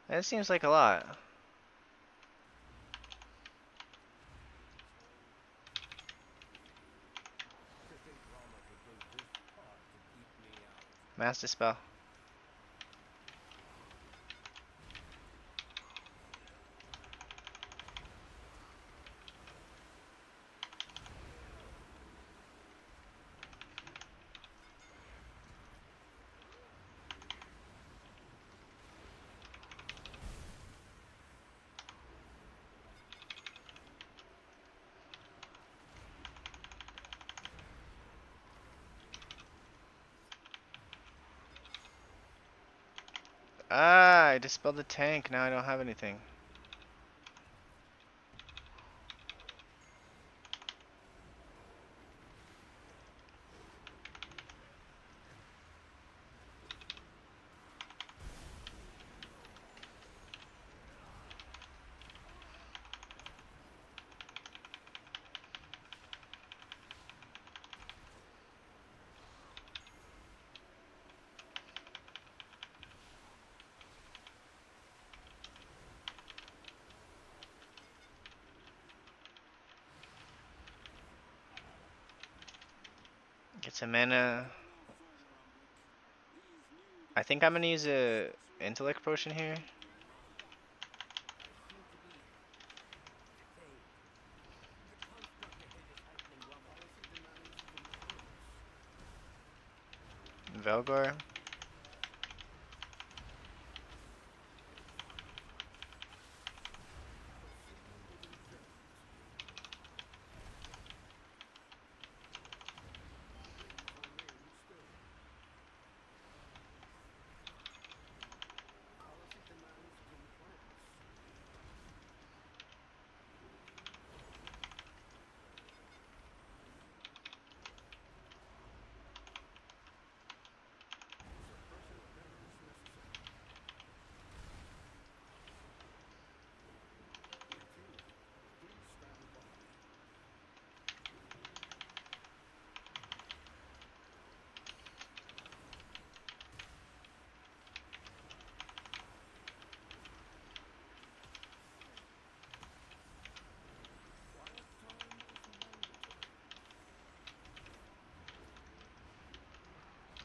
That seems like a lot. Master spell. Ah, I dispelled the tank. Now I don't have anything. Get some mana. I think I'm gonna use a intellect potion here. Velgor.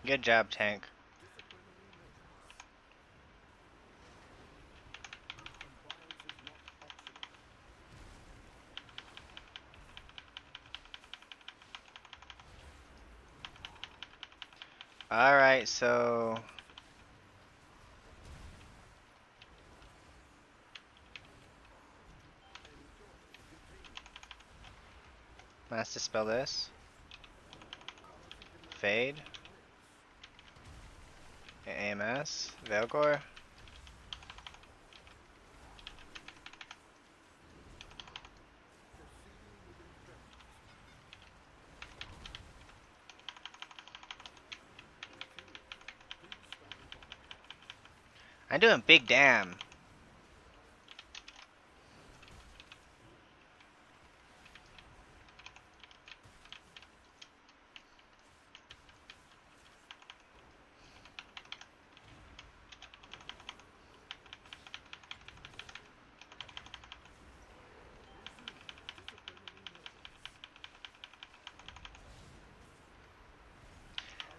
Good job, tank. Alright, so... Let's dispel this. Fade. AMS. Velgor. I'm doing big damn.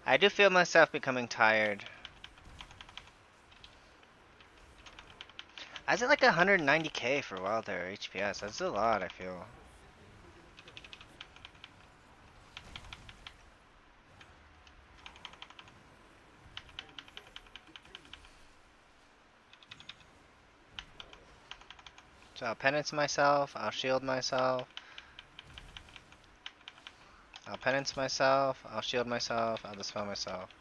I do feel myself becoming tired. I was at like 190k for a while there, HPS. That's a lot, I feel. So I'll penance myself, I'll shield myself. I'll penance myself, I'll shield myself, I'll dispel myself.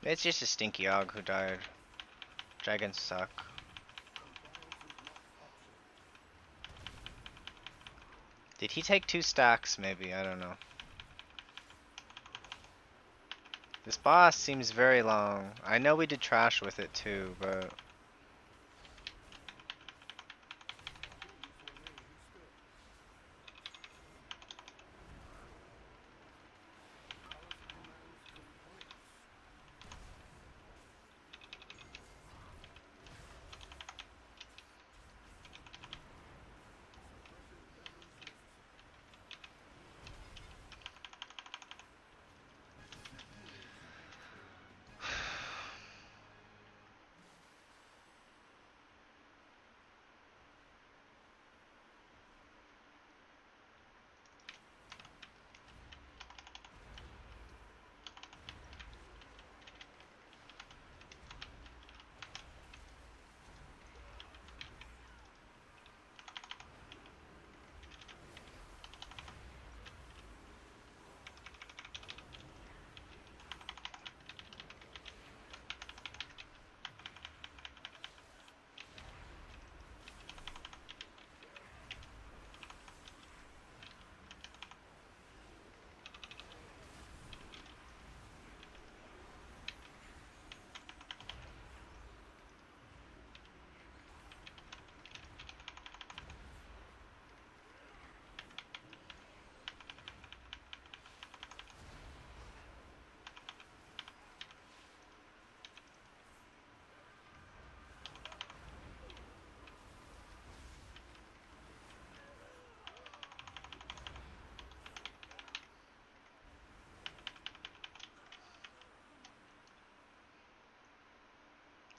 It's just a stinky og who died. Dragons suck. Did he take 2 stacks maybe? I don't know. This boss seems very long. I know we did trash with it too, but...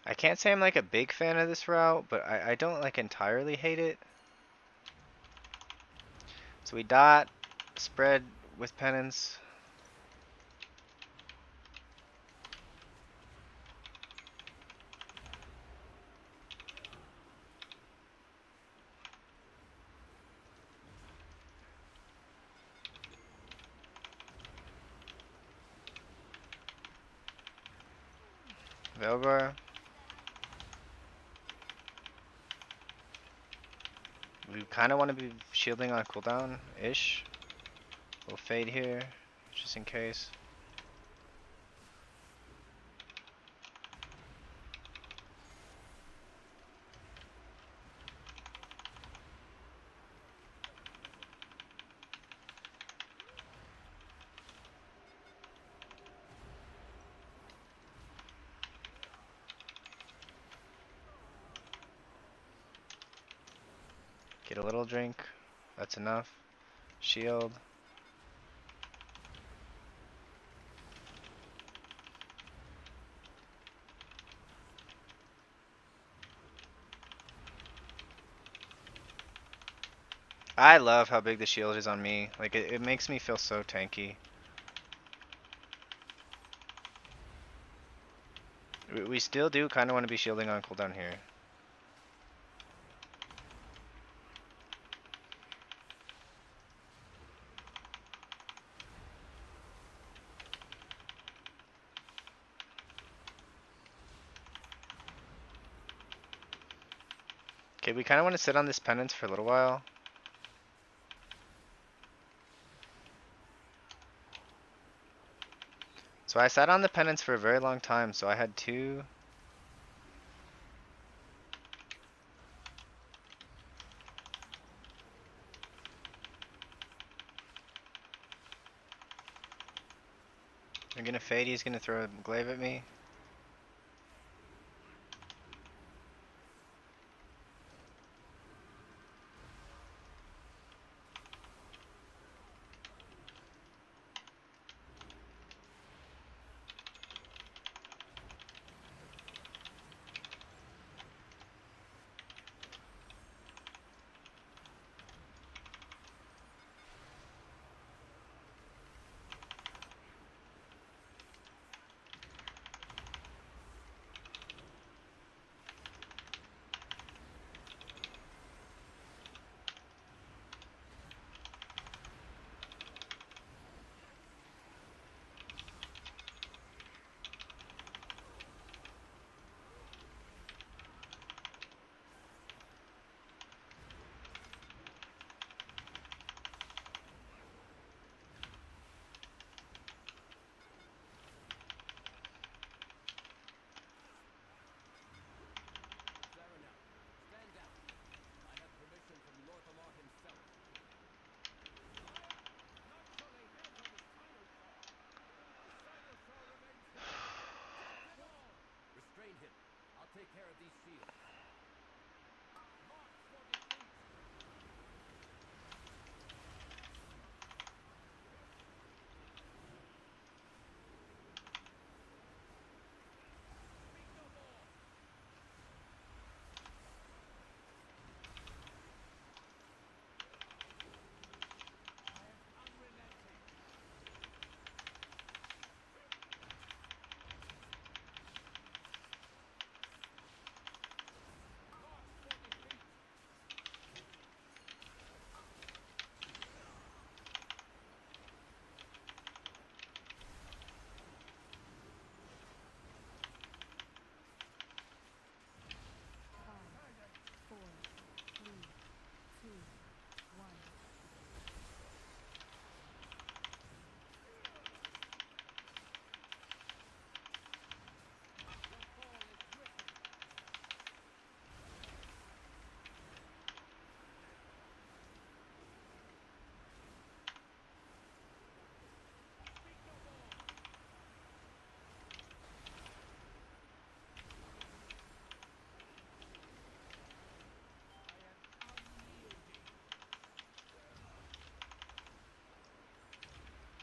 I can't say I'm like a big fan of this route, but I don't like entirely hate it. So we dot, spread with penance. Velgar. We kind of want to be shielding on cooldown-ish. We'll fade here, just in case. Get a little drink. That's enough. Shield. I love how big the shield is on me. Like, it makes me feel so tanky. We still do kind of want to be shielding on cooldown here. Okay, we kind of want to sit on this penance for a little while. So I sat on the penance for a very long time, so I had two. I'm gonna fade, he's gonna throw a glaive at me. Restrain him. I'll take care of these shields.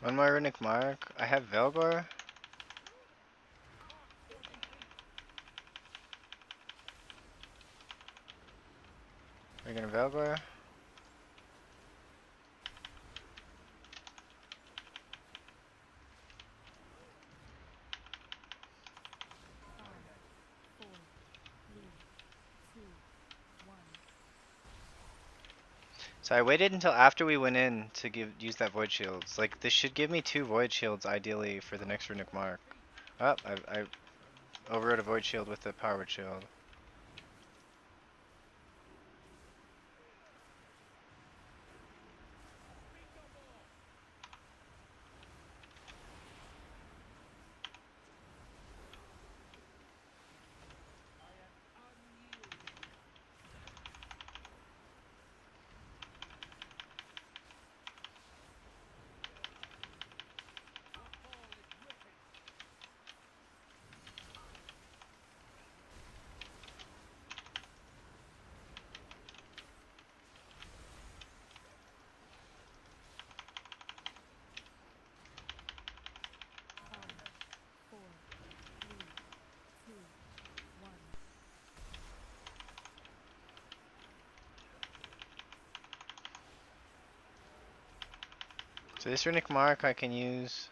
One more runic mark. I have Velgar. Are you gonna Velglare? So I waited until after we went in to use that void shields. Like this should give me 2 void shields ideally for the next runic mark. Oh, I overrode a void shield with the power word shield. So this runic mark I can use.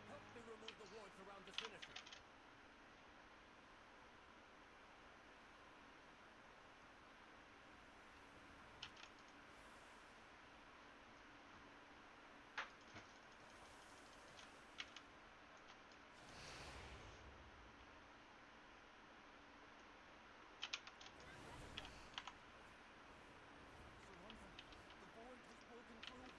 Help me remove the wards around the finisher. Surrender. The void has broken through.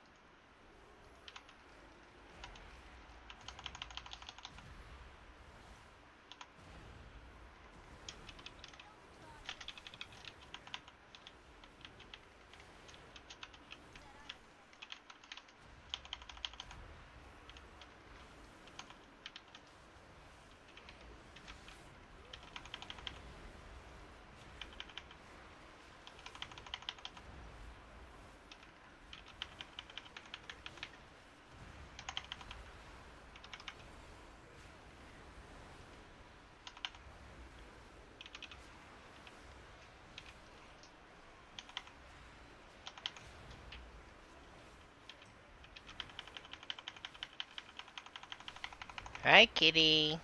Hi kitty.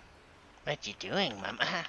What you doing, mama?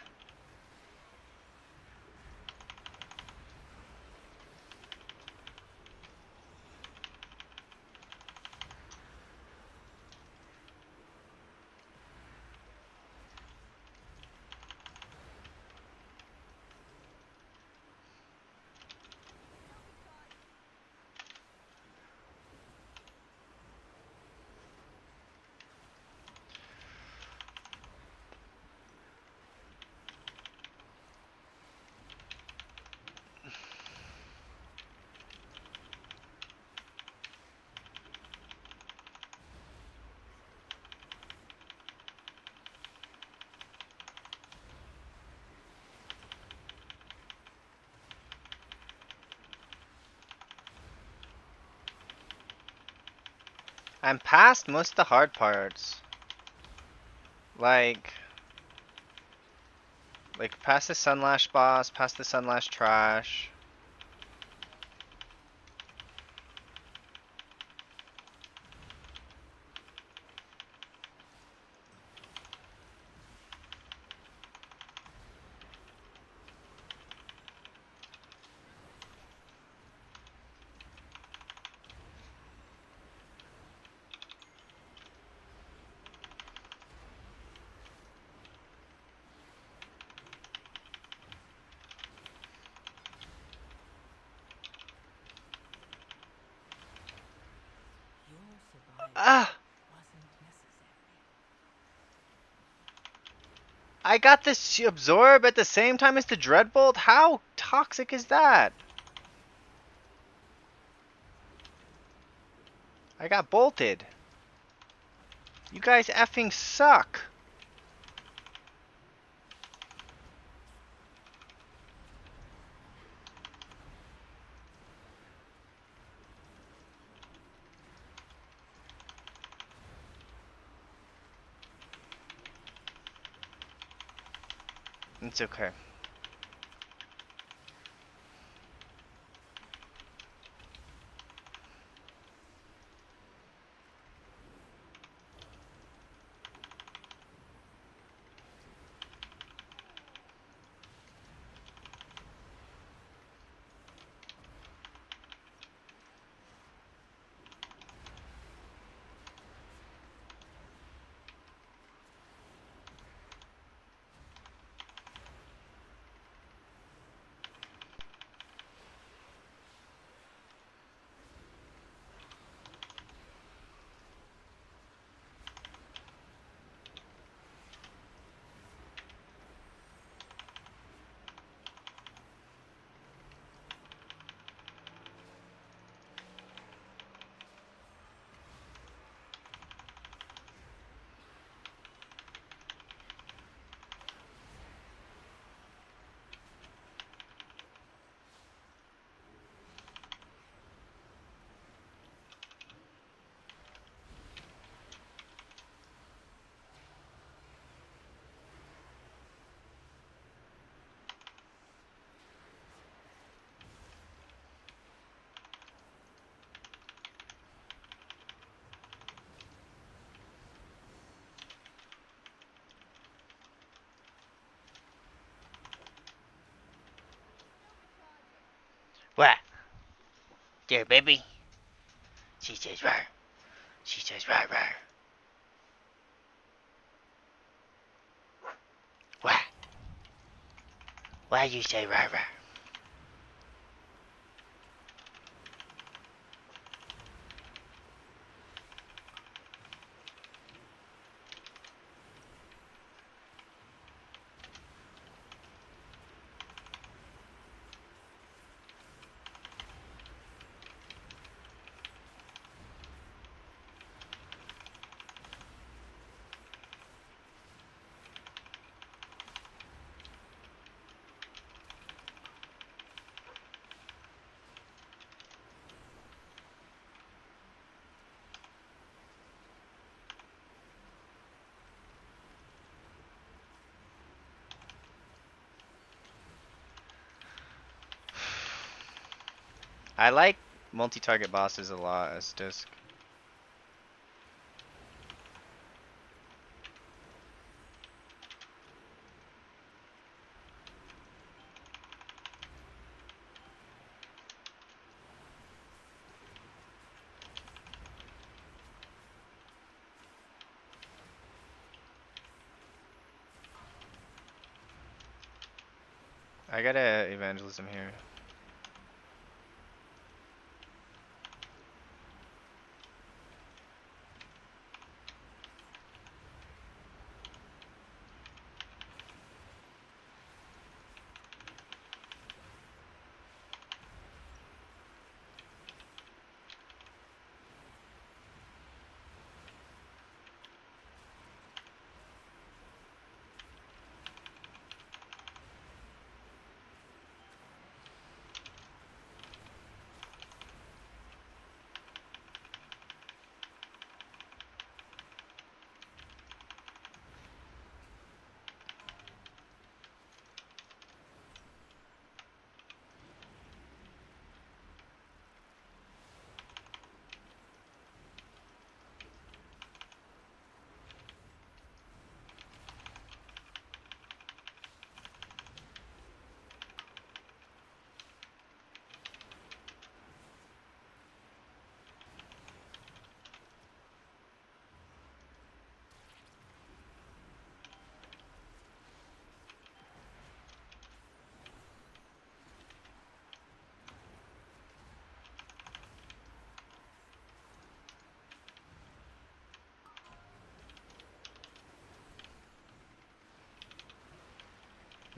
I'm past most of the hard parts. Like past the Sunlash boss, past the Sunlash trash. Ah! I got this absorb at the same time as the dreadbolt? How toxic is that? I got bolted. You guys effing suck. It's okay. What? There, baby. She says rar. She says rar rar. What? Why you say rar rar? I like multi-target bosses a lot as disc. I got a evangelism here.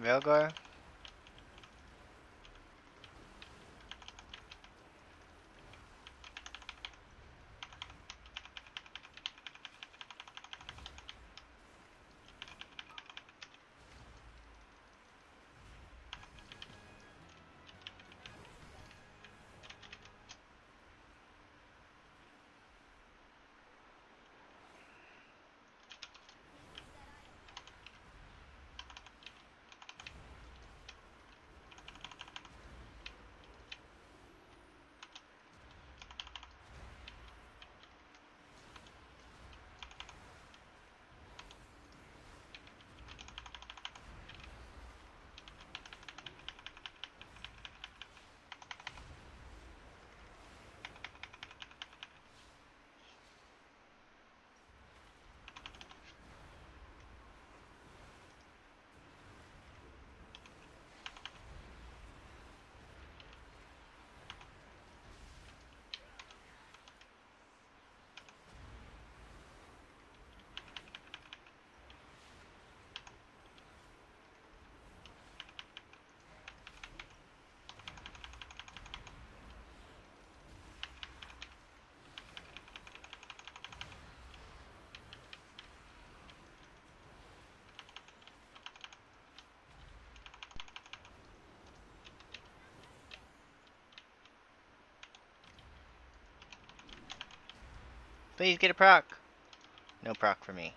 Velgar? Please get a proc. No proc for me.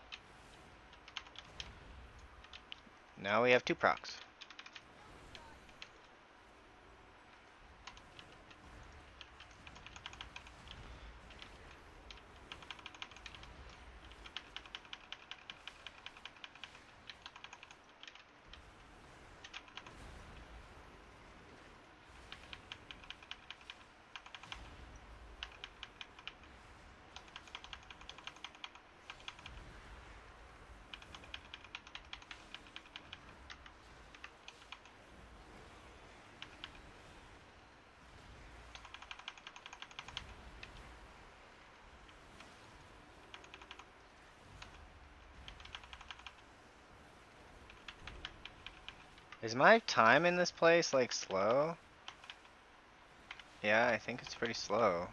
Now we have 2 procs. Is my time in this place like slow? Yeah, I think it's pretty slow.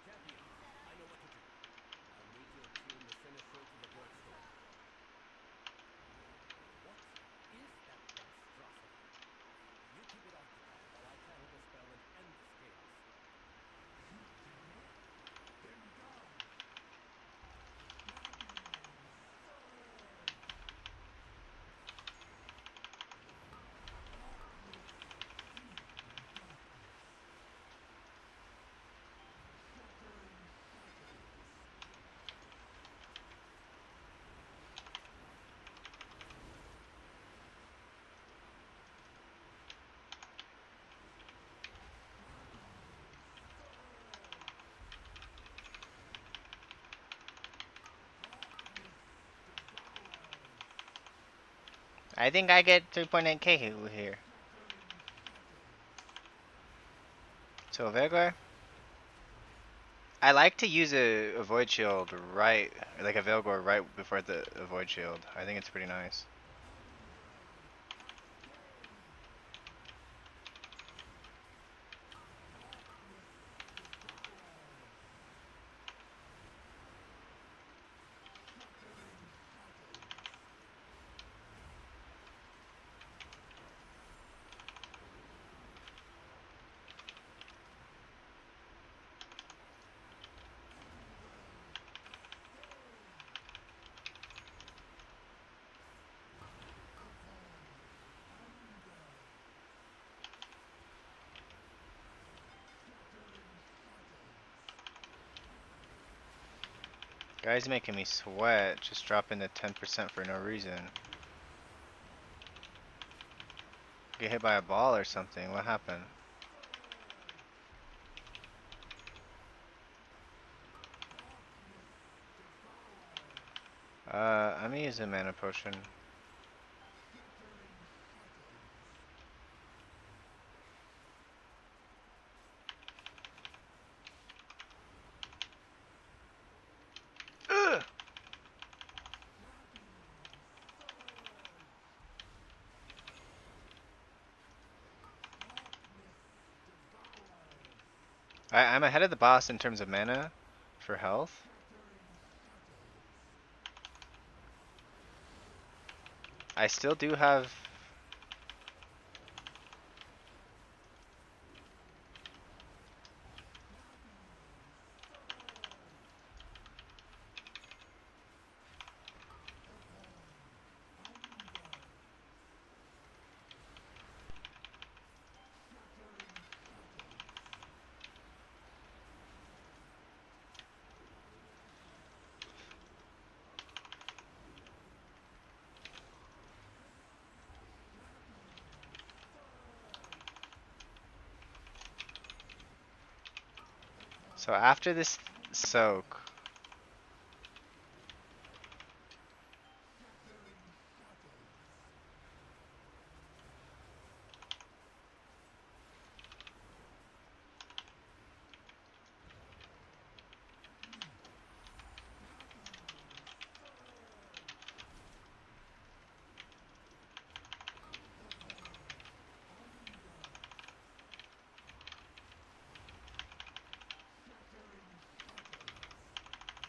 Champion, I know what to do. I'll need to attune the finisher to the void storm. What is that monstrosity? You keep it occupied while I channel the spell and end this chaos. I think I get 3.8k here. So Velgar? I like to use a void shield right, like a Velgor right before the void shield. I think it's pretty nice. Guys making me sweat, just dropping the 10% for no reason. Get hit by a ball or something, what happened? I'm gonna use a mana potion. I'm ahead of the boss in terms of mana for health. I still do have... So after this soak...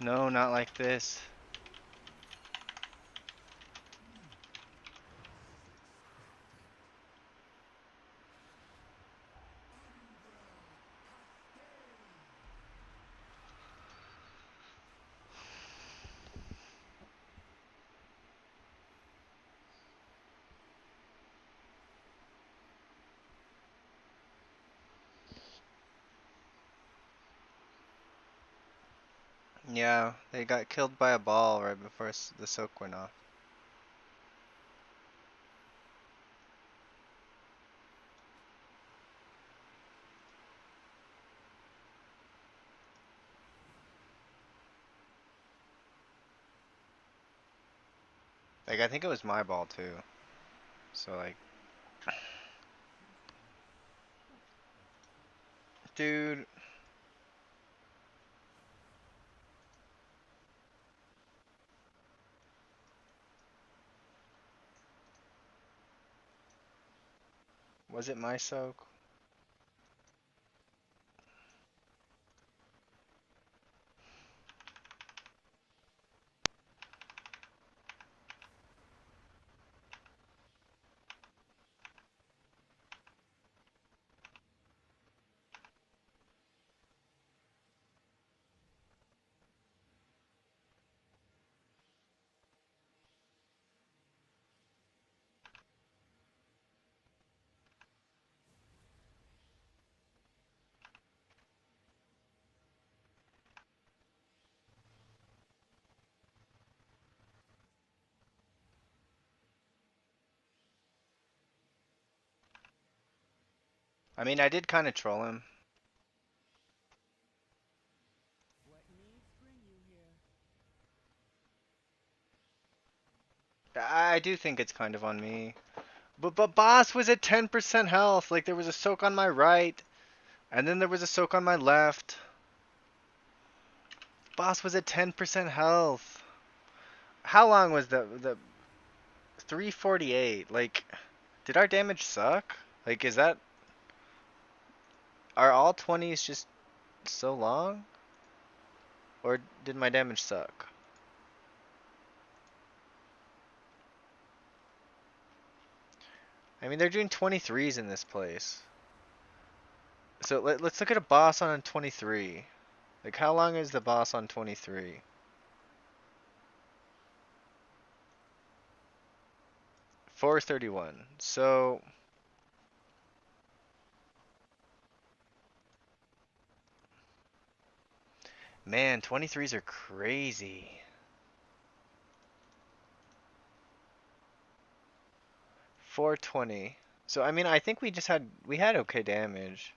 No, not like this. Yeah, they got killed by a ball right before the soak went off. Like, I think it was my ball too. So, like... Dude... Was it my soak? I mean, I did kind of troll him. I do think it's kind of on me. But boss was at 10% health. Like, there was a soak on my right, and then there was a soak on my left. Boss was at 10% health. How long was the 348? Like, did our damage suck? Like, is that... Are all 20s just so long? Or did my damage suck? I mean, they're doing 23s in this place. So let's look at a boss on 23. Like, how long is the boss on 23? 431. So... Man, 23s are crazy. 420. So, I mean, I think we had okay damage.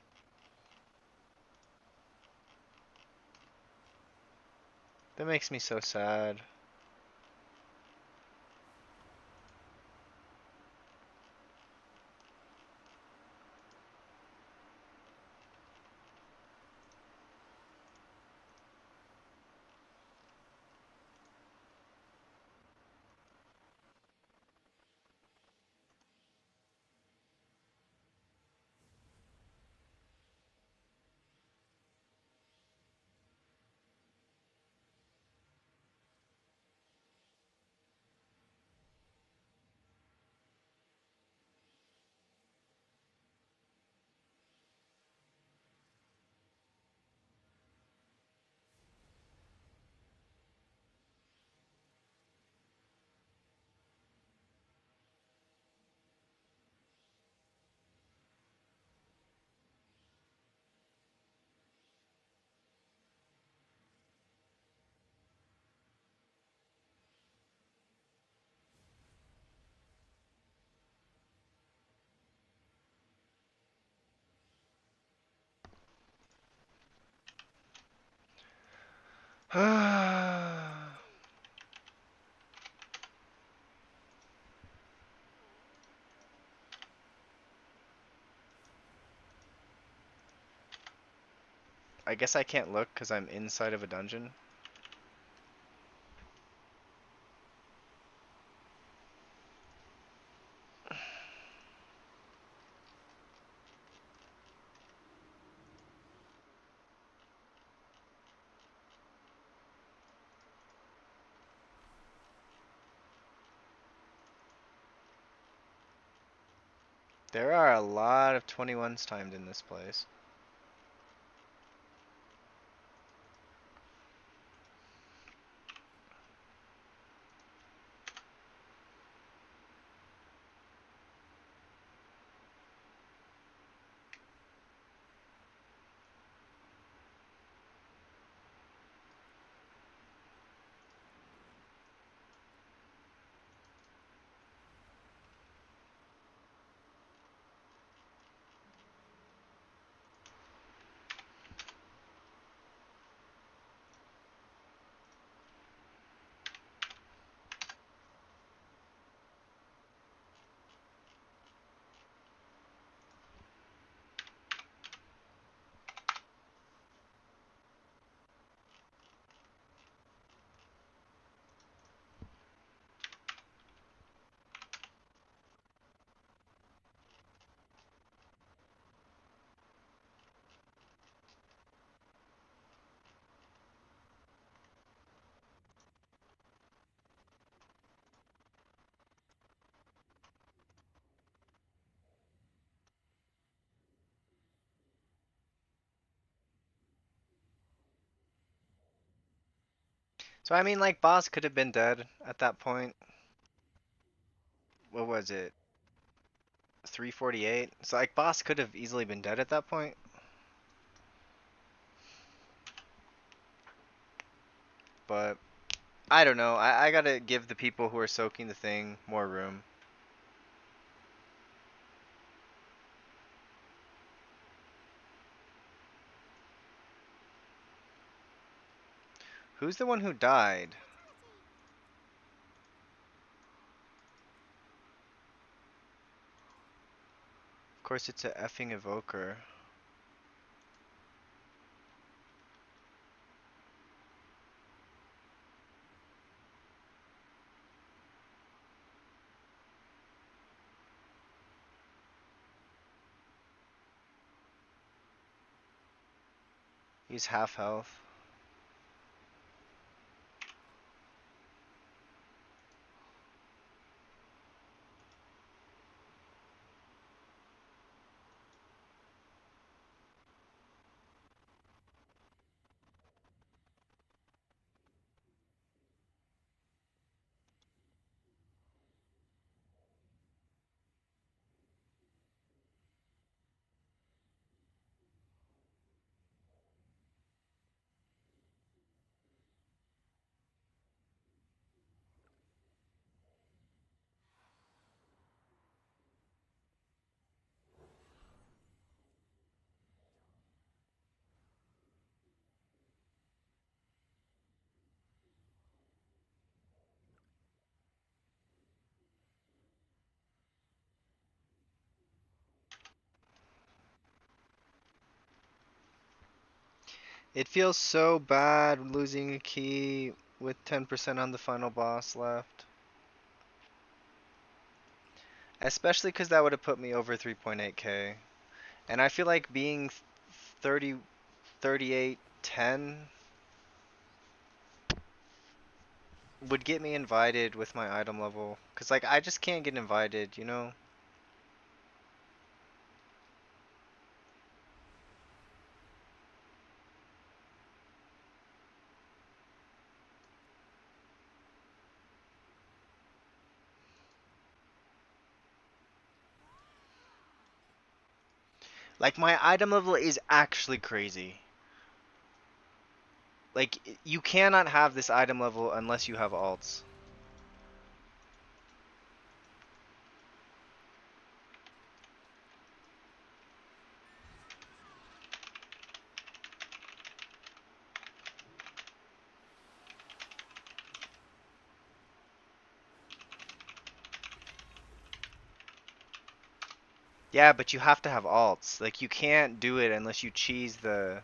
That makes me so sad. I guess I can't look because I'm inside of a dungeon. There are a lot of 21s timed in this place. So I mean, like, boss could have been dead at that point. What was it? 348? So like, boss could have easily been dead at that point. But I don't know. I gotta give the people who are soaking the thing more room. Who's the one who died? Of course, it's a effing evoker. He's half health. It feels so bad losing a key with 10% on the final boss left. Especially because that would have put me over 3.8k. And I feel like being 30, 38, 10 would get me invited with my item level. Because, like, I just can't get invited, you know? Like, my item level is actually crazy. Like, you cannot have this item level unless you have alts. Yeah, but you have to have alts. Like you can't do it unless you cheese the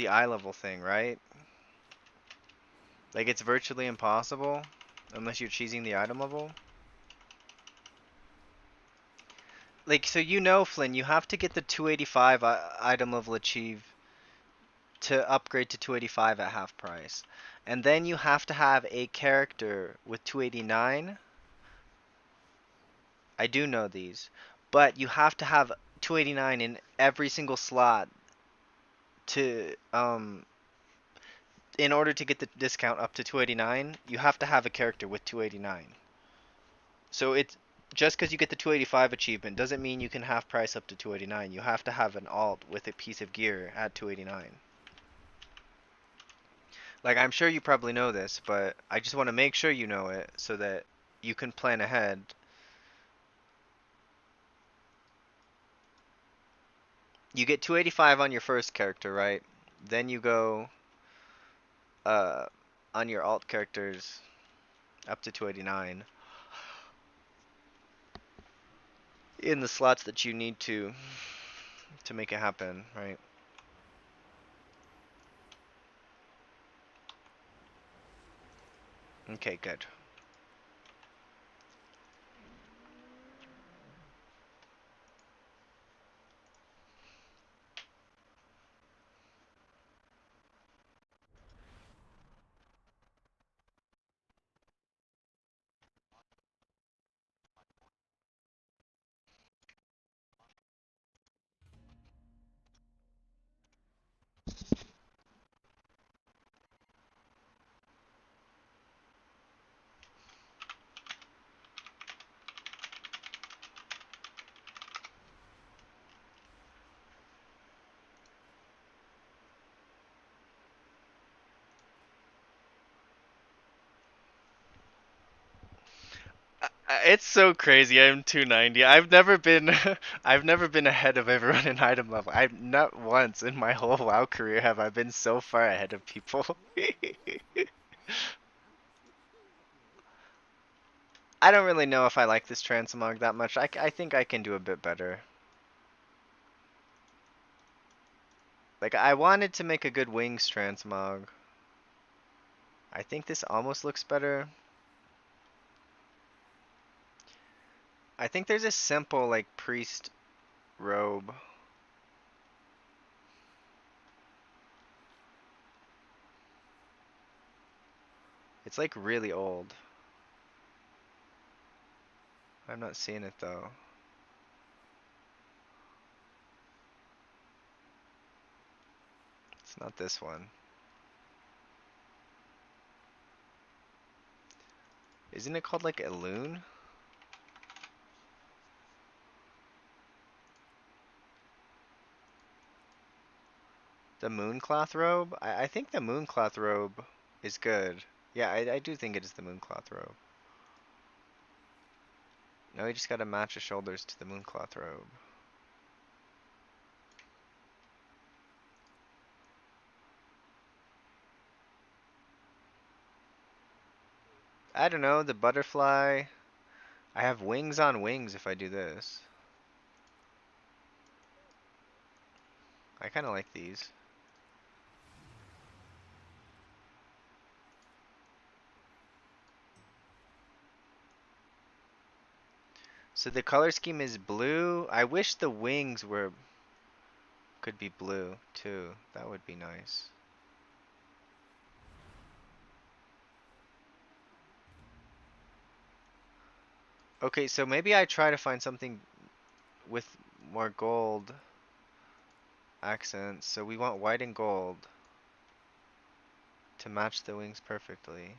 eye level thing, right? Like it's virtually impossible unless you're cheesing the item level. Like so Flynn, you have to get the 285 item level achieve to upgrade to 285 at half price. And then you have to have a character with 289. I do know these. But you have to have 289 in every single slot to in order to get the discount up to 289, you have to have a character with 289. So it's just because you get the 285 achievement doesn't mean you can half price up to 289. You have to have an alt with a piece of gear at 289. Like I'm sure you probably know this, but I just want to make sure you know it so that you can plan ahead. You get 285 on your first character, right? Then you go uh on your alt characters up to 289 in the slots that you need to make it happen, right? Okay, good. It's so crazy. I'm 290. I've never been I've never been ahead of everyone in item level. I've not once in my whole WoW career have I been so far ahead of people. I don't really know if I like this transmog that much. I think I can do a bit better. Like I wanted to make a good wings transmog. I think this almost looks better. I think there's a simple like priest robe. It's like really old. I'm not seeing it though. It's not this one. Isn't it called like a loon? The mooncloth robe? I think the mooncloth robe is good. Yeah, I do think it is the mooncloth robe. Now we just gotta match the shoulders to the mooncloth robe. I don't know, the butterfly. I have wings on wings if I do this. I kinda like these. So the color scheme is blue. I wish the wings could be blue too. That would be nice. Okay, so maybe I try to find something with more gold accents. So we want white and gold to match the wings perfectly.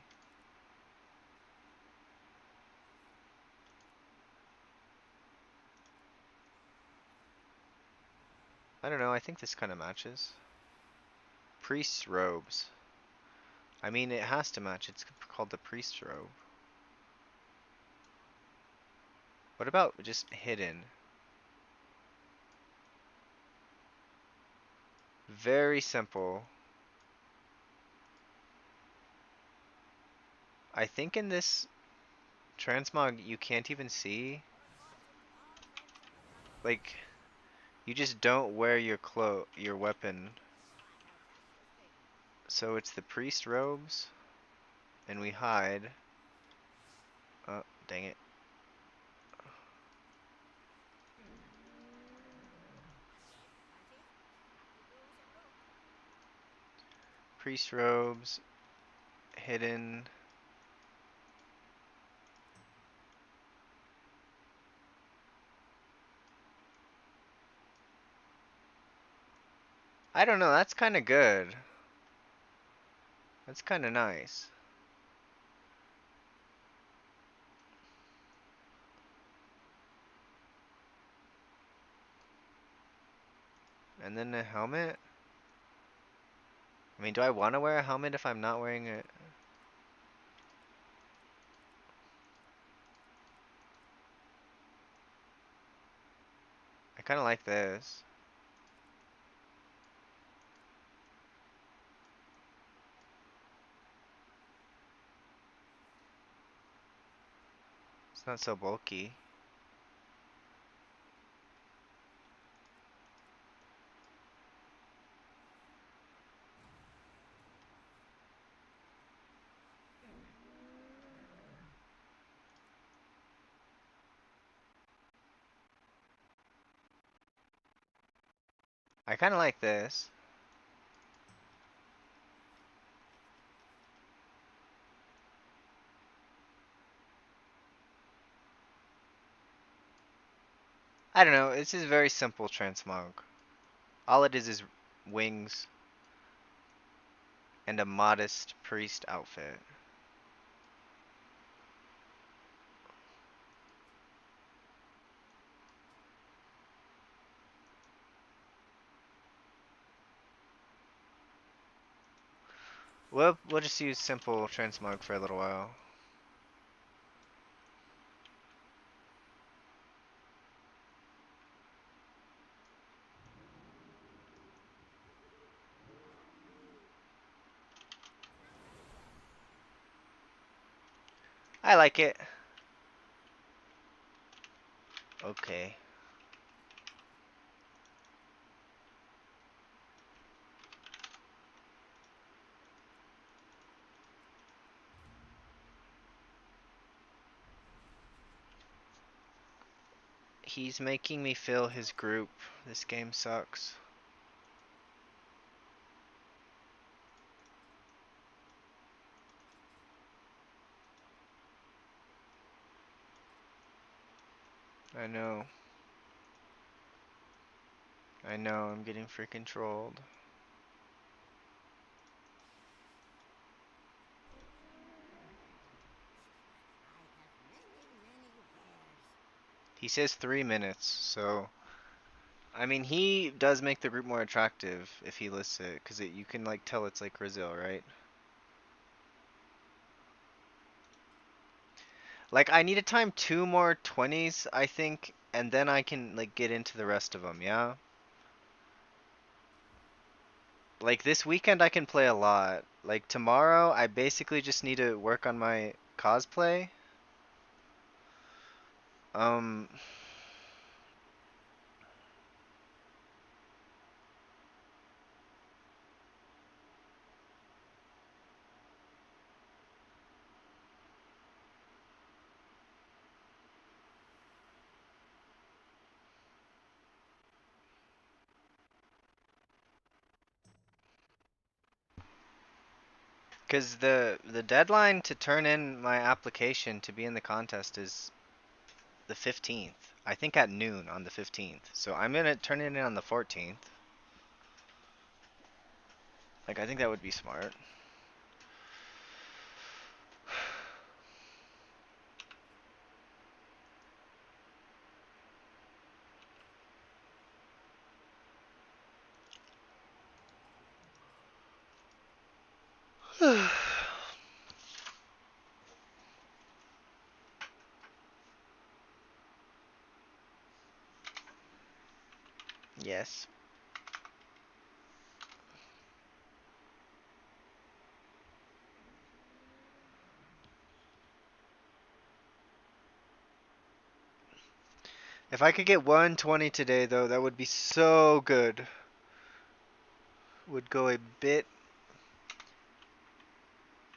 I don't know, I think this kind of matches. Priest's robes. I mean, it has to match. It's called the priest's robe. What about just hidden? Very simple. I think in this transmog you can't even see. like, you just don't wear your weapon. So it's the priest robes, and we hide. Oh, dang it. Priest robes, hidden. I don't know, that's kind of good. That's kind of nice. And then a helmet? I mean, do I want to wear a helmet if I'm not wearing it? I kind of like this. It's not so bulky. I kind of like this. I don't know, this is very simple transmog. All it is wings and a modest priest outfit. We'll just use simple transmog for a little while. I like it. Okay. He's making me fill his group. This game sucks. I know. I know, I'm getting freaking trolled. He says 3 minutes, so... I mean, he does make the group more attractive if he lists it, because you can, like, tell it's, like, Brazil, right? Like, I need to time 2 more 20s, I think, and then I can, like, get into the rest of them, yeah? Like, this weekend I can play a lot. Like, tomorrow, I basically just need to work on my cosplay. Um... Because the deadline to turn in my application to be in the contest is the 15th. I think at noon on the 15th. So I'm gonna turn it in on the 14th. Like, I think that would be smart. Yes. If I could get 120 today, though, that would be so good. Would go a bit.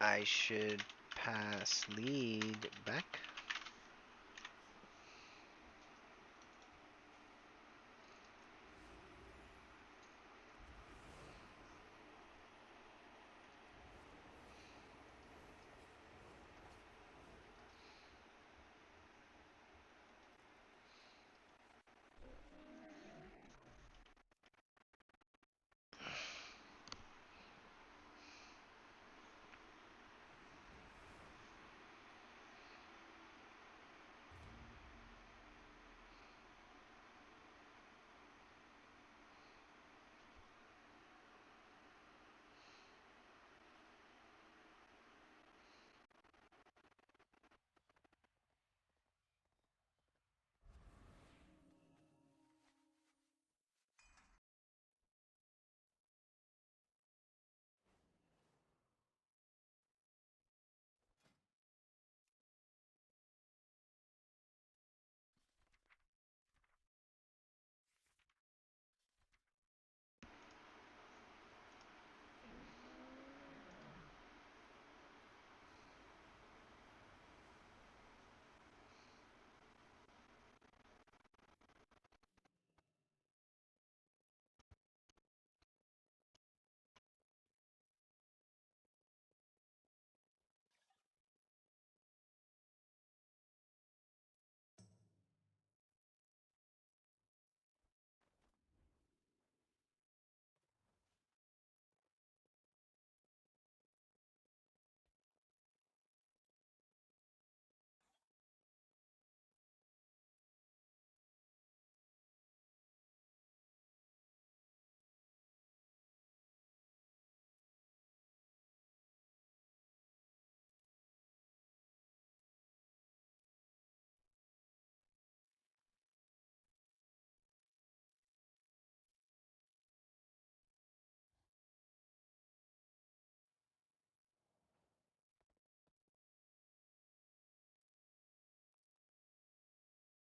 I should pass lead back.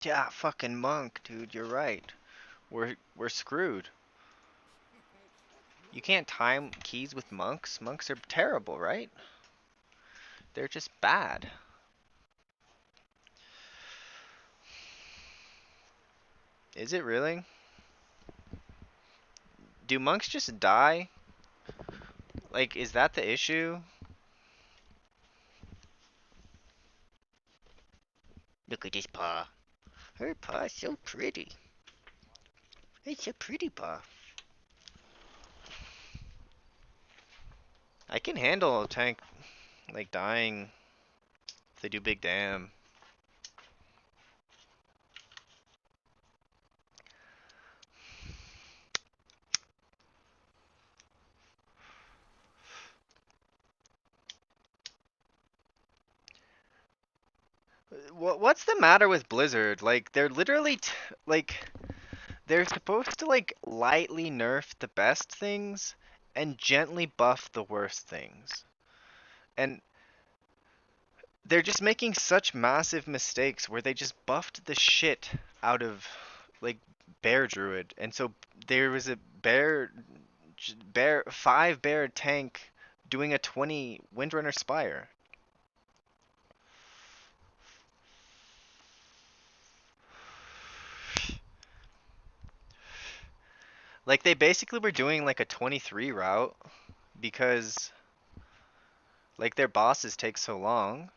Yeah, fucking monk, dude, you're right. We're screwed. You can't time keys with monks. Monks are terrible, right? They're just bad. Is it really? Do monks just die? Like, is that the issue? Look at this paw. Her paw's so pretty. It's a pretty paw. I can handle a tank, like, dying if they do big damn. What's the matter with Blizzard? Like, they're literally, like, they're supposed to, like, lightly nerf the best things and gently buff the worst things. And they're just making such massive mistakes where they just buffed the shit out of, like, Bear Druid. And so there was a bear 5 bear tank doing a 20 Windrunner Spire. Like, they basically were doing like a 23 route because, like, their bosses take so long.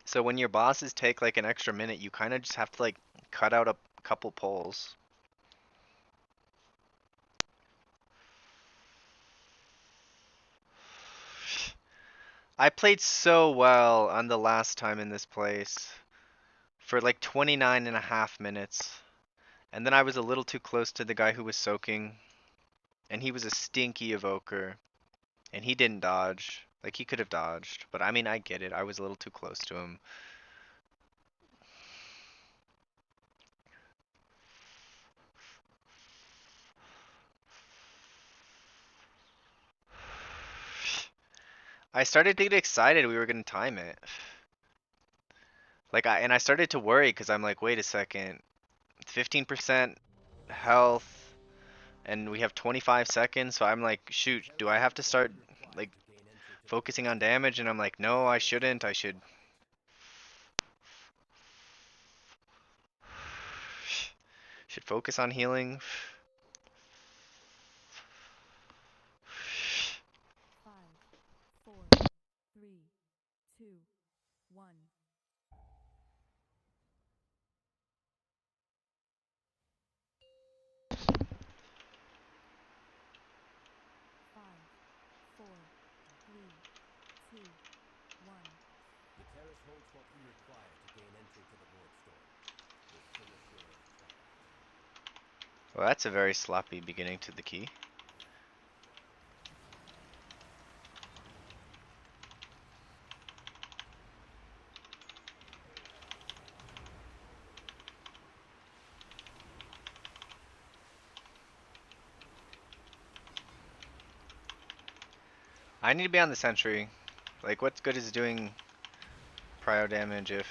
So when your bosses take like an extra minute, you kind of just have to like cut out a couple pulls. I played so well on the last time in this place for like 29 and a half minutes. And then I was a little too close to the guy who was soaking. And he was a stinky evoker. And he didn't dodge. Like, he could have dodged. But I mean, I get it. I was a little too close to him. I started to get excited we were going to time it. Like I started to worry because I'm like, wait a second, 15% health, and we have 25 seconds. So I'm like, shoot, do I have to start like focusing on damage? And I'm like, no, I shouldn't. I should focus on healing. 5, 4, 3, 2, 1. Five, four, three, two, one. The terrace holds what we require to gain entry to the Void Storm. The sinister twilight. Well, that's a very sloppy beginning to the key. I need to be on the sentry. Like, what's good is doing prio damage if...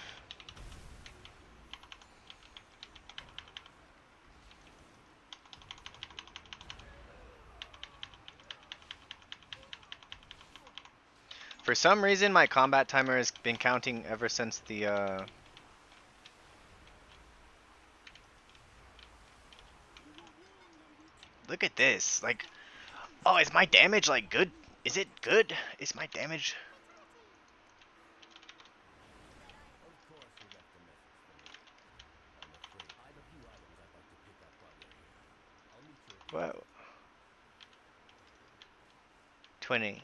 For some reason, my combat timer has been counting ever since the, Look at this, like... Oh, is my damage, like, good? Is it good? Is my damage... Of course you left a message for me. I'm afraid I have a few items I'd like to pick up while you're here. I'll meet you at the Whoa. 20.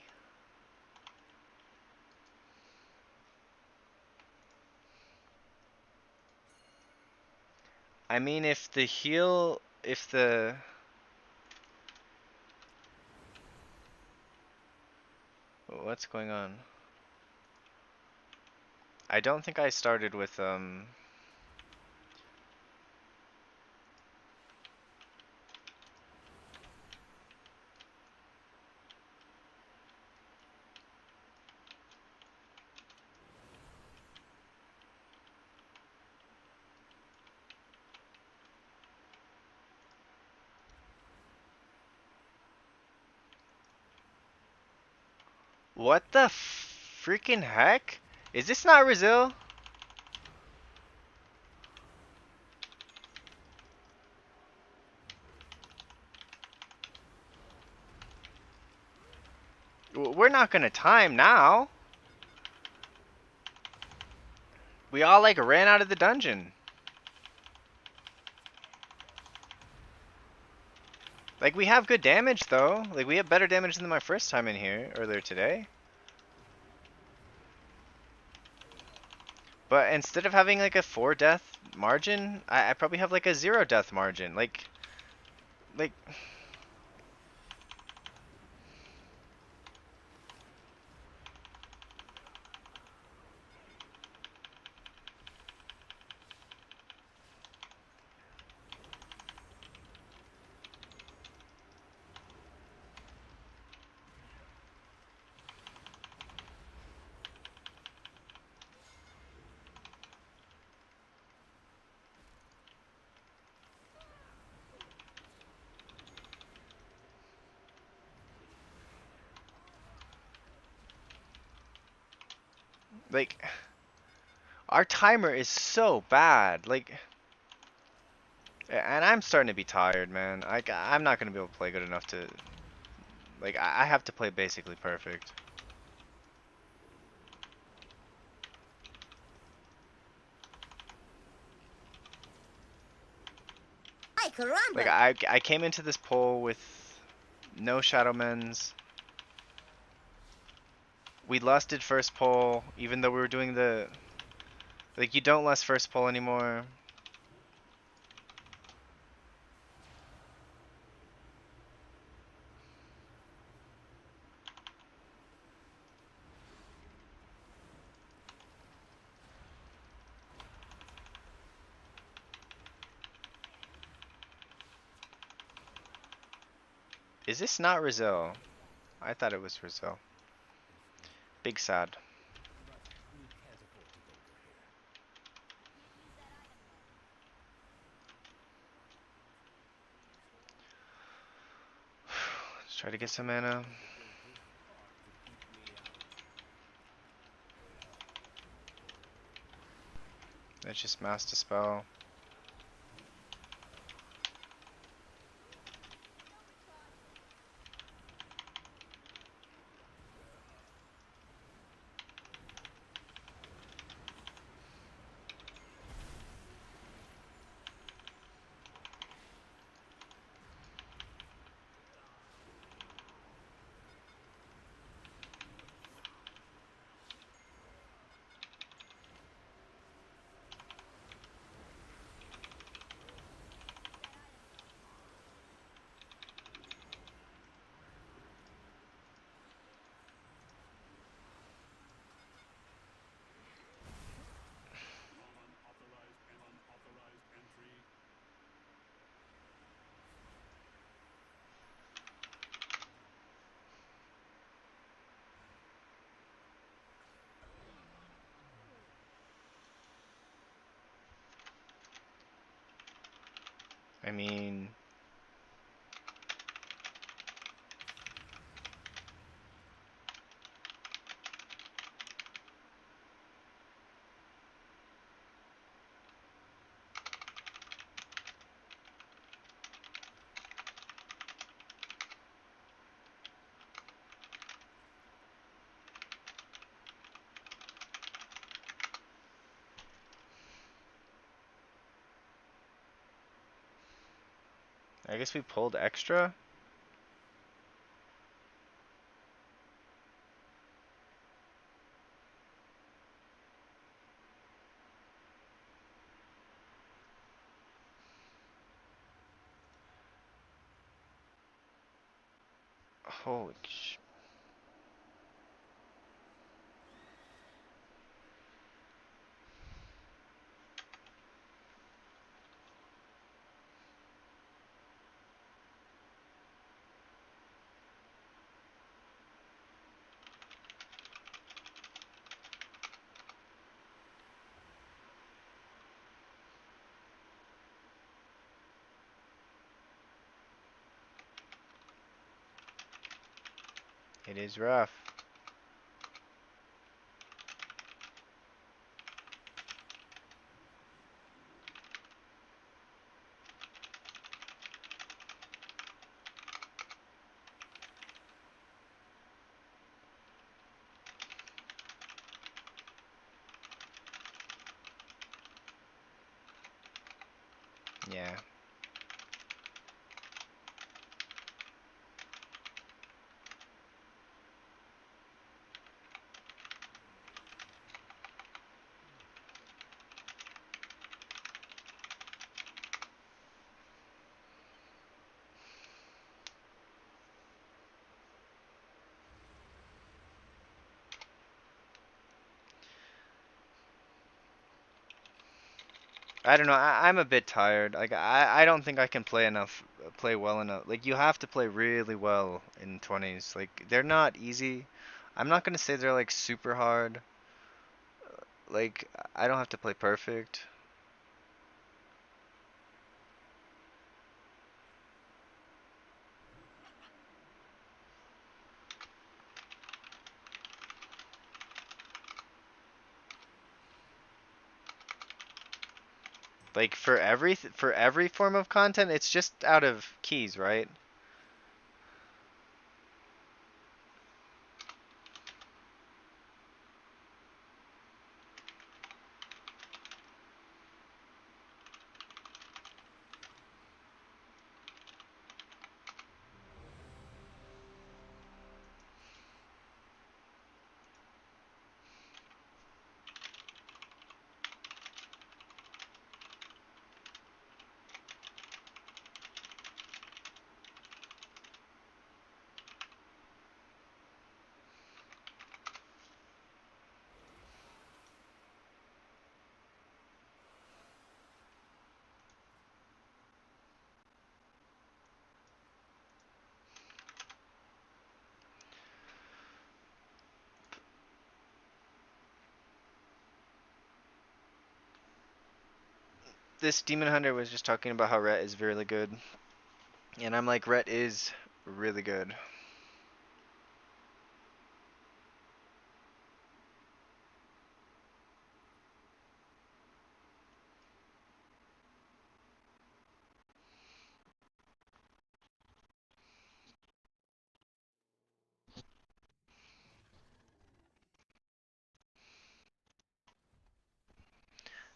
I mean, if the heal... If the... What's going on? I don't think I started with, What the freaking heck? Is this not Brazil? We're not gonna time now. We all like ran out of the dungeon. Like, we have good damage though. Like, we have better damage than my first time in here earlier today. But instead of having like a 4 death margin, I probably have like a 0 death margin. Like, like, our timer is so bad. Like, and I'm starting to be tired, man. I'm not gonna be able to play good enough to, like, I have to play basically perfect. Like, I came into this poll with no Shadow Men's. We lusted first poll, even though we were doing the... Like, you don't lust first poll anymore. Is this not Rizal? I thought it was Rizal. Big sad. But we can't afford to linger here. Try to get some mana. Let's just mass dispel. I mean, I guess we pulled extra. Holy sh... It is rough. Yeah. I don't know. I'm a bit tired. Like I don't think I can play well enough. Like you have to play really well in 20s. Like they're not easy. I'm not gonna say they're like super hard. Like I don't have to play perfect. Like for every form of content, it's just out of keys, right? This Demon Hunter was just talking about how Ret is really good. And I'm like, Ret is really good.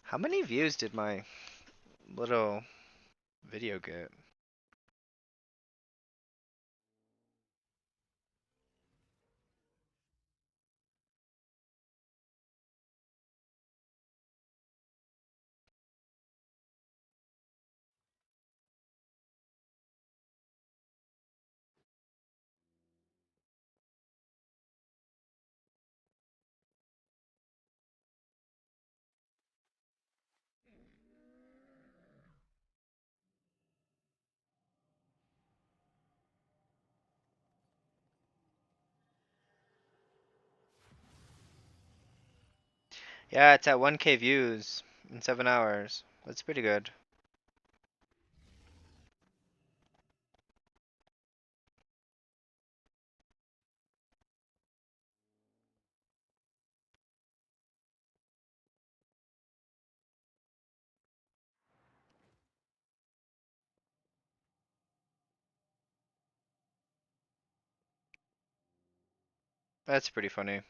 How many views did my little video get? Yeah, it's at 1K views in 7 hours. That's pretty good. That's pretty funny.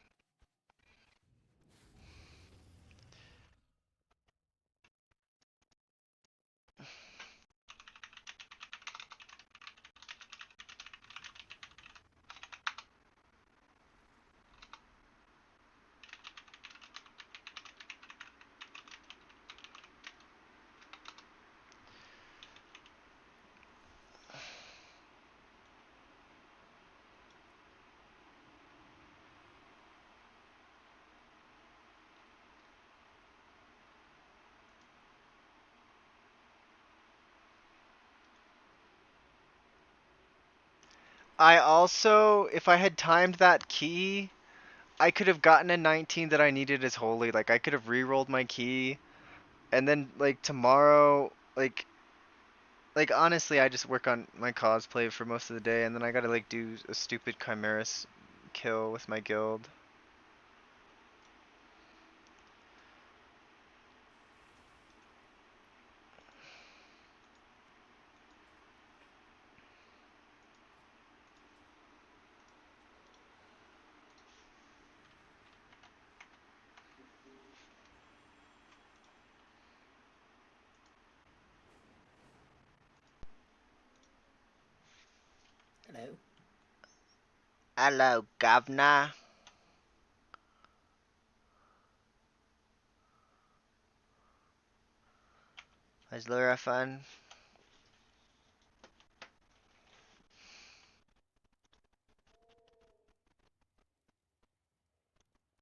I also, if I had timed that key, I could have gotten a 19 that I needed as holy. Like, I could have re-rolled my key, and then, like, tomorrow, like, honestly, I just work on my cosplay for most of the day, and then I gotta, like, do a stupid Chimeras kill with my guild. Hello. Hello, governor. Is Laura fun?